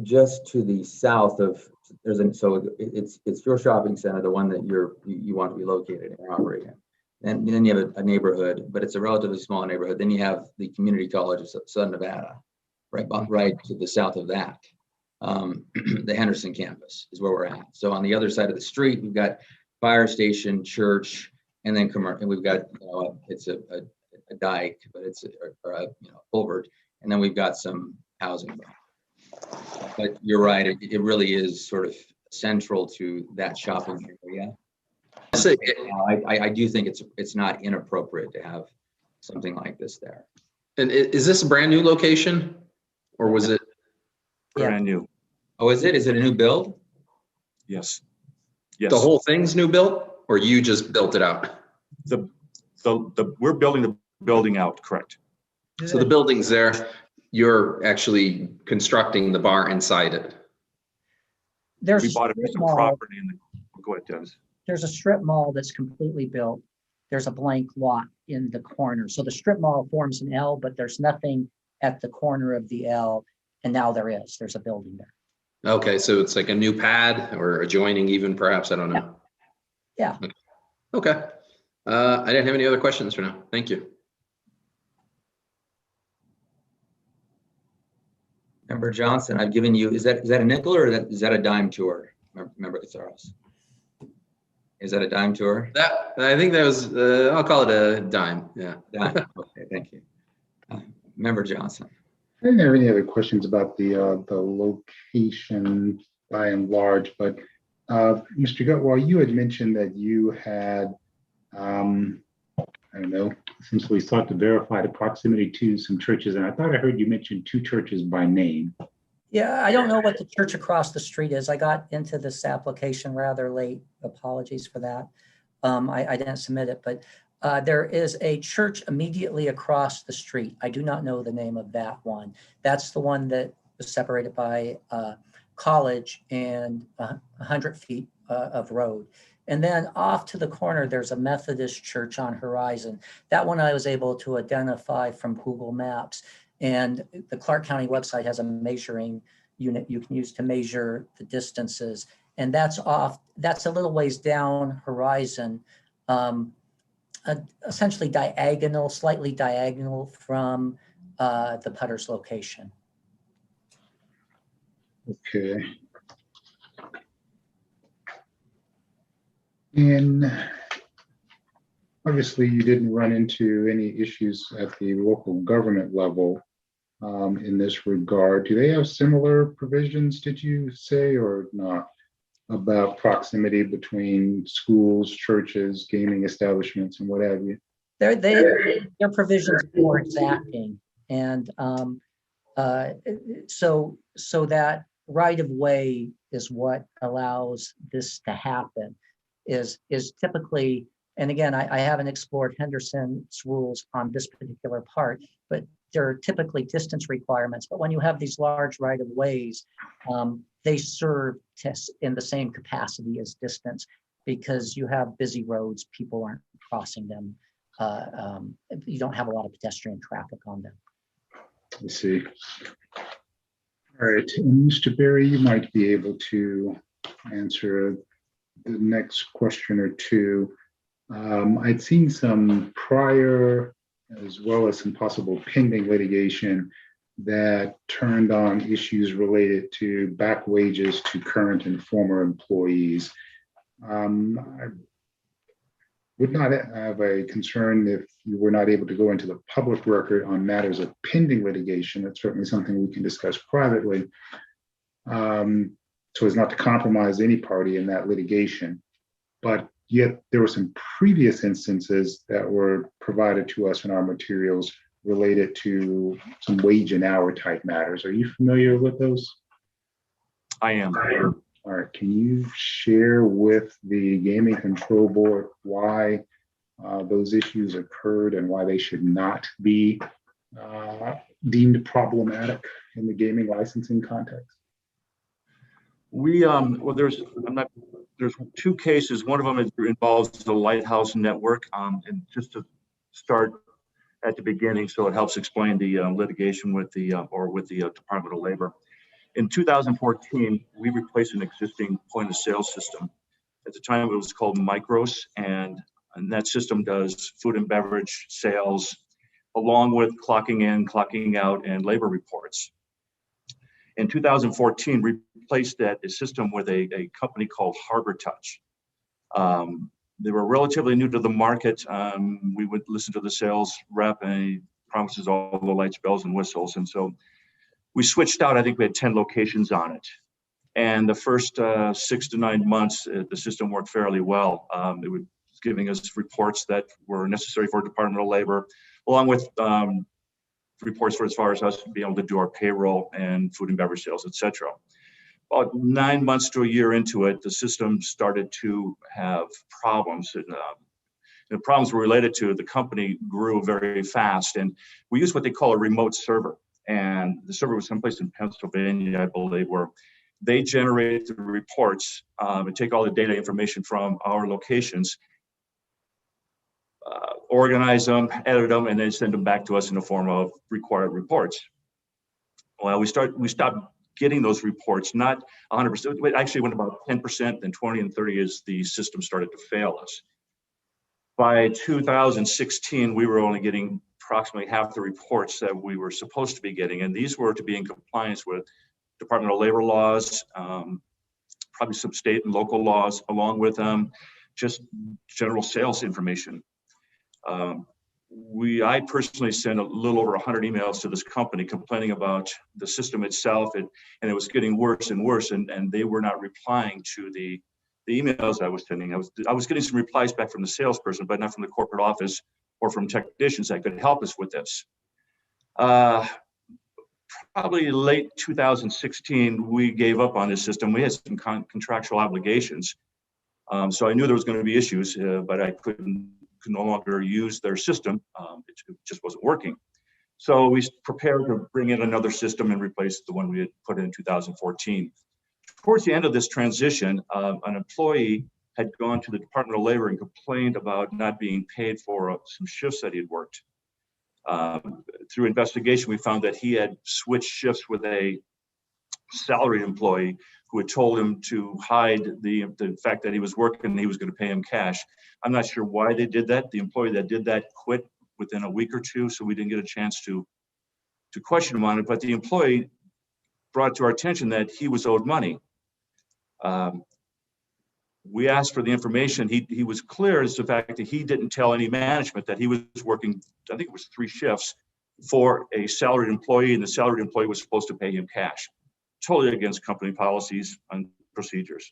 just to the south of it's your shopping center, the one that you want to be located in or operate in, and then you have a neighborhood, but it's a relatively small neighborhood. Then you have the Community College of Southern Nevada, right to the south of that. The Henderson campus is where we're at. So on the other side of the street, we've got fire station, church, and then commercial. And we've got it's a dike, but it's a culvert, and then we've got some housing. But you're right; it really is sort of central to that shopping area. I do think it's not inappropriate to have something like this there. And is this a brand new location, or was it brand new? Oh, is it? Is it a new build? Yes. The whole thing's new built, or you just built it out? We're building the building out, correct? So the building's there. You're actually constructing the bar inside it. We bought a piece of property go ahead, Dennis. There's a strip mall that's completely built. There's a blank lot in the corner. So the strip mall forms an L, but there's nothing at the corner of the L. And now there's a building there. Okay, so it's like a new pad or adjoining even, perhaps, I don't know. Yeah. Okay. I didn't have any other questions for now. Thank you. Member Johnson, I've given you, is that a nickel or is that a dime tour? Member Katsaros? Is that a dime tour? That, I think that was, I'll call it a dime. Yeah. Dime. Okay, thank you. Member Johnson. I didn't have any other questions about the location by and large, but Mr. Gutwall, you had mentioned that you had, I don't know, essentially sought to verify the proximity to some churches, and I thought I heard you mention 2 churches by name. Yeah, I don't know what the church across the street is. I got into this application rather late. Apologies for that. I didn't submit it, but there is a church immediately across the street. I do not know the name of that one. That's the one that was separated by college and 100 feet of road. And then off to the corner, there's a Methodist church on Horizon. That one I was able to identify from Google Maps. And the Clark County website has a measuring unit you can use to measure the distances. And that's a little ways down Horizon, essentially diagonal, slightly diagonal from the putter's location. Okay. And obviously you didn't run into any issues at the local government level in this regard. Do they have similar provisions, did you say, or not, about proximity between schools, churches, gaming establishments, and what have you? Their provisions are more exacting. And so that right of way is what allows this to happen, is typically, and again, I haven't explored Henderson's rules on this particular part, but there are typically distance requirements. But when you have these large right of ways, they serve in the same capacity as distance, because you have busy roads, people aren't crossing them. You don't have a lot of pedestrian traffic on them. I see. All right, and Mr. Berry, you might be able to answer the next question or two. I'd seen some prior, as well as some possible pending litigation that turned on issues related to back wages to current and former employees. I would not have a concern if you were not able to go into the public record on matters of pending litigation. That's certainly something we can discuss privately, so as not to compromise any party in that litigation. But yet there were some previous instances that were provided to us in our materials related to some wage and hour type matters. Are you familiar with those? I am. All right, can you share with the Gaming Control Board why those issues occurred and why they should not be deemed problematic in the gaming licensing context? We well, there's 2 cases. One of them involves the Lighthouse Network, and just to start at the beginning, so it helps explain the litigation with the Department of Labor. In 2014, we replaced an existing point of sale system. At the time, it was called Micros, and that system does food and beverage sales, along with clocking in, clocking out, and labor reports. In 2014, we replaced that system with a company called Harbor Touch. They were relatively new to the market. We would listen to the sales rep, and he promises all the lights, bells, and whistles. And so we switched out. I think we had 10 locations on it. And the first 6 to 9 months, the system worked fairly well. It was giving us reports that were necessary for Department of Labor, along with reports for as far as us being able to do our payroll and food and beverage sales, et cetera. About 9 months to a year into it, the system started to have problems. And the problems were related to the company grew very fast. And we used what they call a remote server. And the server was someplace in Pennsylvania, I believe, where they generate the reports and take all the data information from our locations, organize them, edit them, and then send them back to us in the form of required reports. Well, we stopped getting those reports, not 100%. It actually went about 10%, then 20 and 30 as the system started to fail us. By 2016, we were only getting approximately half the reports that we were supposed to be getting. And these were to be in compliance with Department of Labor laws, probably some state and local laws, along with just general sales information. I personally sent a little over 100 emails to this company complaining about the system itself, and it was getting worse and worse, and they were not replying to the emails I was sending. I was getting some replies back from the salesperson, but not from the corporate office or from technicians that could help us with this. Probably late 2016, we gave up on this system. We had some contractual obligations. So I knew there was going to be issues, but I could no longer use their system. It just wasn't working. So we prepared to bring in another system and replace the one we had put in 2014. Towards the end of this transition, an employee had gone to the Department of Labor and complained about not being paid for some shifts that he had worked. Through investigation, we found that he had switched shifts with a salaried employee who had told him to hide the fact that he was working and he was going to pay him cash. I'm not sure why they did that. The employee that did that quit within a week or two, so we didn't get a chance to question him on it. But the employee brought to our attention that he was owed money. We asked for the information. He was clear as to the fact that he didn't tell any management that he was working, I think it was 3 shifts, for a salaried employee, and the salaried employee was supposed to pay him cash. Totally against company policies and procedures.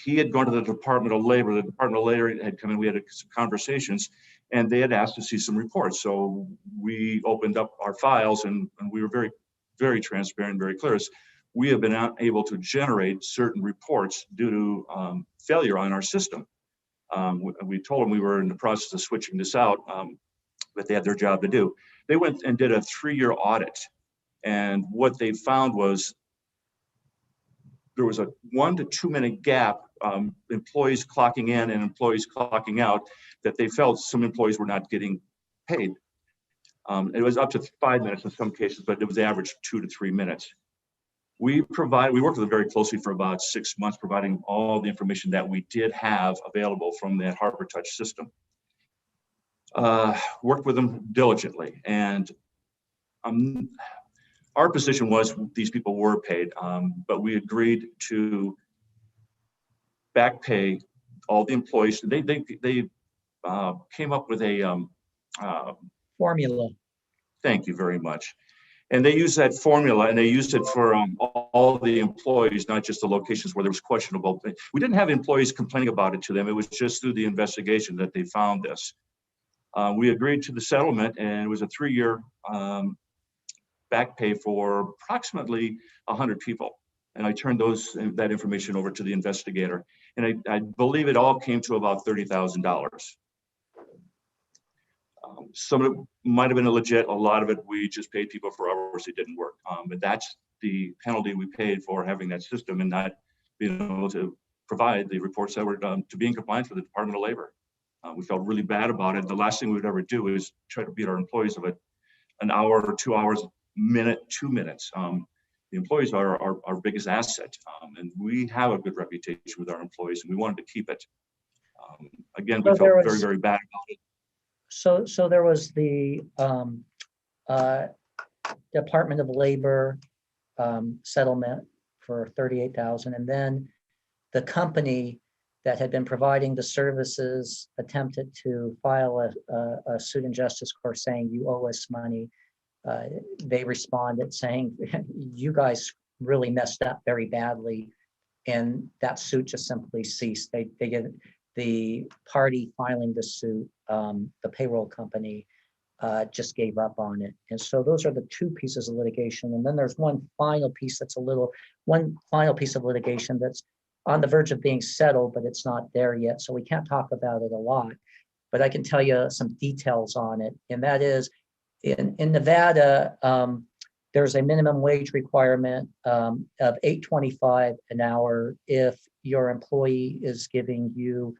He had gone to the Department of Labor. The Department of Labor had come in. We had some conversations, and they had asked to see some reports. So we opened up our files, and we were very, very transparent, very clear. We have been able to generate certain reports due to failure on our system. We told them we were in the process of switching this out, but they had their job to do. They went and did a 3-year audit, and what they found was there was a 1 to 2 minute gap, employees clocking in and employees clocking out, that they felt some employees were not getting paid. It was up to 5 minutes in some cases, but it was average 2 to 3 minutes. We worked with them very closely for about 6 months, providing all the information that we did have available from that Harbor Touch system. Worked with them diligently, and our position was these people were paid, but we agreed to back pay all the employees. They came up with a formula. Thank you very much. And they used that formula, and they used it for all the employees, not just the locations where there was questionable. We didn't have employees complaining about it to them. It was just through the investigation that they found this. We agreed to the settlement, and it was a 3-year back pay for approximately 100 people. And I turned that information over to the investigator. And I believe it all came to about $30,000. Some of it might have been legit. A lot of it, we just paid people for hours they didn't work. But that's the penalty we paid for having that system and not being able to provide the reports that were to be in compliance with the Department of Labor. We felt really bad about it. The last thing we would ever do is try to beat our employees of an hour or 2 hours, minute, 2 minutes. The employees are our biggest asset, and we have a good reputation with our employees, and we wanted to keep it. Again, we felt very, very bad about it. So there was the Department of Labor settlement for $38,000, and then the company that had been providing the services attempted to file a suit in justice court saying you owe us money. They responded saying you guys really messed up very badly, and that suit just simply ceased. They did. The party filing the suit, the payroll company, just gave up on it. And so those are the 2 pieces of litigation. And then there's one final piece of litigation that's on the verge of being settled, but it's not there yet. So we can't talk about it a lot, but I can tell you some details on it. And that is in Nevada, there's a minimum wage requirement of $8.25 an hour if your employee is giving you,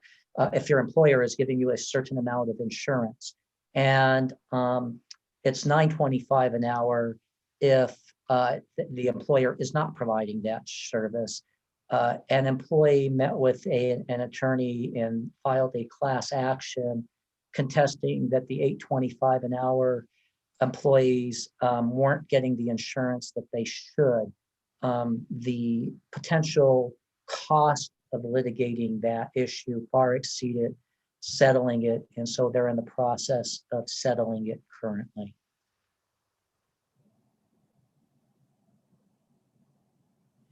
if your employer is giving you a certain amount of insurance. And it's $9.25 an hour if the employer is not providing that service. an employee met with an attorney and filed a class action contesting that the $8.25 an hour employees weren't getting the insurance that they should. The potential cost of litigating that issue far exceeded settling it, and so they're in the process of settling it currently.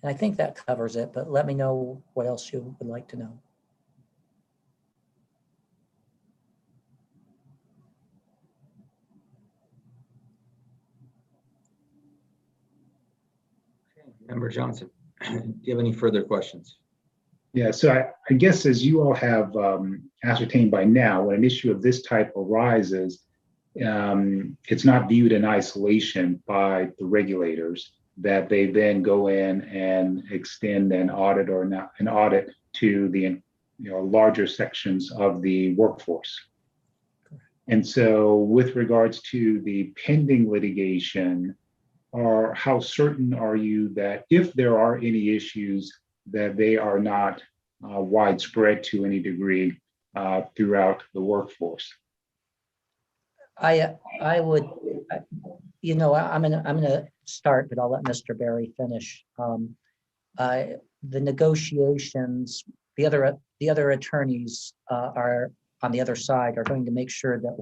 And I think that covers it, but let me know what else you would like to know. Member Johnson, do you have any further questions? Yeah, so I guess as you all have ascertained by now, when an issue of this type arises, it's not viewed in isolation by the regulators, that they then go in and extend an audit or not an audit to the larger sections of the workforce. And so with regards to the pending litigation, how certain are you that if there are any issues, that they are not widespread to any degree throughout the workforce? I would, I'm gonna start, but I'll let Mr. Berry finish. The negotiations, the other attorneys are on the other side are going to make sure that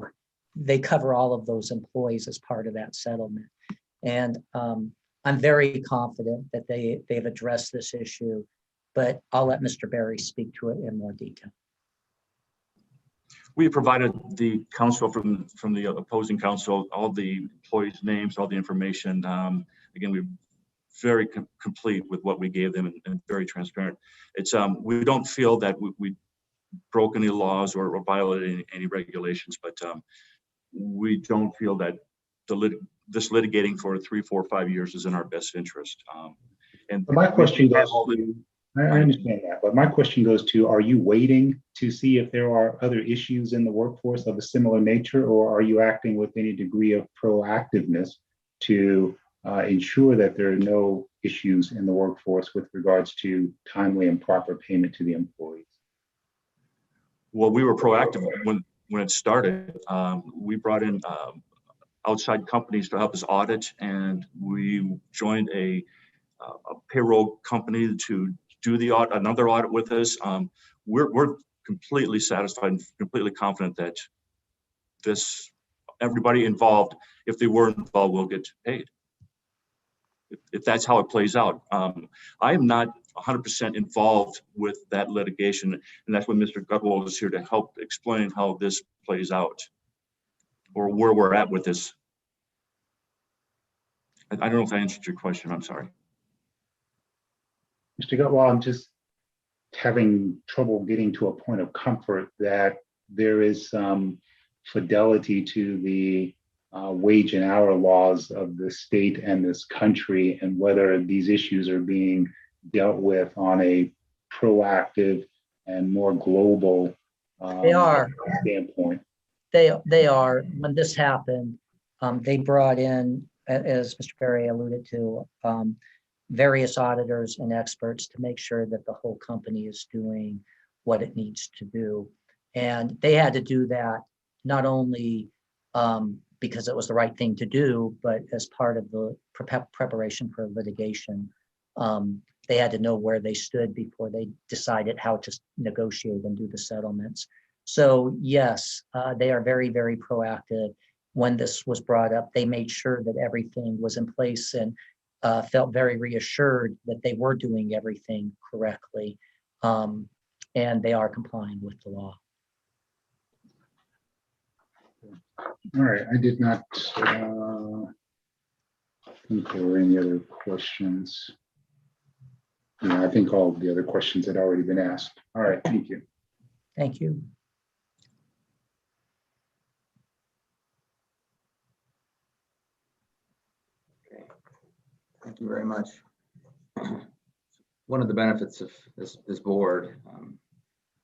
they cover all of those employees as part of that settlement. And I'm very confident that they've addressed this issue, but I'll let Mr. Berry speak to it in more detail. We provided the counsel from the opposing counsel all the employees' names, all the information. Again, we're very complete with what we gave them and very transparent. It's we don't feel that we broke any laws or violated any regulations, but we don't feel that this litigating for 3, 4, 5 years is in our best interest. And my question goes to, I understand that, but my question goes to, are you waiting to see if there are other issues in the workforce of a similar nature, or are you acting with any degree of proactiveness to ensure that there are no issues in the workforce with regards to timely and proper payment to the employees? Well, we were proactive when it started. We brought in outside companies to help us audit, and we joined a payroll company to do the audit, another audit with us. We're completely satisfied and completely confident that everybody involved, if they were involved, will get paid. If that's how it plays out. I am not 100% involved with that litigation, and that's what Mr. Gutwald is here to help explain how this plays out, or where we're at with this. I don't know if I answered your question. I'm sorry. Mr. Gutwald, I'm just having trouble getting to a point of comfort that there is some fidelity to the wage and hour laws of the state and this country, and whether these issues are being dealt with on a proactive and more global standpoint. They are. When this happened, they brought in, as Mr. Berry alluded to, various auditors and experts to make sure that the whole company is doing what it needs to do. And they had to do that not only because it was the right thing to do, but as part of the preparation for litigation. They had to know where they stood before they decided how to negotiate and do the settlements. So yes, they are very, very proactive. When this was brought up, they made sure that everything was in place and felt very reassured that they were doing everything correctly, and they are complying with the law. All right, I did not think there were any other questions. Yeah, I think all of the other questions had already been asked. All right, thank you. Thank you. Okay, thank you very much. One of the benefits of this board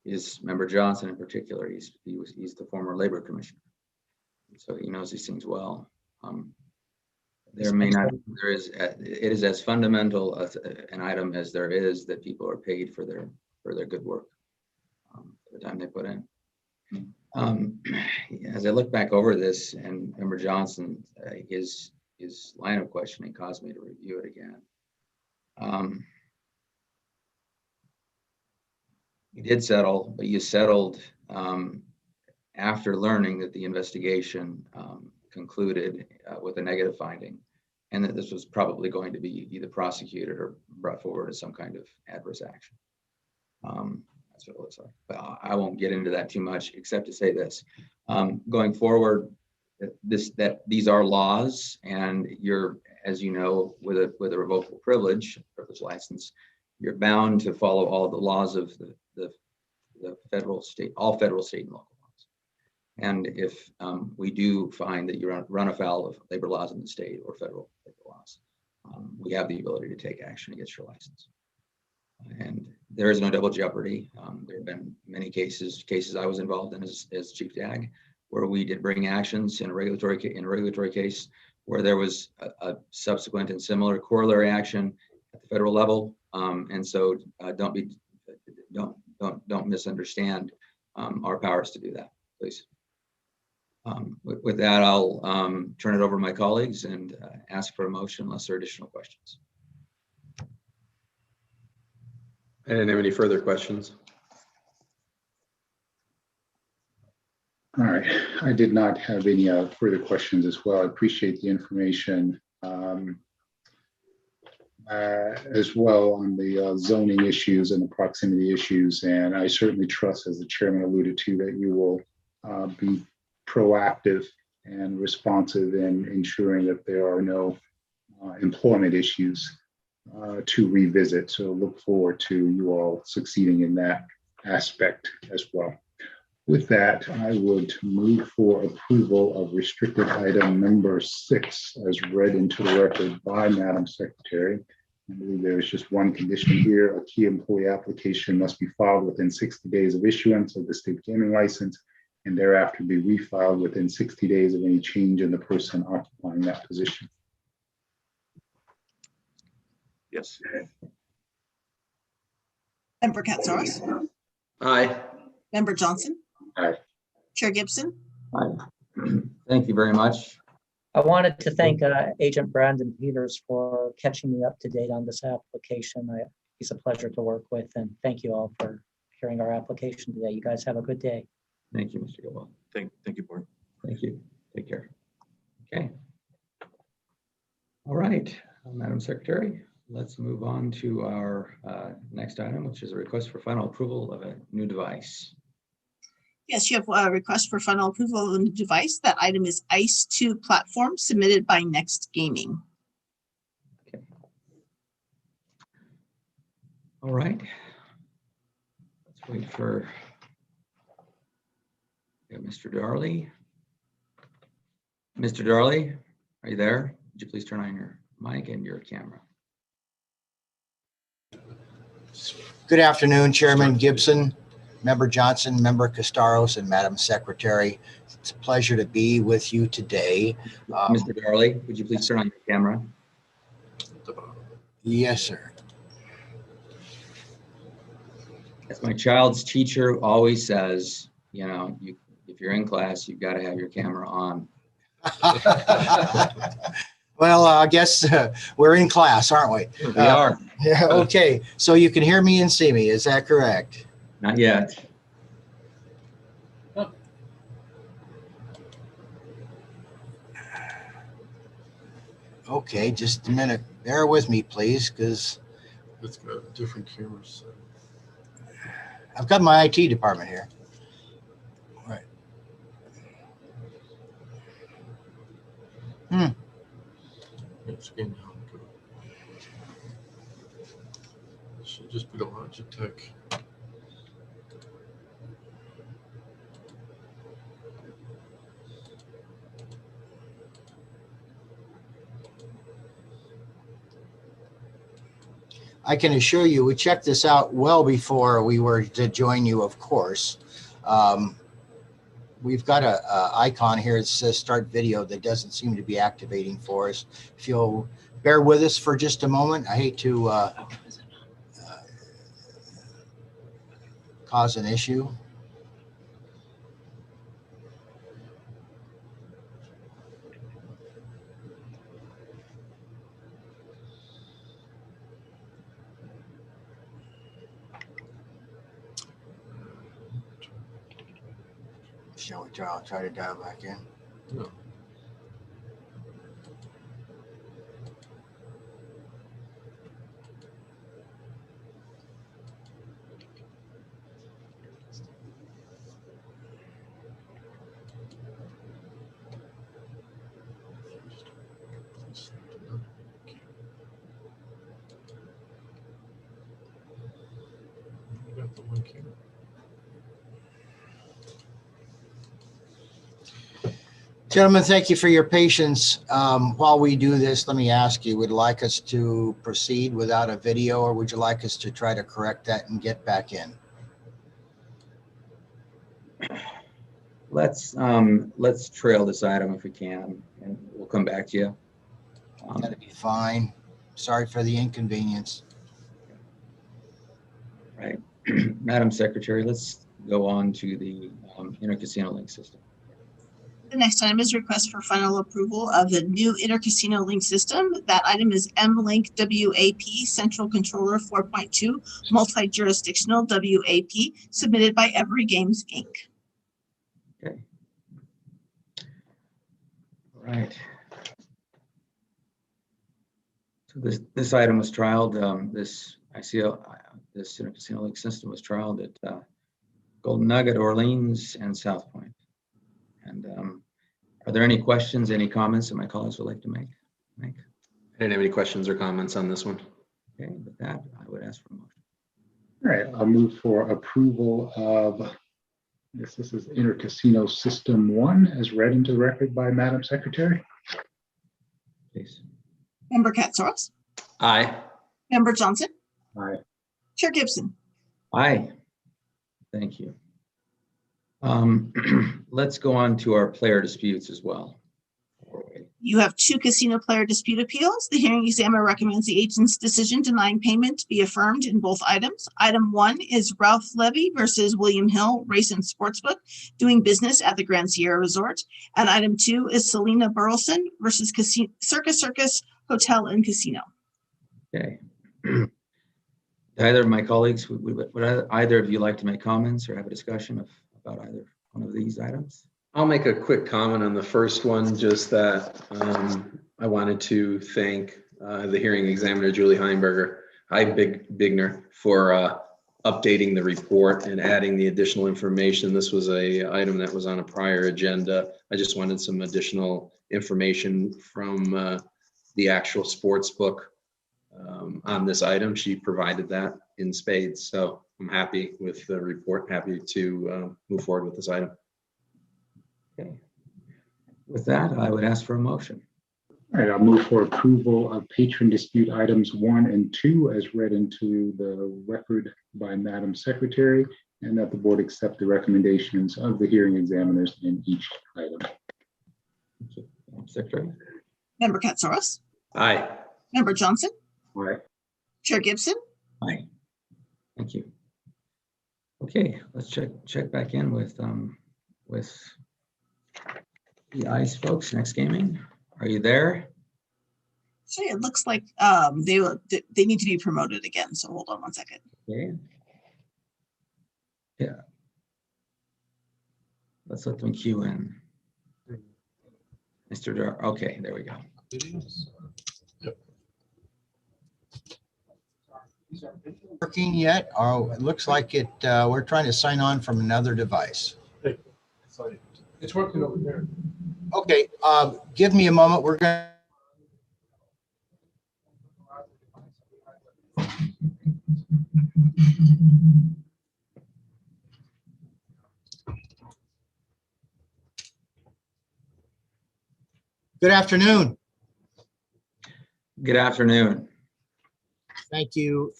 is Member Johnson in particular. He's the former labor commissioner, so he knows these things well. There may not, there is, it is as fundamental an item as there is that people are paid for their good work, for the time they put in. As I look back over this, and Member Johnson, his line of questioning caused me to review it again. You did settle, but you settled after learning that the investigation concluded with a negative finding, and that this was probably going to be either prosecuted or brought forward as some kind of adverse action. That's what it looks like. But I won't get into that too much, except to say this: going forward, these are laws, and you're, as you know, with a revocable privilege license, you're bound to follow all the laws of the federal, state, all federal, state, and local laws. And if we do find that you run afoul of labor laws in the state or federal labor laws, we have the ability to take action against your license. And there is no double jeopardy. There have been many cases I was involved in as chief JAG, where we did bring actions in a regulatory case where there was a subsequent and similar corollary action at the federal level. And so don't misunderstand our powers to do that, please. With that, I'll turn it over to my colleagues and ask for a motion unless there are additional questions. I didn't have any further questions. All right, I did not have any further questions as well. I appreciate the information as well on the zoning issues and the proximity issues. And I certainly trust, as the chairman alluded to, that you will be proactive and responsive in ensuring that there are no employment issues to revisit. So look forward to you all succeeding in that aspect as well. With that, I would move for approval of restricted item number 6 as read into the record by Madam Secretary. I believe there is just one condition here. A key employee application must be filed within 60 days of issuance of the state gaming license and thereafter be refiled within 60 days of any change in the person occupying that position. Yes. Member Katsaros. Aye. Member Johnson. Aye. Chair Gibson. Aye. Thank you very much. I wanted to thank Agent Brandon Peters for catching me up to date on this application. He's a pleasure to work with, and thank you all for hearing our application today. You guys have a good day. Thank you, Mr. Gilwell. Thank you, board. Thank you. Take care. Okay. All right, Madam Secretary, let's move on to our next item, which is a request for final approval of a new device. Yes, you have a request for final approval of a new device. That item is ICE2 platform submitted by Next Gaming. Okay. All right. Let's wait for Mr. Darley. Mr. Darley, are you there? Would you please turn on your mic and your camera? Good afternoon, Chairman Gibson, Member Johnson, Member Costaros, and Madam Secretary. It's a pleasure to be with you today. Mr. Darley, would you please turn on your camera? Yes, sir. As my child's teacher always says, you know, if you're in class, you've got to have your camera on. Well, I guess we're in class, aren't we? We are. Yeah. Okay. So you can hear me and see me. Is that correct? Not yet. Okay, just a minute. Bear with me, please, because it's got different cameras. I've got my IT department here. Right. It's getting down to it. Should just be the Logitech. I can assure you, we checked this out well before we were to join you, of course. we've got a icon here that says start video that doesn't seem to be activating for us. If you'll bear with us for just a moment, I hate to cause an issue. Shall we try to dial back in? No. You got the one camera. Gentlemen, thank you for your patience. While we do this, let me ask you, would you like us to proceed without a video, or would you like us to try to correct that and get back in? Let's trail this item if we can, and we'll come back to you. That'd be fine. Sorry for the inconvenience. Right. Madam Secretary, let's go on to the inter-casino link system. The next item is request for final approval of the new intercasino link system. That item is M-Link WAP Central Controller 4.2 Multi-Jurisdictional WAP, submitted by Every Games, Inc. Okay. All right. So this item was trialed. This intercasino link system was trialed at Golden Nugget, Orleans, and South Point. And are there any questions, any comments that my colleagues would like to make? I didn't have any questions or comments on this one. Okay, with that, I would ask for a motion. All right, I'll move for approval of this is Intercasino System 1 as read into the record by Madam Secretary. Please. Member Katsaros. Aye. Member Johnson. Aye. Chair Gibson. Aye. Thank you. Let's go on to our player disputes as well. You have 2 casino player dispute appeals. The hearing examiner recommends the agent's decision denying payment be affirmed in both items. Item 1 is Ralph Levy versus William Hill Race and Sportsbook, doing business at the Grand Sierra Resort. And item 2 is Selena Burleson versus Circus Hotel and Casino. Okay. Either of my colleagues, would either of you like to make comments or have a discussion about either one of these items? I'll make a quick comment on the first one, just that I wanted to thank the hearing examiner, Julie Bigner, for updating the report and adding the additional information. This was a item that was on a prior agenda. I just wanted some additional information from the actual sports book on this item. She provided that in spades. So I'm happy with the report, happy to move forward with this item. Okay. With that, I would ask for a motion. All right, I'll move for approval of patron dispute items 1 and 2 as read into the record by Madam Secretary, and that the board accept the recommendations of the hearing examiners in each item. Thank you. Madam Secretary. Member Katsaros. Aye. Member Johnson. Aye. Chair Gibson. Aye. Thank you. Okay, let's check back in with the ICE folks, Next Gaming. Are you there? So it looks like they need to be promoted again. So hold on one second. Okay. Yeah. Let's let them queue in. Mr. Dar, okay, there we go. Working yet? Oh, it looks like it. We're trying to sign on from another device. Hey, sorry. It's working over there. Okay, give me a moment. We're going to. Good afternoon. Good afternoon. Thank you,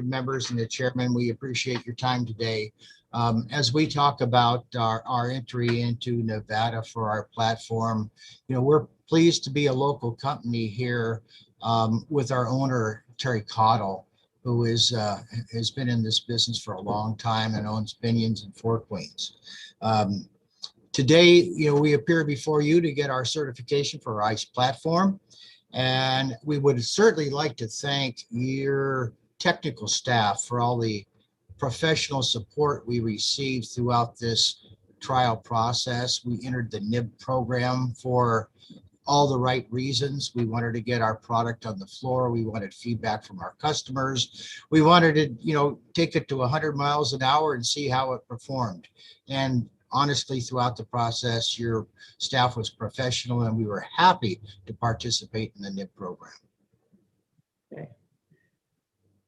members and the chairman. We appreciate your time today. As we talk about our entry into Nevada for our platform, we're pleased to be a local company here with our owner, Terry Cottle, who has been in this business for a long time and owns Binions and Four Queens. Today, we appear before you to get our certification for our ICE platform. And we would certainly like to thank your technical staff for all the professional support we received throughout this trial process. We entered the NIB program for all the right reasons. We wanted to get our product on the floor. We wanted feedback from our customers. We wanted to, take it to 100 miles an hour and see how it performed. And honestly, throughout the process, your staff was professional and we were happy to participate in the NIB program. Okay.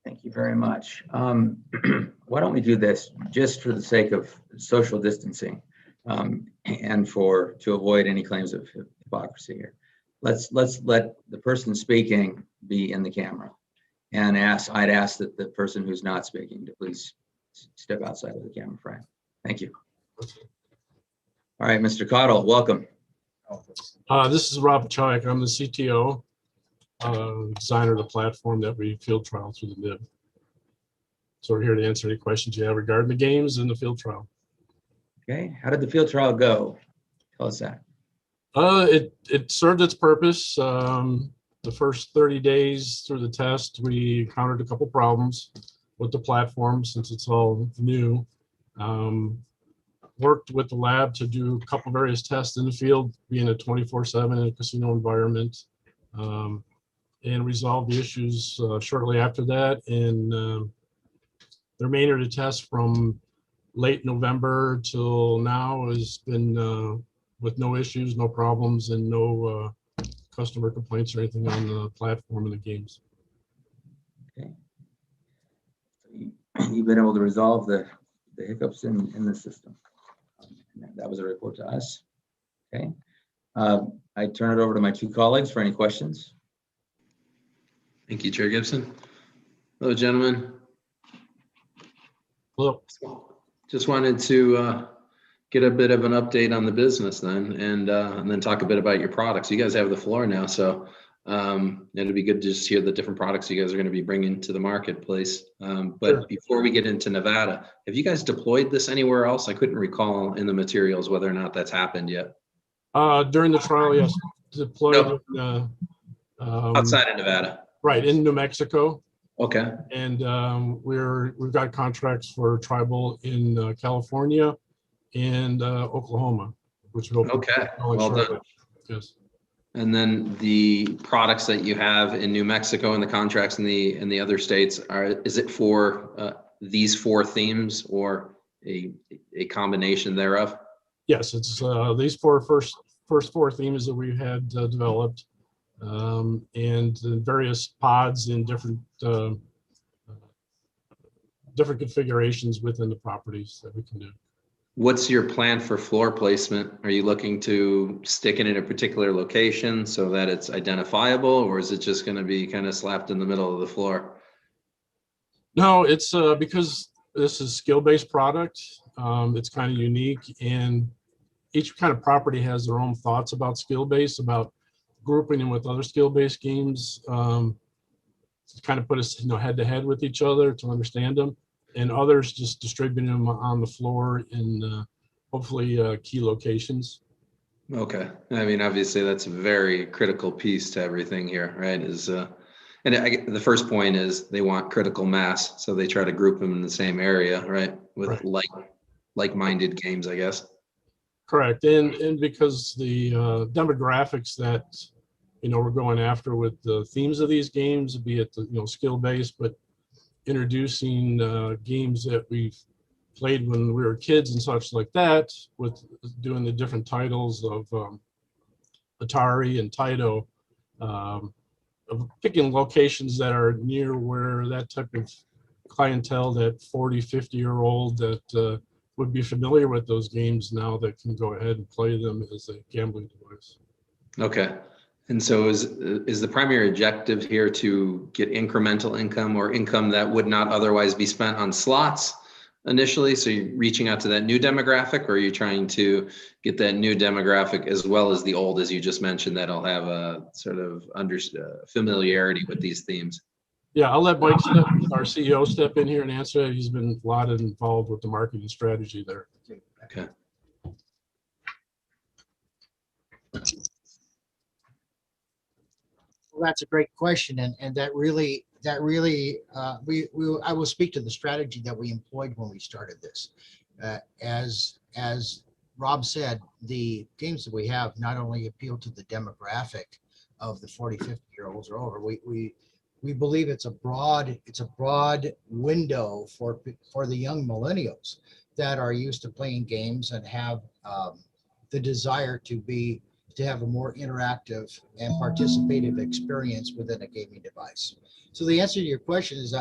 Thank you very much. Why don't we do this just for the sake of social distancing and to avoid any claims of hypocrisy here. Let's let the person speaking be in the camera, and I'd ask that the person who's not speaking to please step outside of the camera frame. Thank you. All right, Mr. Cottle, welcome. This is Rob Chayek. I'm the CTO, designer of the platform that we field trial through the NIB. So we're here to answer any questions you have regarding the games and the field trial. Okay, how did the field trial go? Tell us that. It served its purpose. The first 30 days through the test, we encountered a couple problems with the platform since it's all new. Worked with the lab to do a couple various tests in the field, being a 24/7 in a casino environment, and resolved the issues shortly after that. And the remainder of the test from late November till now has been with no issues, no problems, and no customer complaints or anything on the platform and the games. Okay. You've been able to resolve the hiccups in the system. That was a report to us. Okay. I turn it over to my two colleagues for any questions. Thank you, Chair Gibson. Hello, gentlemen. Hello. Just wanted to get a bit of an update on the business then, and then talk a bit about your products. You guys have the floor now, so it'll be good to just hear the different products you guys are going to be bringing to the marketplace. But Sure. Before we get into Nevada, have you guys deployed this anywhere else? I couldn't recall in the materials whether or not that's happened yet. During the trial, yes, deployed No. Outside of Nevada. right in New Mexico. Okay. And we've got contracts for tribal in California and Oklahoma, which will Okay. Well done. Yes. And then the products that you have in New Mexico and the contracts in the other states is it for these four themes or a combination thereof? Yes, it's these first four themes that we had developed, and the various pods in different configurations within the properties that we can do. What's your plan for floor placement? Are you looking to stick it in a particular location so that it's identifiable, or is it just going to be kind of slapped in the middle of the floor? No, it's because this is skill-based product. It's kind of unique, and each kind of property has their own thoughts about skill-based, about grouping them with other skill-based games, to kind of put us head to head with each other to understand them. And others just distributing them on the floor in hopefully key locations. Okay. I mean, obviously that's a very critical piece to everything here, right? The first point is they want critical mass, so they try to group them in the same area, right? With like-minded games, I guess. Correct. And because the demographics that we're going after with the themes of these games, be it skill-based, but introducing games that we've played when we were kids and such like that, with doing the different titles of Atari and Taito, of picking locations that are near where that type of clientele, that 40, 50-year-old that would be familiar with those games now, that can go ahead and play them as a gambling device. Okay. And so is the primary objective here to get incremental income or income that would not otherwise be spent on slots initially? So you're reaching out to that new demographic, or are you trying to get that new demographic as well as the old, as you just mentioned, that'll have a sort of familiarity with these themes? Yeah, I'll let Mike, our CEO, step in here and answer that. He's been a lot involved with the marketing strategy there. Okay. Well, that's a great question, and that really I will speak to the strategy that we employed when we started this. As Rob said, the games that we have not only appeal to the demographic of the 40, 50-year-olds or over. We believe it's a broad window for the young millennials that are used to playing games and have the desire to have a more interactive and participative experience within a gaming device. So the answer to your question is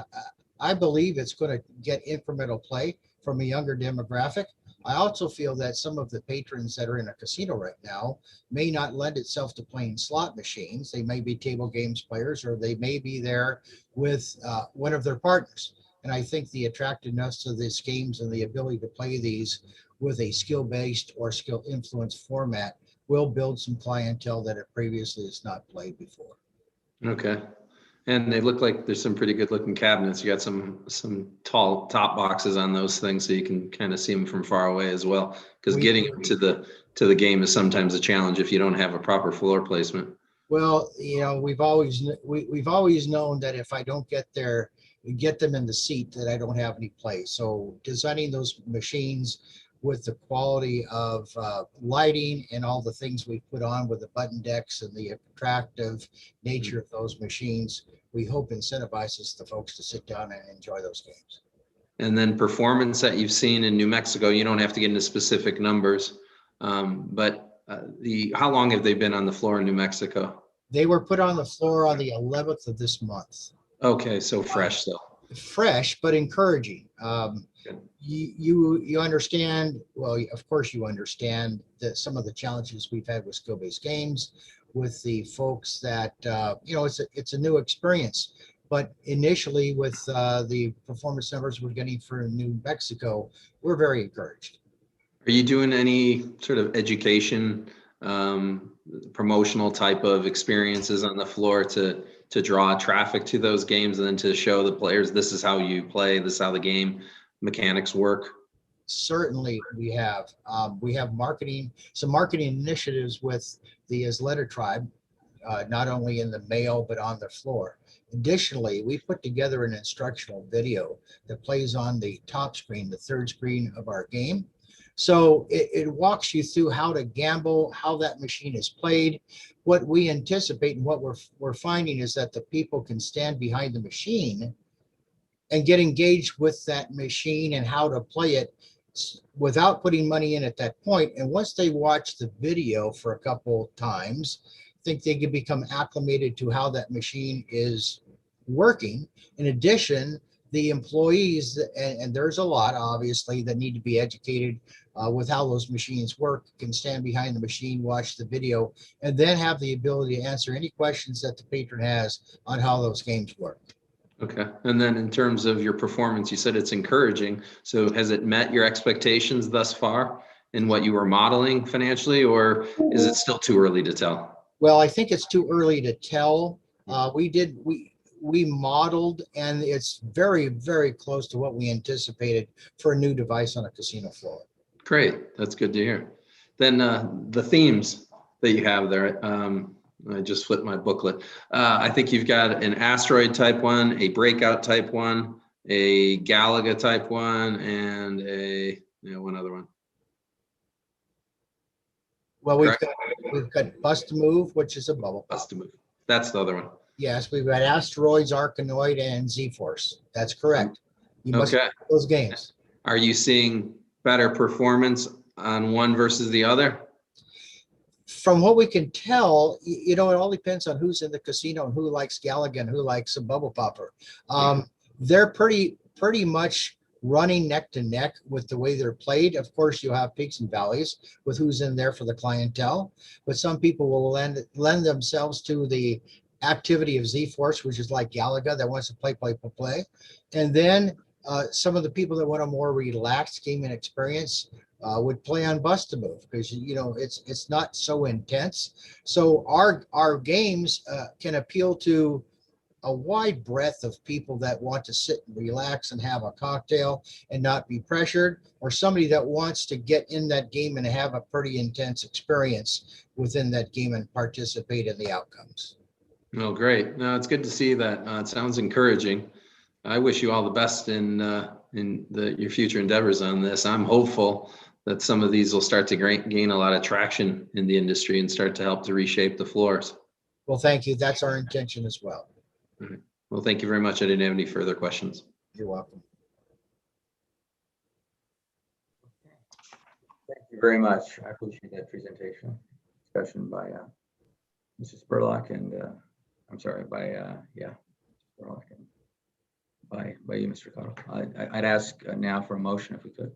I believe it's going to get incremental play from a younger demographic. I also feel that some of the patrons that are in a casino right now may not lend itself to playing slot machines. They may be table games players, or they may be there with one of their partners. And I think the attractiveness of these games and the ability to play these with a skill-based or skill-influenced format will build some clientele that it previously has not played before. Okay. And they look like there's some pretty good looking cabinets. You got some tall top boxes on those things, so you can kind of see them from far away as well. Because getting to the game is sometimes a challenge if you don't have a proper floor placement. Well, we've always known that if I don't get them in the seat, that I don't have any play. So designing those machines with the quality of lighting and all the things we put on with the button decks and the attractive nature of those machines, we hope incentivizes the folks to sit down and enjoy those games. And then performance that you've seen in New Mexico, you don't have to get into specific numbers, but how long have they been on the floor in New Mexico? They were put on the floor on the 11th of this month. Okay, so fresh still. Fresh, but encouraging. You understand, well, of course you understand that some of the challenges we've had with skill-based games, with the folks that, it's a new experience. But initially with the performance numbers we're getting for New Mexico, we're very encouraged. Are you doing any sort of education, promotional type of experiences on the floor to draw traffic to those games, and then to show the players this is how you play, this is how the game mechanics work? Certainly we have. We have some marketing initiatives with the Isleta tribe, not only in the mail, but on the floor. Additionally, we put together an instructional video that plays on the top screen, the third screen of our game. So it walks you through how to gamble, how that machine is played. What we anticipate and what we're finding is that the people can stand behind the machine and get engaged with that machine and how to play it without putting money in at that point. And once they watch the video for a couple times, I think they can become acclimated to how that machine is working. In addition, the employees, and there's a lot obviously that need to be educated with how those machines work, can stand behind the machine, watch the video, and then have the ability to answer any questions that the patron has on how those games work. Okay. And then in terms of your performance, you said it's encouraging. So has it met your expectations thus far in what you were modeling financially, or is it still too early to tell? Well, I think it's too early to tell. We modeled, and it's very, very close to what we anticipated for a new device on a casino floor. Great. That's good to hear. Then the themes that you have there, I just flipped my booklet. I think you've got an asteroid type one, a breakout type one, a Galaga type one, and one other one. Well, we've got Bust a Move, which is a bubble pop. Bust a Move. That's the other one. Yes, we've got Asteroids, Arkanoid, and Z-Force. That's correct. You must play those games. Are you seeing better performance on one versus the other? From what we can tell, it all depends on who's in the casino and who likes Galaga and who likes a bubble popper. They're pretty much running neck to neck with the way they're played. Of course, you have peaks and valleys with who's in there for the clientele, but some people will lend themselves to the activity of Z-Force, which is like Galaga that wants to play. And then some of the people that want a more relaxed gaming experience would play on Bust a Move because it's not so intense. So our games can appeal to a wide breadth of people that want to sit and relax and have a cocktail and not be pressured, or somebody that wants to get in that game and have a pretty intense experience within that game and participate in the outcomes. Oh, great. No, it's good to see that. It sounds encouraging. I wish you all the best in your future endeavors on this. I'm hopeful that some of these will start to gain a lot of traction in the industry and start to help to reshape the floors. Well, thank you. That's our intention as well. All right. Well, thank you very much. I didn't have any further questions. You're welcome. Thank you very much. I appreciate that presentation, discussion by Mrs. Spurlock and Spurlock and by you, Mr. Cottle. I'd ask now for a motion if we could.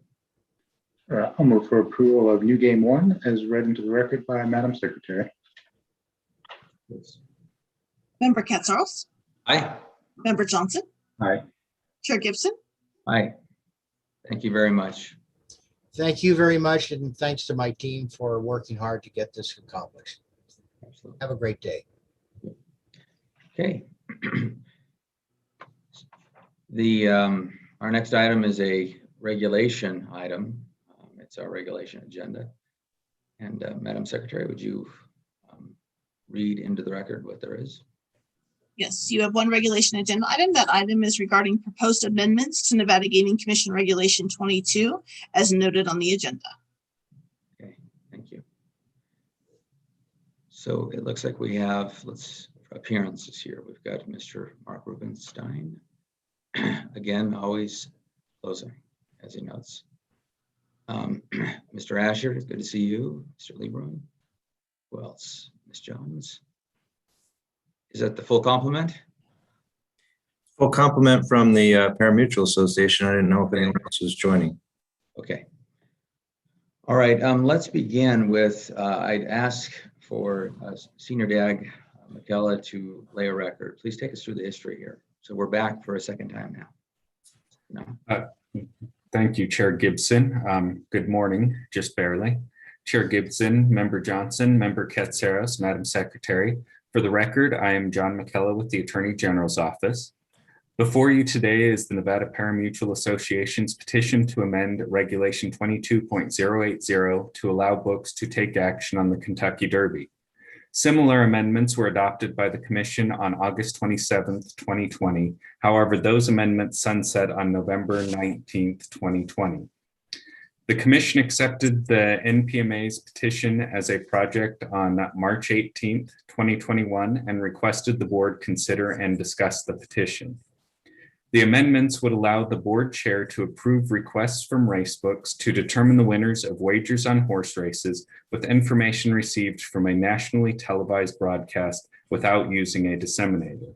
I'll move for approval of new game 1 as read into the record by Madam Secretary. Please. Member Katsaros? Aye. Member Johnson? Aye. Chair Gibson? Aye. Thank you very much. Thank you very much, and thanks to my team for working hard to get this accomplished. Absolutely. Have a great day. Okay. Our next item is a regulation item. It's our regulation agenda. And Madam Secretary, would you read into the record what there is? Yes, you have one regulation agenda item. That item is regarding proposed amendments to Nevada Gaming Commission Regulation 22, as noted on the agenda. Okay, thank you. So it looks like we have, appearances here. We've got Mr. Mark Rubenstein. Again, always closing, as he notes. Mr. Asher, it's good to see you. Mr. Lebron. Who else? Ms. Jones. Is that the full complement? Full complement from the Parimutuel Association. I didn't know if anyone else was joining. Okay. All right, let's begin with, I'd ask for Senior DAG McKellar to lay a record. Please take us through the history here. So we're back for a second time now. No. Thank you, Chair Gibson. Good morning, just barely. Chair Gibson, Member Johnson, Member Katsaros, Madam Secretary. For the record, I am John McKellar with the Attorney General's Office. Before you today is the Nevada Parimutuel Association's petition to amend Regulation 22.080 to allow books to take action on the Kentucky Derby. Similar amendments were adopted by the Commission on August 27th, 2020. However, those amendments sunset on November 19th, 2020. The Commission accepted the NPMA's petition as a project on March 18th, 2021, and requested the board consider and discuss the petition. The amendments would allow the board chair to approve requests from racebooks to determine the winners of wagers on horse races with information received from a nationally televised broadcast without using a disseminator.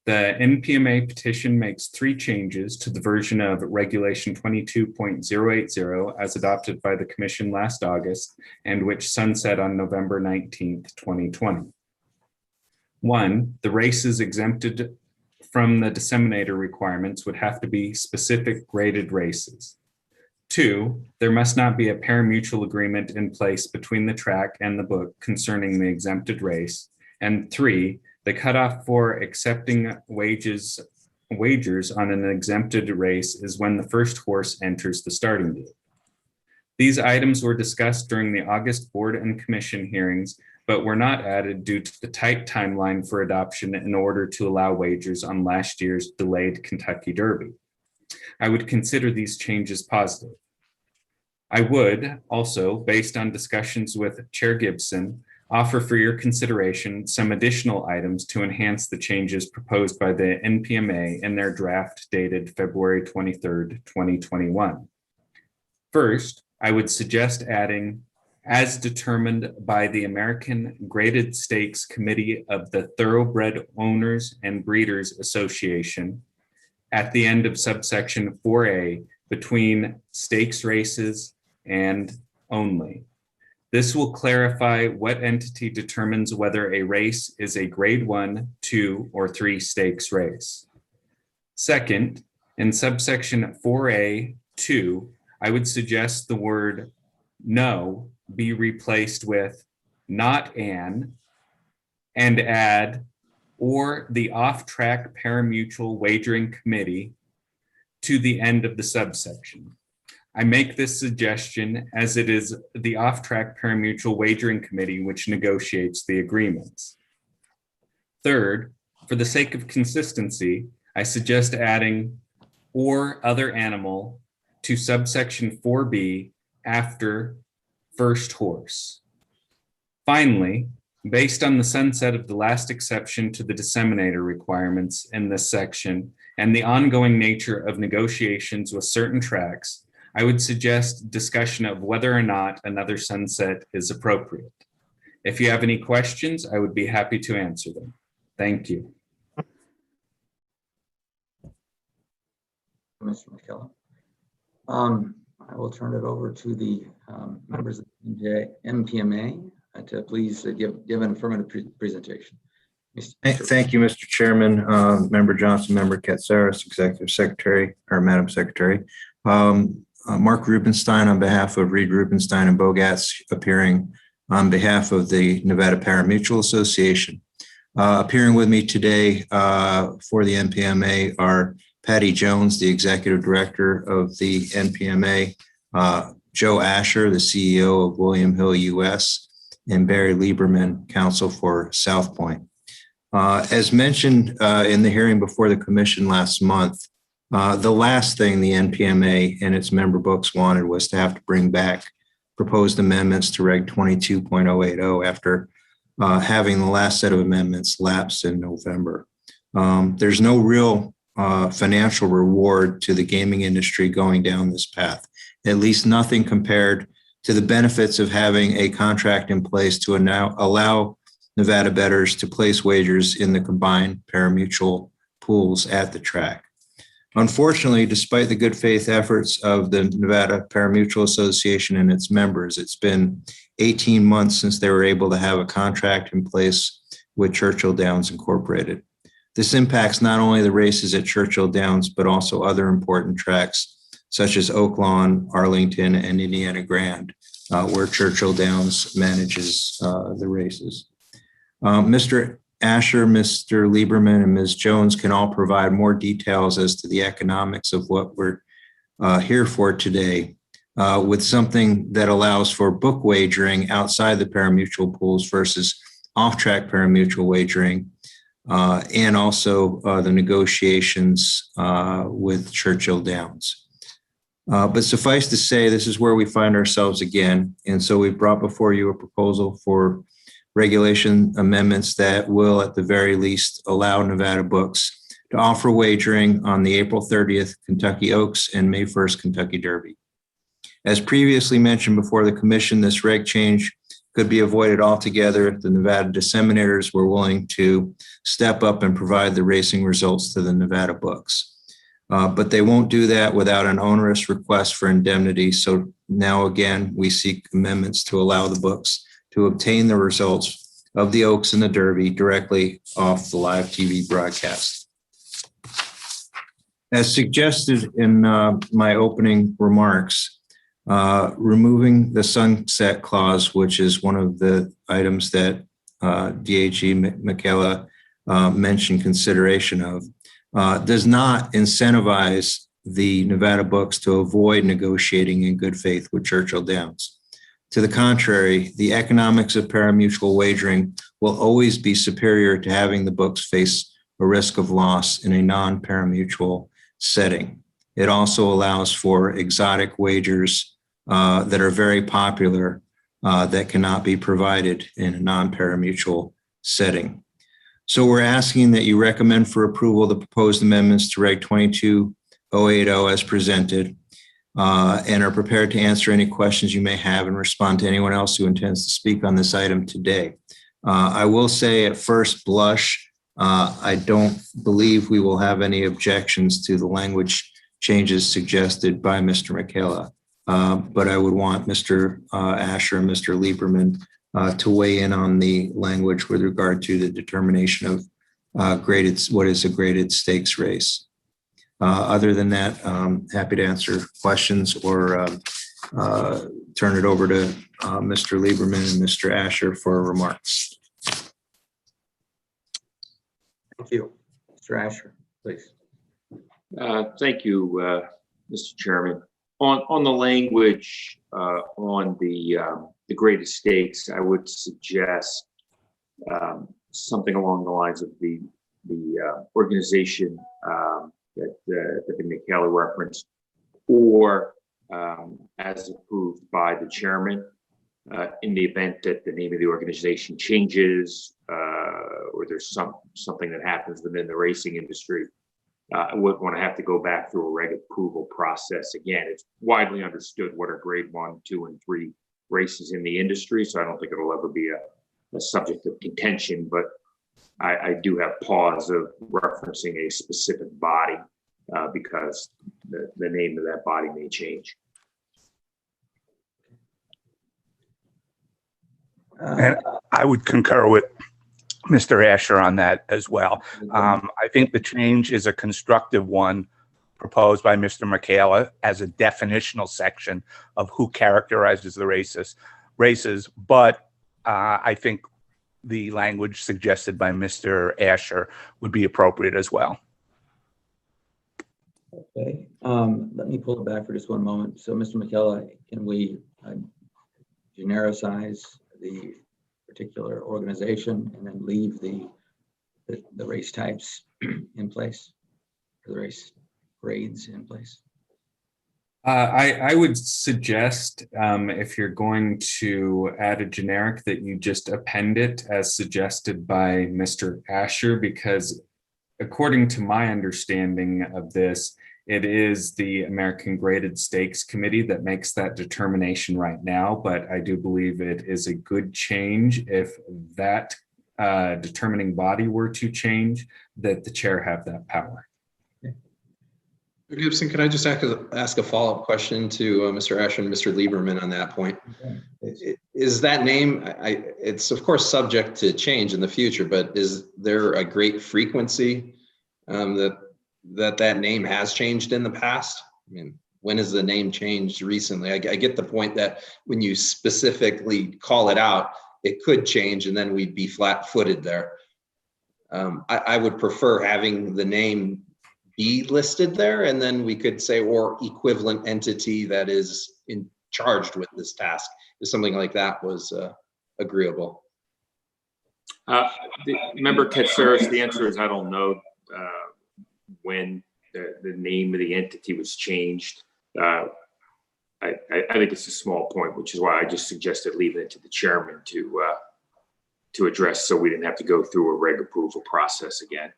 The NPMA petition makes 3 changes to the version of Regulation 22.080 as adopted by the Commission last August and which sunset on November 19th, 2020. 1, the races exempted from the disseminator requirements would have to be specific graded races. 2, there must not be a parimutuel agreement in place between the track and the book concerning the exempted race. And 3, the cutoff for accepting wagers on an exempted race is when the first horse enters the starting gate. These items were discussed during the August board and commission hearings, but were not added due to the tight timeline for adoption in order to allow wagers on last year's delayed Kentucky Derby. I would consider these changes positive. I would also, based on discussions with Chair Gibson, offer for your consideration some additional items to enhance the changes proposed by the NPMA in their draft dated February 23rd, 2021. First, I would suggest adding, as determined by the American Graded Stakes Committee of the Thoroughbred Owners and Breeders Association, at the end of subsection 4A between stakes races and only. This will clarify what entity determines whether a race is a grade 1, 2, or 3 stakes race. Second, in subsection 4A2, I would suggest the word no be replaced with not an, and add or the off-track parimutuel wagering committee to the end of the subsection. I make this suggestion as it is the off-track parimutuel wagering committee which negotiates the agreements. Third, for the sake of consistency, I suggest adding or other animal to subsection 4B after first horse. Finally, based on the sunset of the last exception to the disseminator requirements in this section and the ongoing nature of negotiations with certain tracks, I would suggest discussion of whether or not another sunset is appropriate. If you have any questions, I would be happy to answer them. Thank you. Mr. McKellar. I will turn it over to the members of the MPMA to please give an affirmative presentation. Thank you, Mr. Chairman, Member Johnson, Member Katsaris, Executive Secretary, or Madam Secretary. Mark Rubenstein on behalf of Reed Rubenstein and Bogatz, appearing on behalf of the Nevada Parimutuel Association. Appearing with me today for the NPMA are Patty Jones, the Executive Director of the NPMA, Joe Asher, the CEO of William Hill US, and Barry Lieberman, Counsel for South Point. As mentioned in the hearing before the Commission last month, the last thing the NPMA and its member books wanted was to have to bring back proposed amendments to Reg 22.080 after having the last set of amendments lapse in November. There's no real financial reward to the gaming industry going down this path, at least nothing compared to the benefits of having a contract in place to now allow Nevada bettors to place wagers in the combined parimutuel pools at the track. Unfortunately, despite the good faith efforts of the Nevada Parimutuel Association and its members, it's been 18 months since they were able to have a contract in place with Churchill Downs Incorporated. This impacts not only the races at Churchill Downs, but also other important tracks such as Oak Lawn, Arlington, and Indiana Grand, where Churchill Downs manages the races. Mr. Asher, Mr. Lieberman, and Ms. Jones can all provide more details as to the economics of what we're here for today, with something that allows for book wagering outside the parimutuel pools versus off-track parimutuel wagering, and also the negotiations with Churchill Downs. But suffice to say, this is where we find ourselves again. And so we've brought before you a proposal for regulation amendments that will, at the very least, allow Nevada books to offer wagering on the April 30th Kentucky Oaks and May 1st Kentucky Derby. As previously mentioned before the Commission, this reg change could be avoided altogether if the Nevada disseminators were willing to step up and provide the racing results to the Nevada books. But they won't do that without an onerous request for indemnity. So now again, we seek amendments to allow the books to obtain the results of the Oaks and the Derby directly off the live TV broadcast. As suggested in my opening remarks, removing the sunset clause, which is one of the items that DAG Michaela mentioned consideration of, does not incentivize the Nevada books to avoid negotiating in good faith with Churchill Downs. To the contrary, the economics of parimutuel wagering will always be superior to having the books face a risk of loss in a non-parimutuel setting. It also allows for exotic wagers that are very popular that cannot be provided in a non-parimutuel setting. So we're asking that you recommend for approval the proposed amendments to Reg 22080 as presented, and are prepared to answer any questions you may have and respond to anyone else who intends to speak on this item today. I will say at first blush I don't believe we will have any objections to the language changes suggested by Mr. Michaela. But I would want Mr. Asher and Mr. Lieberman to weigh in on the language with regard to the determination of what is a graded stakes race. Other than that, happy to answer questions or turn it over to Mr. Lieberman and Mr. Asher for remarks. Thank you. Mr. Asher, please. Thank you, Mr. Chairman. On the language on the graded stakes, I would suggest something along the lines of the organization that Michaela referenced, or as approved by the chairman, in the event that the name of the organization changes or there's something that happens within the racing industry. I wouldn't want to have to go back through a reg approval process again. It's widely understood what are grade 1, 2, and 3 races in the industry, so I don't think it'll ever be a subject of contention, but I do have pause of referencing a specific body because the name of that body may change. And I would concur with Mr. Asher on that as well. I think the change is a constructive one proposed by Mr. Michaela as a definitional section of who characterizes the races, but I think the language suggested by Mr. Asher would be appropriate as well. Okay, let me pull it back for just one moment. So, Mr. Michaela, can we genericize the particular organization and then leave the race types in place, or the race grades in place? I would suggest if you're going to add a generic that you just append it as suggested by Mr. Asher, because according to my understanding of this, it is the American Graded Stakes Committee that makes that determination right now, but I do believe it is a good change if that determining body were to change, that the chair have that power. Mr. Gibson, can I just ask a follow-up question to Mr. Asher and Mr. Lieberman on that point? Okay. Is that name, it's of course subject to change in the future, but is there a great frequency that name has changed in the past? I mean, when has the name changed recently? I get the point that when you specifically call it out, it could change and then we'd be flat-footed there. I would prefer having the name be listed there, and then we could say, or equivalent entity that is charged with this task, if something like that was agreeable. Member Katsaris, the answer is I don't know when the name of the entity was changed. I think it's a small point, which is why I just suggested leaving it to the chairman to address, so we didn't have to go through a reg approval process again.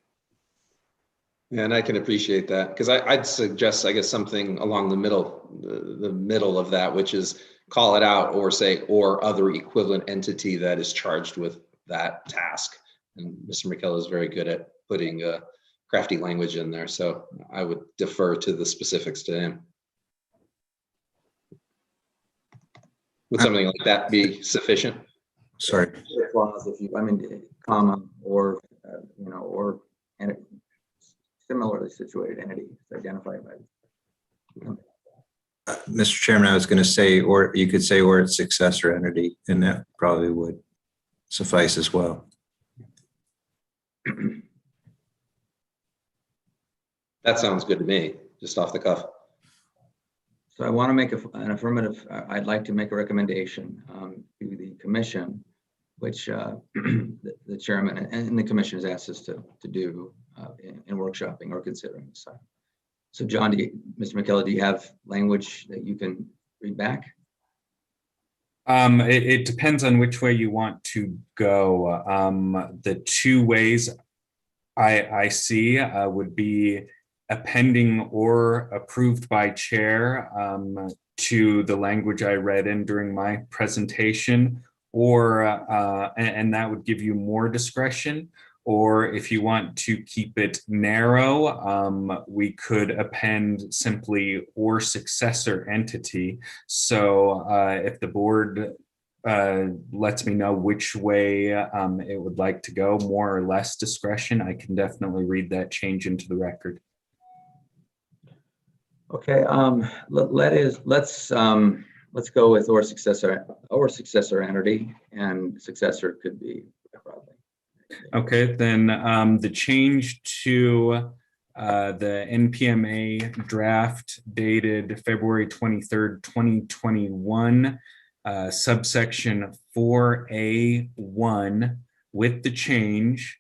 Yeah, and I can appreciate that, because I'd suggest, I guess, something along the middle of that, which is call it out or say, or other equivalent entity that is charged with that task. And Mr. Michaela is very good at putting crafty language in there, so I would defer to the specifics to him. Would something like that be sufficient? Sorry. I mean, comma, or, or and similarly situated entity identified by. Mr. Chairman, I was going to say, or you could say, or its successor entity, and that probably would suffice as well. That sounds good to me, just off the cuff. So I want to make an affirmative. I'd like to make a recommendation to the commission, which the chairman and the commission has asked us to do in workshopping or considering. So John, Mr. Michaela, do you have language that you can read back? It depends on which way you want to go. The two ways I see would be appending or approved by chair to the language I read in during my presentation, or and that would give you more discretion, Or if you want to keep it narrow, we could append simply or successor entity. So if the board lets me know which way it would like to go, more or less discretion, I can definitely read that change into the record. Okay, let's go with or successor entity, and successor could be probably. Okay, then the change to the NPMA draft dated February 23rd, 2021, subsection 4A1 with the change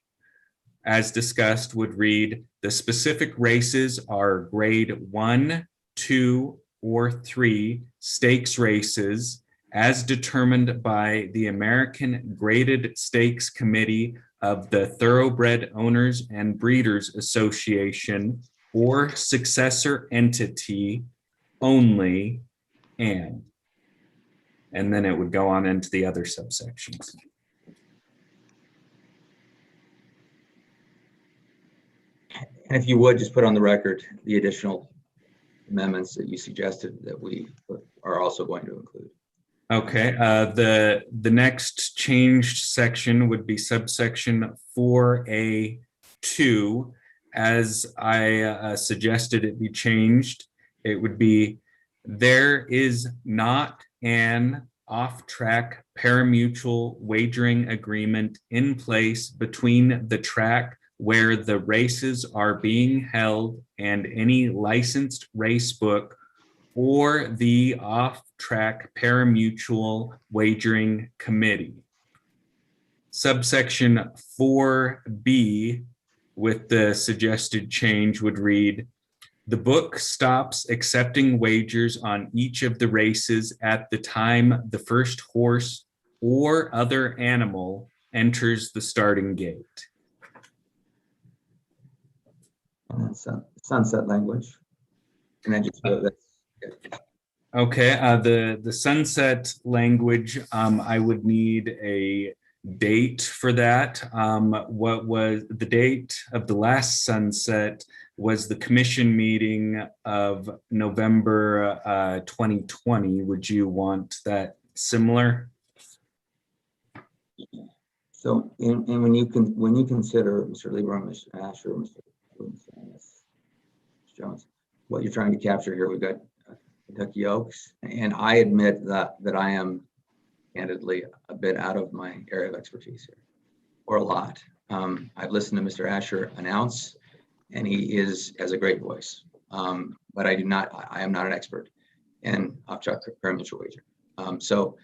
as discussed would read, the specific races are grade 1, 2, or 3 stakes races as determined by the American Graded Stakes Committee of the Thoroughbred Owners and Breeders Association or successor entity only, and then it would go on into the other subsections. And if you would just put on the record the additional amendments that you suggested that we are also going to include. Okay, the next changed section would be subsection 4A2. As I suggested it be changed, it would be, there is not an off-track parimutuel wagering agreement in place between the track where the races are being held and any licensed race book or the off-track parimutuel wagering committee. Subsection 4B with the suggested change would read, the book stops accepting wagers on each of the races at the time the first horse or other animal enters the starting gate. And then sunset language. And then just Okay, the sunset language, I would need a date for that. What was the date of the last sunset was the commission meeting of November 2020. Would you want that similar? So, and when you consider Mr. Lieber, Mr. Asher, Mr. Jones, what you're trying to capture here, we've got Kentucky Oaks, and I admit that I am candidly a bit out of my area of expertise here, or a lot. I've listened to Mr. Asher announce, and he has a great voice, but I am not an expert in off-track parimutuel wagering. So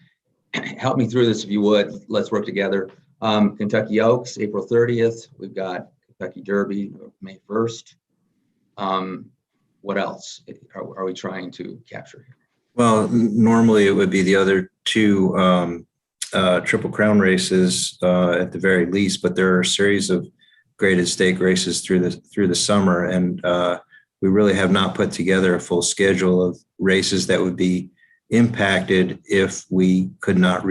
help me through this if you would. Let's work together. Kentucky Oaks, April 30th. We've got Kentucky Derby, May 1st. What else are we trying to capture here? Well, normally it would be the other two Triple Crown races at the very least, but there are a series of graded stake races through the summer, and we really have not put together a full schedule of races that would be impacted if we could not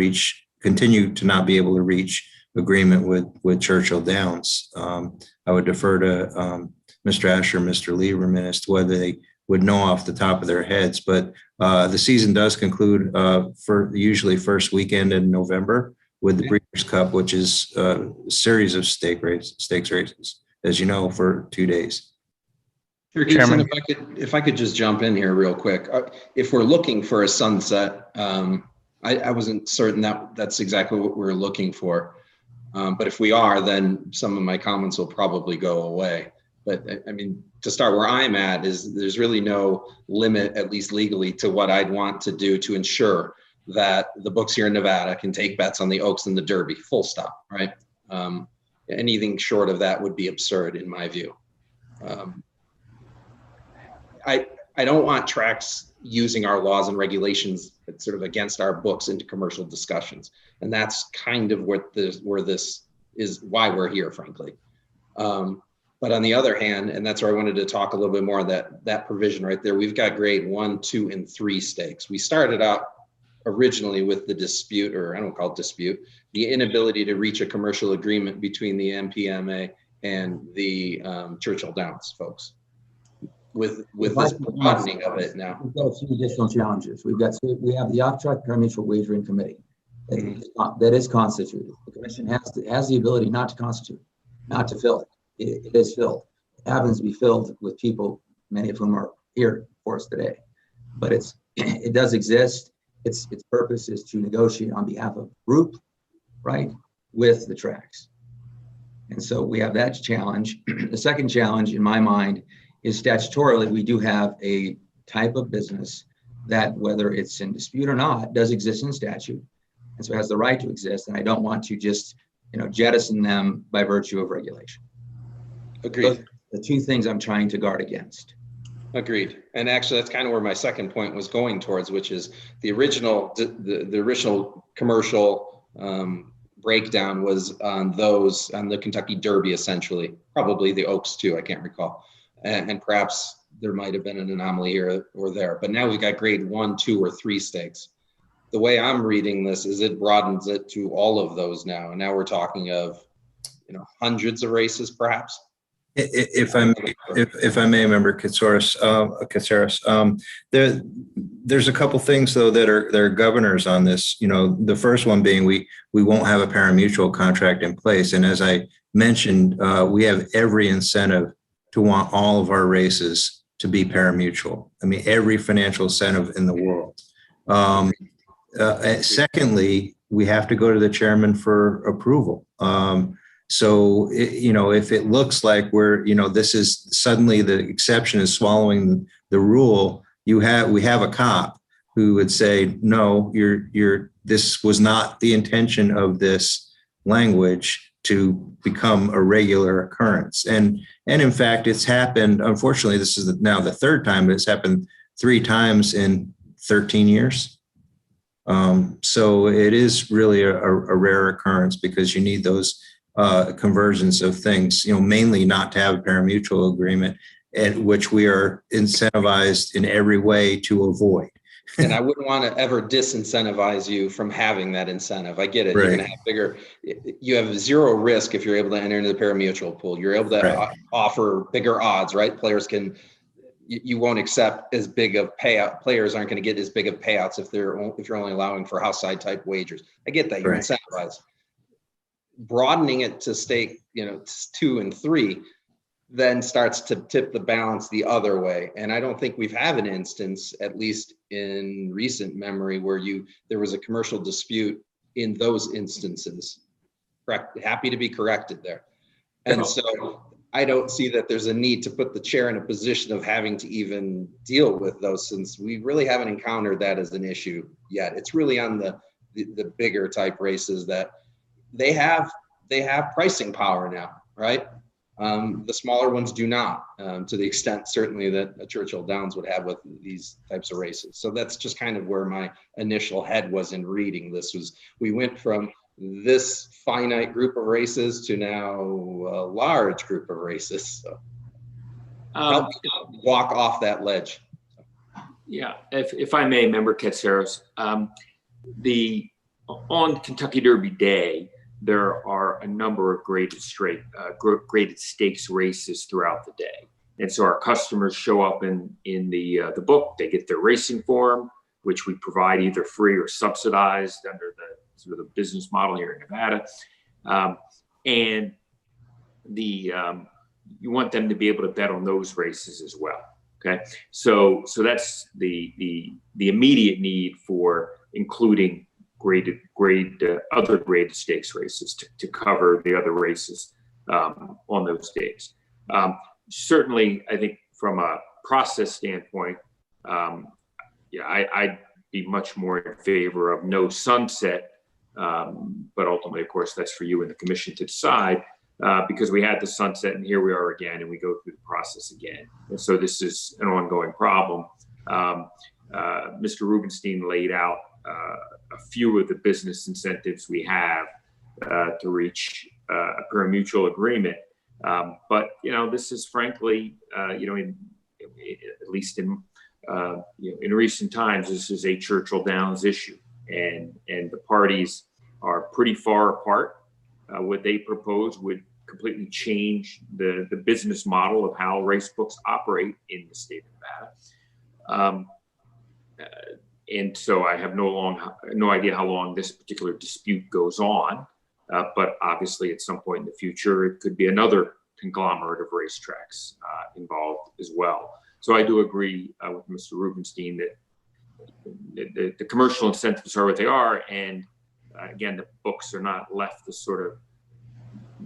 continue to not be able to reach agreement with Churchill Downs. I would defer to Mr. Asher, Mr. Lieberman as to whether they would know off the top of their heads, but the season does conclude for usually first weekend in November with the Breeders' Cup, which is a series of stakes races, as you know, for 2 days. Sure, Gibson, if I could just jump in here real quick. If we're looking for a sunset, I wasn't certain that's exactly what we're looking for. But if we are, then some of my comments will probably go away. But I mean, to start where I'm at is there's really no limit, at least legally, to what I'd want to do to ensure that the books here in Nevada can take bets on the Oaks and the Derby, full stop, right? Anything short of that would be absurd in my view. I don't want tracks using our laws and regulations sort of against our books into commercial discussions. And that's kind of where this is why we're here, frankly. But on the other hand, and that's where I wanted to talk a little bit more, that provision right there, we've got grade 1, 2, and 3 stakes. We started out originally with the dispute, or I don't call it dispute, the inability to reach a commercial agreement between the MPMA and the Churchill Downs folks. With this broadening of it now. We've got a few additional challenges. We have the off-track parimutuel wagering committee that is constituted. The commission has the ability not to constitute, not to fill it. It is filled. It happens to be filled with people, many of whom are here for us today. But it does exist. Its purpose is to negotiate on behalf of the group, right, with the tracks. And so we have that challenge. The second challenge in my mind is statutorily, we do have a type of business that, whether it's in dispute or not, does exist in statute. And so it has the right to exist. And I don't want to just, jettison them by virtue of regulation. Agreed. Those are the two things I'm trying to guard against. Agreed. And actually, that's kind of where my second point was going towards, which is the original commercial breakdown was on the Kentucky Derby, essentially, probably the Oaks too, I can't recall. And perhaps there might have been an anomaly here or there, but now we've got grade 1, 2, or 3 stakes. The way I'm reading this is it broadens it to all of those now. And now we're talking of, hundreds of races, perhaps. If I may, Member Katsaros, there's a couple things though that are governors on this. The first one being we won't have a parimutuel contract in place, and as I mentioned, we have every incentive to want all of our races to be parimutuel. I mean, every financial incentive in the world. Secondly, we have to go to the chairman for approval. So, if it looks like this is suddenly the exception is swallowing the rule, we have a cop who would say, no, this was not the intention of this language to become a regular occurrence. And in fact, it's happened, unfortunately, this is now the third time, but it's happened 3 times in 13 years. So it is really a rare occurrence because you need those conversions of things, mainly not to have a parimutuel agreement, and which we are incentivized in every way to avoid. And I wouldn't want to ever disincentivize you from having that incentive. I get it. Right. You're going to have you have zero risk if you're able to enter into the parimutuel pool. You're able to offer bigger odds, right? You won't accept as big of payout. Players aren't going to get as big of payouts if you're only allowing for house side type wagers. I get that. You're incentivized. Broadening it to stake, 2 and 3, then starts to tip the balance the other way. And I don't think we've had an instance, at least in recent memory, where there was a commercial dispute in those instances. Correct. Happy to be corrected there. And so I don't see that there's a need to put the chair in a position of having to even deal with those, since we really haven't encountered that as an issue yet. It's really on the bigger type races that they have pricing power now, right? The smaller ones do not, to the extent certainly that a Churchill Downs would have with these types of races. So that's just kind of where my initial head was in reading this. We went from this finite group of races to now a large group of races. So help me walk off that ledge. Yeah, if I may, Member Katsaros, on Kentucky Derby Day, there are a number of graded stakes races throughout the day. And so our customers show up in the book, they get their racing form, which we provide either free or subsidized under the sort of the business model here in Nevada. And you want them to be able to bet on those races as well. Okay. So that's the immediate need for including other graded stakes races to cover the other races on those days. Certainly, I think from a process standpoint, I'd be much more in favor of no sunset, but ultimately, of course, that's for you and the commission to decide, because we had the sunset and here we are again, and we go through the process again. And so this is an ongoing problem. Mr. Rubenstein laid out a few of the business incentives we have to reach a parimutuel agreement. But, this is frankly, at least in recent times, this is a Churchill Downs issue. and the parties are pretty far apart. What they propose would completely change the business model of how race books operate in the state of Nevada. And so I have no idea how long this particular dispute goes on, but obviously at some point in the future, it could be another conglomerate of racetracks involved as well. So I do agree with Mr. Rubenstein that the commercial incentives are what they are. And again, the books are not left to sort of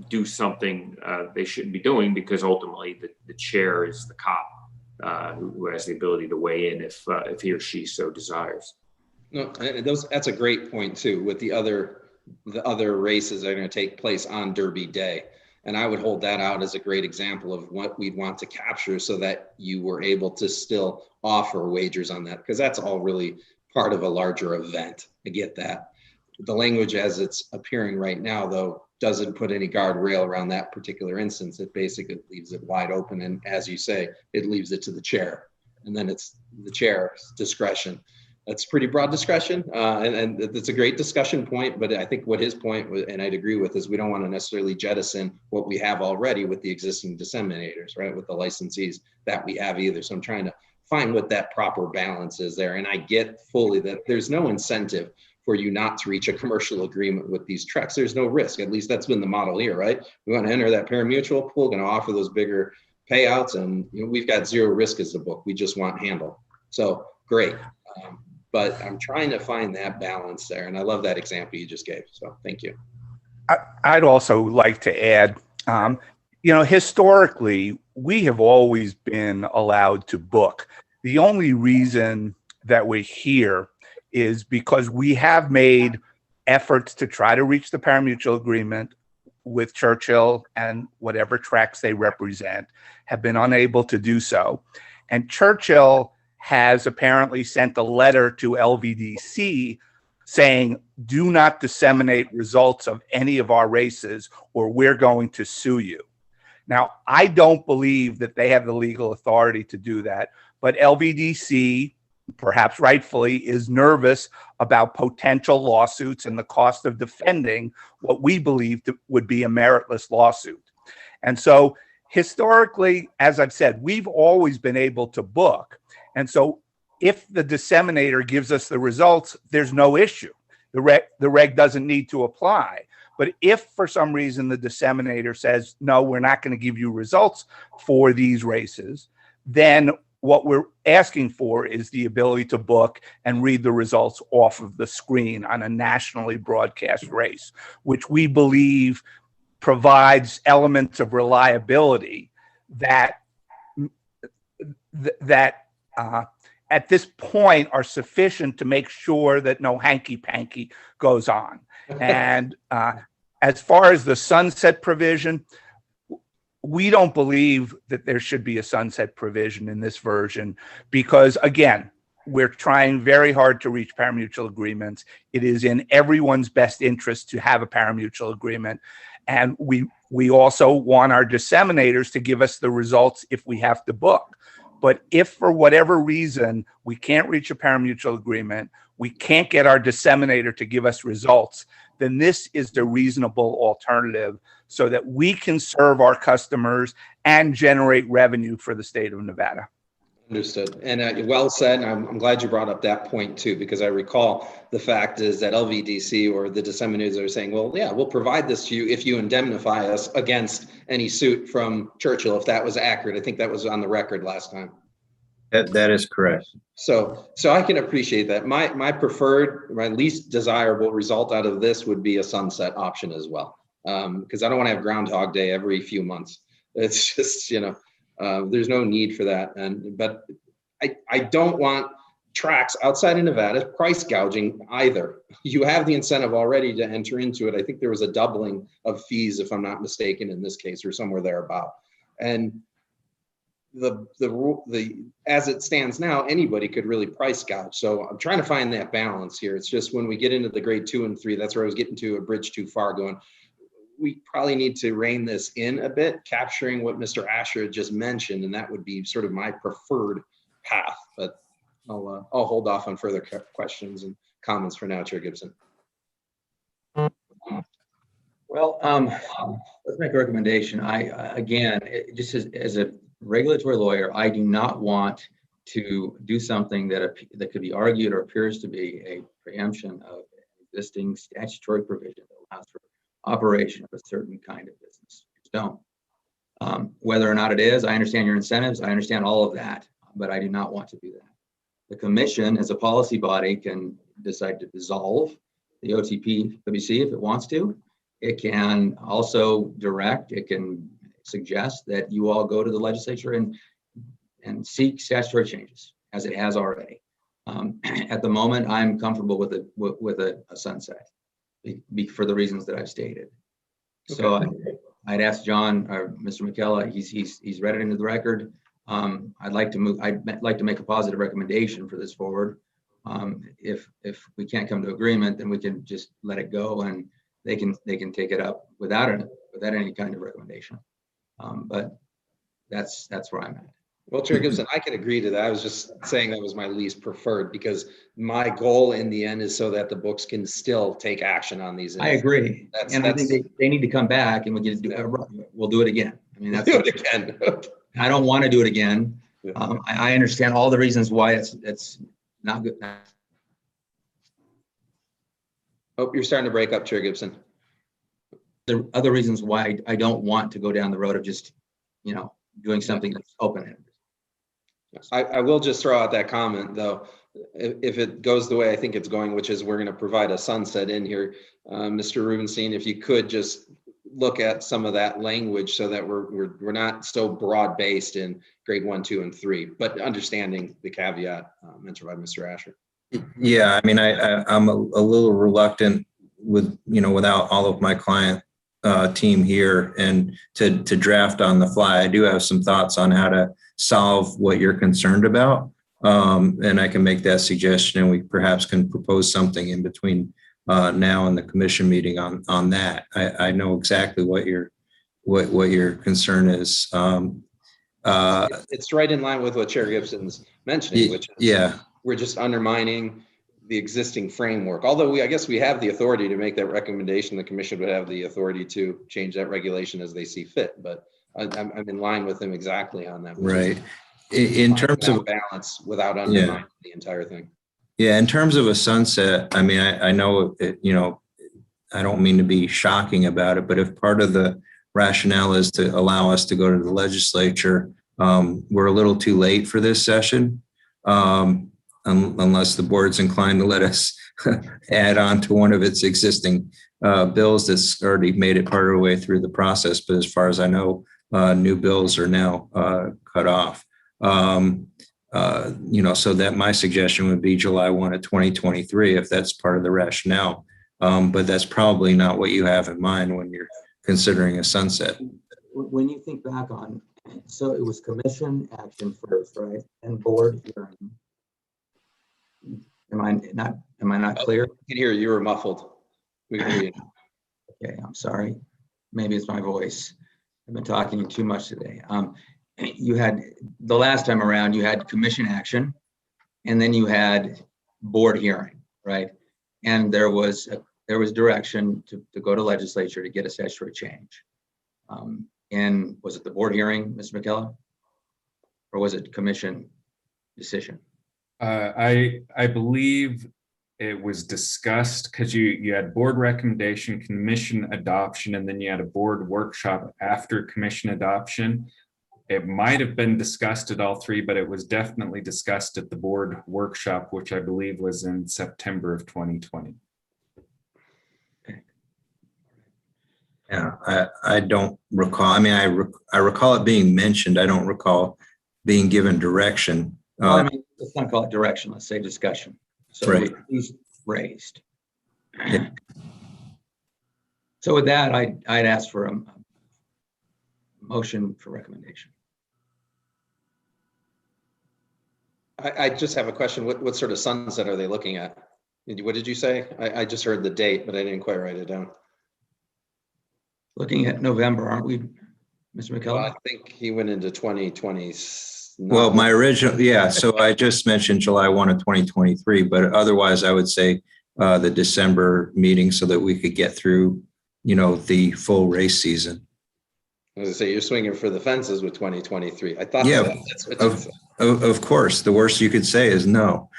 do something they shouldn't be doing, because ultimately the chair is the cop who has the ability to weigh in if he or she so desires. No, that's a great point too, with the other races that are going to take place on Derby Day. And I would hold that out as a great example of what we'd want to capture, so that you were able to still offer wagers on that, because that's all really part of a larger event. I get that. The language as it's appearing right now, though, doesn't put any guardrail around that particular instance. It basically leaves it wide open. And as you say, it leaves it to the chair. And then it's the chair's discretion. That's pretty broad discretion. And it's a great discussion point. But I think what his point, and I'd agree with, is we don't want to necessarily jettison what we have already with the existing disseminators, right? With the licensees that we have either. So I'm trying to find what that proper balance is there. And I get fully that there's no incentive for you not to reach a commercial agreement with these treks. There's no risk. At least that's been the model here, right? We want to enter that pari-mutuel pool, going to offer those bigger payouts, and we've got zero risk as the book. We just want handle. So great. But I'm trying to find that balance there. And I love that example you just gave. So thank you. I'd also like to add, historically, we have always been allowed to book. The only reason that we're here is because we have made efforts to try to reach the pari-mutuel agreement with Churchill, and whatever tracks they represent have been unable to do so. And Churchill has apparently sent a letter to LVDC saying, do not disseminate results of any of our races or we're going to sue you. Now, I don't believe that they have the legal authority to do that, but LVDC, perhaps rightfully, is nervous about potential lawsuits and the cost of defending what we believe would be a meritless lawsuit. And so historically, as I've said, we've always been able to book. And so if the disseminator gives us the results, there's no issue. The reg doesn't need to apply. But if for some reason the disseminator says, no, we're not going to give you results for these races, then what we're asking for is the ability to book and read the results off of the screen on a nationally broadcast race, which we believe provides elements of reliability that at this point are sufficient to make sure that no hanky-panky goes on. And as far as the sunset provision, we don't believe that there should be a sunset provision in this version because, again, we're trying very hard to reach pari-mutuel agreements. It is in everyone's best interest to have a pari-mutuel agreement. And we also want our disseminators to give us the results if we have to book. But if for whatever reason we can't reach a pari-mutuel agreement, we can't get our disseminator to give us results, then this is the reasonable alternative so that we can serve our customers and generate revenue for the state of Nevada. Understood. And well said. I'm glad you brought up that point too, because I recall the fact is that LVDC or the disseminators are saying, well, yeah, we'll provide this to you if you indemnify us against any suit from Churchill, if that was accurate. I think that was on the record last time. That is correct. So I can appreciate that. My preferred, my least desirable result out of this would be a sunset option as well. Because I don't want to have Groundhog Day every few months. It's just, there's no need for that. But I don't want tracks outside of Nevada price gouging either. You have the incentive already to enter into it. I think there was a doubling of fees, if I'm not mistaken, in this case, or somewhere thereabout. And the as it stands now, anybody could really price gouge. So I'm trying to find that balance here. It's just when we get into the grade 2 and 3, that's where I was getting to a bridge too far going. We probably need to rein this in a bit, capturing what Mr. Asher just mentioned, and that would be sort of my preferred path. But I'll hold off on further questions and comments for now, Chair Gibson. Well, let's make a recommendation. Again, just as a regulatory lawyer, I do not want to do something that could be argued or appears to be a preemption of existing statutory provision that allows for operation of a certain kind of business. Just don't. Whether or not it is, I understand your incentives. I understand all of that, but I do not want to do that. The commission, as a policy body, can decide to dissolve the OTP WC if it wants to. It can also direct, it can suggest that you all go to the legislature and seek statutory changes, as it has already. At the moment, I'm comfortable with a sunset for the reasons that I've stated. Okay. So I'd ask John or Mr. McKellar, he's read it into the record. I'd like to make a positive recommendation for this forward. If we can't come to agreement, then we can just let it go, and they can take it up without any kind of recommendation. But that's where I'm at. Well, Chair Gibson, I can agree to that. I was just saying that was my least preferred, because my goal in the end is so that the books can still take action on these. I agree. I think they need to come back, and we'll do it again. I mean, that's do it again. I don't want to do it again. Yeah. I understand all the reasons why it's not good. Oh, you're starting to break up, Chair Gibson. The other reasons why I don't want to go down the road of just, doing something that's open-ended. I will just throw out that comment, though. If it goes the way I think it's going, which is we're going to provide a sunset in here, Mr. Rubenstein, if you could just look at some of that language so that we're not so broad-based in grade 1, 2, and 3, but understanding the caveat mentioned by Mr. Asher. Yeah, I mean, I'm a little reluctant without all of my client team here and to draft on the fly. I do have some thoughts on how to solve what you're concerned about. And I can make that suggestion, and we perhaps can propose something in between now and the commission meeting on that. I know exactly what your concern is. It's right in line with what Chair Gibson's mentioning, which is we're just undermining the existing framework. Although I guess we have the authority to make that recommendation, the commission would have the authority to change that regulation as they see fit. But I'm in line with them exactly on that. Right. In terms of balance without undermining the entire thing. Yeah. In terms of a sunset, I mean, I know, I don't mean to be shocking about it, but if part of the rationale is to allow us to go to the legislature, we're a little too late for this session. Unless the board's inclined to let us add on to one of its existing bills that's already made it part of the way through the process. But as far as I know, new bills are now cut off. So that my suggestion would be July 1 of 2023, if that's part of the rationale. But that's probably not what you have in mind when you're considering a sunset. When you think back on, so it was commission action first, right? And board hearing. Am I not clear? I can hear you were muffled. We can hear you. Okay, I'm sorry. Maybe it's my voice. I've been talking too much today. You had the last time around, you had commission action, and then you had board hearing, right? And there was direction to go to legislature to get a statutory change. And was it the board hearing, Mr. McKellar, or was it commission decision? I believe it was discussed because you had board recommendation, commission adoption, and then you had a board workshop after commission adoption. It might have been discussed at all three, but it was definitely discussed at the board workshop, which I believe was in September of 2020. Yeah, I don't recall. I mean, I recall it being mentioned. I don't recall being given direction. Well, I mean, let's not call it direction. Let's say discussion. So right. He's raised. Yeah. So with that, I'd ask for a motion for recommendation. I just have a question. What sort of sunset are they looking at? What did you say? I just heard the date, but I didn't quite write it down. Looking at November, aren't we, Mr. McKellar? Well, I think he went into 2020. Well, my original, so I just mentioned July 1 of 2023, but otherwise I would say the December meeting so that we could get through, the full race season. I was gonna say, you're swinging for the fences with 2023. I thought Yeah, that's what you said. Of course, the worst you could say is no.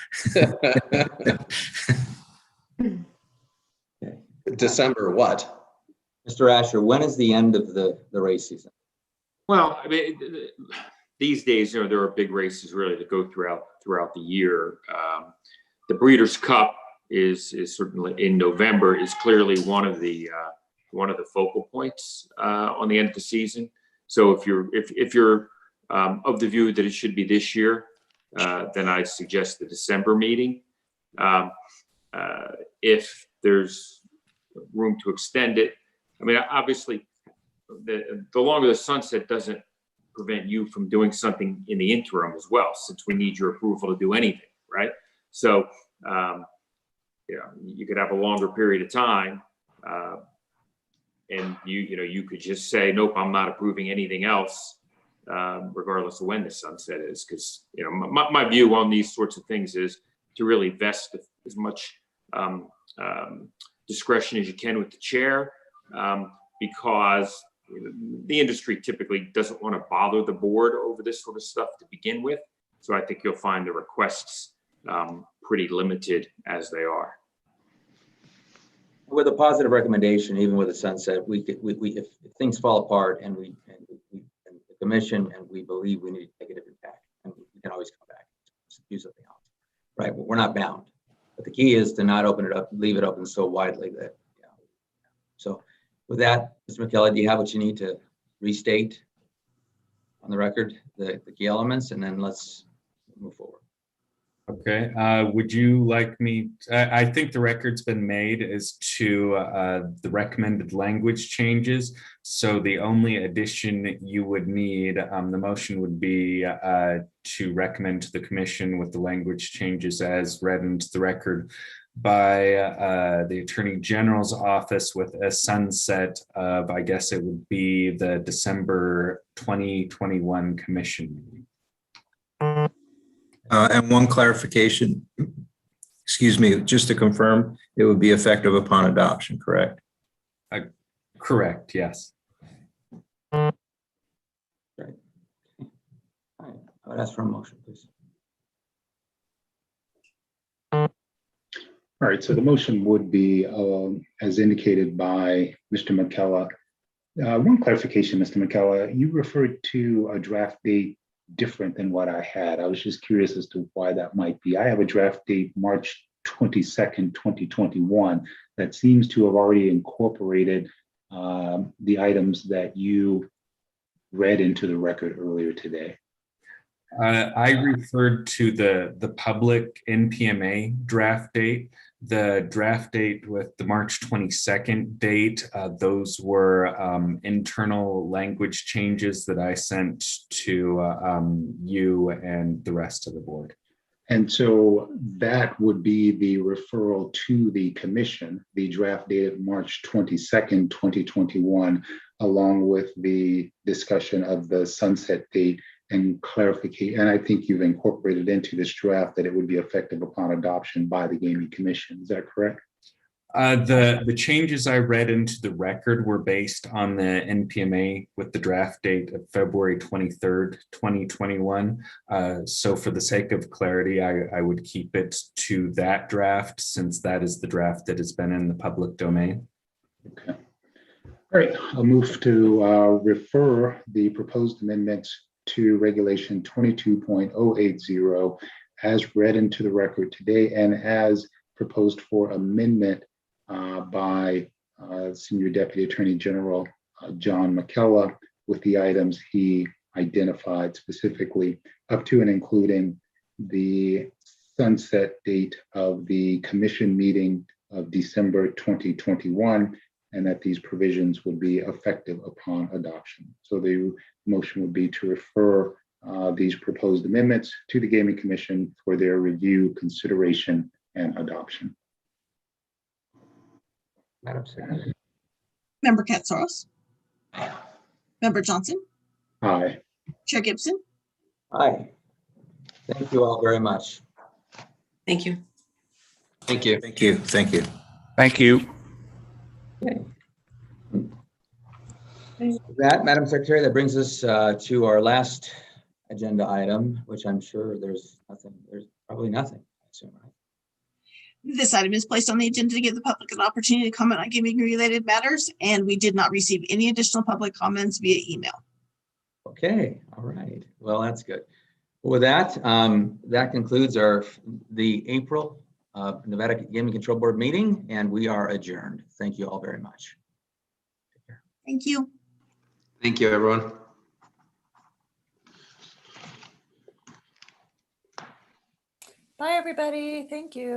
December what? Mr. Asher, when is the end of the race season? Well, I mean, these days, there are big races really that go throughout the year. The Breeders' Cup is certainly in November, is clearly one of the focal points on the end of the season. So if you're of the view that it should be this year, then I suggest the December meeting. If there's room to extend it, I mean, obviously, the longer the sunset doesn't prevent you from doing something in the interim as well, since we need your approval to do anything, right? So, you could have a longer period of time, and you could just say, nope, I'm not approving anything else, regardless of when the sunset is, because my view on these sorts of things is to really vest as much discretion as you can with the chair, because the industry typically doesn't want to bother the board over this sort of stuff to begin with. So I think you'll find the requests pretty limited as they are. With a positive recommendation, even with a sunset, if things fall apart and the commission and we believe we need to take a different tack, and we can always come back and use something else, right? We're not bound, but the key is to not open it up, leave it open so widely that. So with that, Mr. McKellar, do you have what you need to restate on the record the key elements, and then let's move forward. Okay, would you like me, I think the record's been made as to the recommended language changes. So the only addition you would need, the motion would be to recommend to the commission with the language changes as read into the record by the Attorney General's office, with a sunset of, I guess it would be the December 2021 commission meeting. And one clarification, excuse me, just to confirm, it would be effective upon adoption, correct? Correct, yes. Right. All right, I would ask for a motion, please. All right, so the motion would be, as indicated by Mr. McKellar. One clarification, Mr. McKellar, you referred to a draft date different than what I had. I was just curious as to why that might be. I have a draft date March 22nd, 2021 that seems to have already incorporated the items that you read into the record earlier today. I referred to the public NPMA draft date. The draft date with the March 22nd date, those were internal language changes that I sent to you and the rest of the board. And so that would be the referral to the commission, the draft dated March 22nd, 2021, along with the discussion of the sunset date and clarification. And I think you've incorporated into this draft that it would be effective upon adoption by the Gaming Commission. Is that correct? The changes I read into the record were based on the NPMA with the draft date of February 23rd, 2021. So for the sake of clarity, I would keep it to that draft, since that is the draft that has been in the public domain. Okay. All right, I'll move to refer the proposed amendments to Regulation 22.080 as read into the record today and as proposed for amendment by Senior Deputy Attorney General John McKellar, with the items he identified specifically, up to and including the sunset date of the commission meeting of December 2021, and that these provisions would be effective upon adoption. So the motion would be to refer these proposed amendments to the Gaming Commission for their review, consideration, and adoption. Madam Secretary. Member Katsaros. Member Johnson. Aye. Chair Gibson. Aye. Thank you all very much. Thank you. Thank you. Thank you. Thank you. Thank you. Okay. With that, Madam Secretary, that brings us to our last agenda item, which I'm sure there's probably nothing, I assume, right? This item is placed on the agenda to give the public an opportunity to comment on gaming related matters, and we did not receive any additional public comments via email. Okay, all right. Well, that's good. With that, that concludes the April Nevada Gaming Control Board meeting, and we are adjourned. Thank you all very much. Thank you. Thank you, everyone. Bye, everybody. Thank you.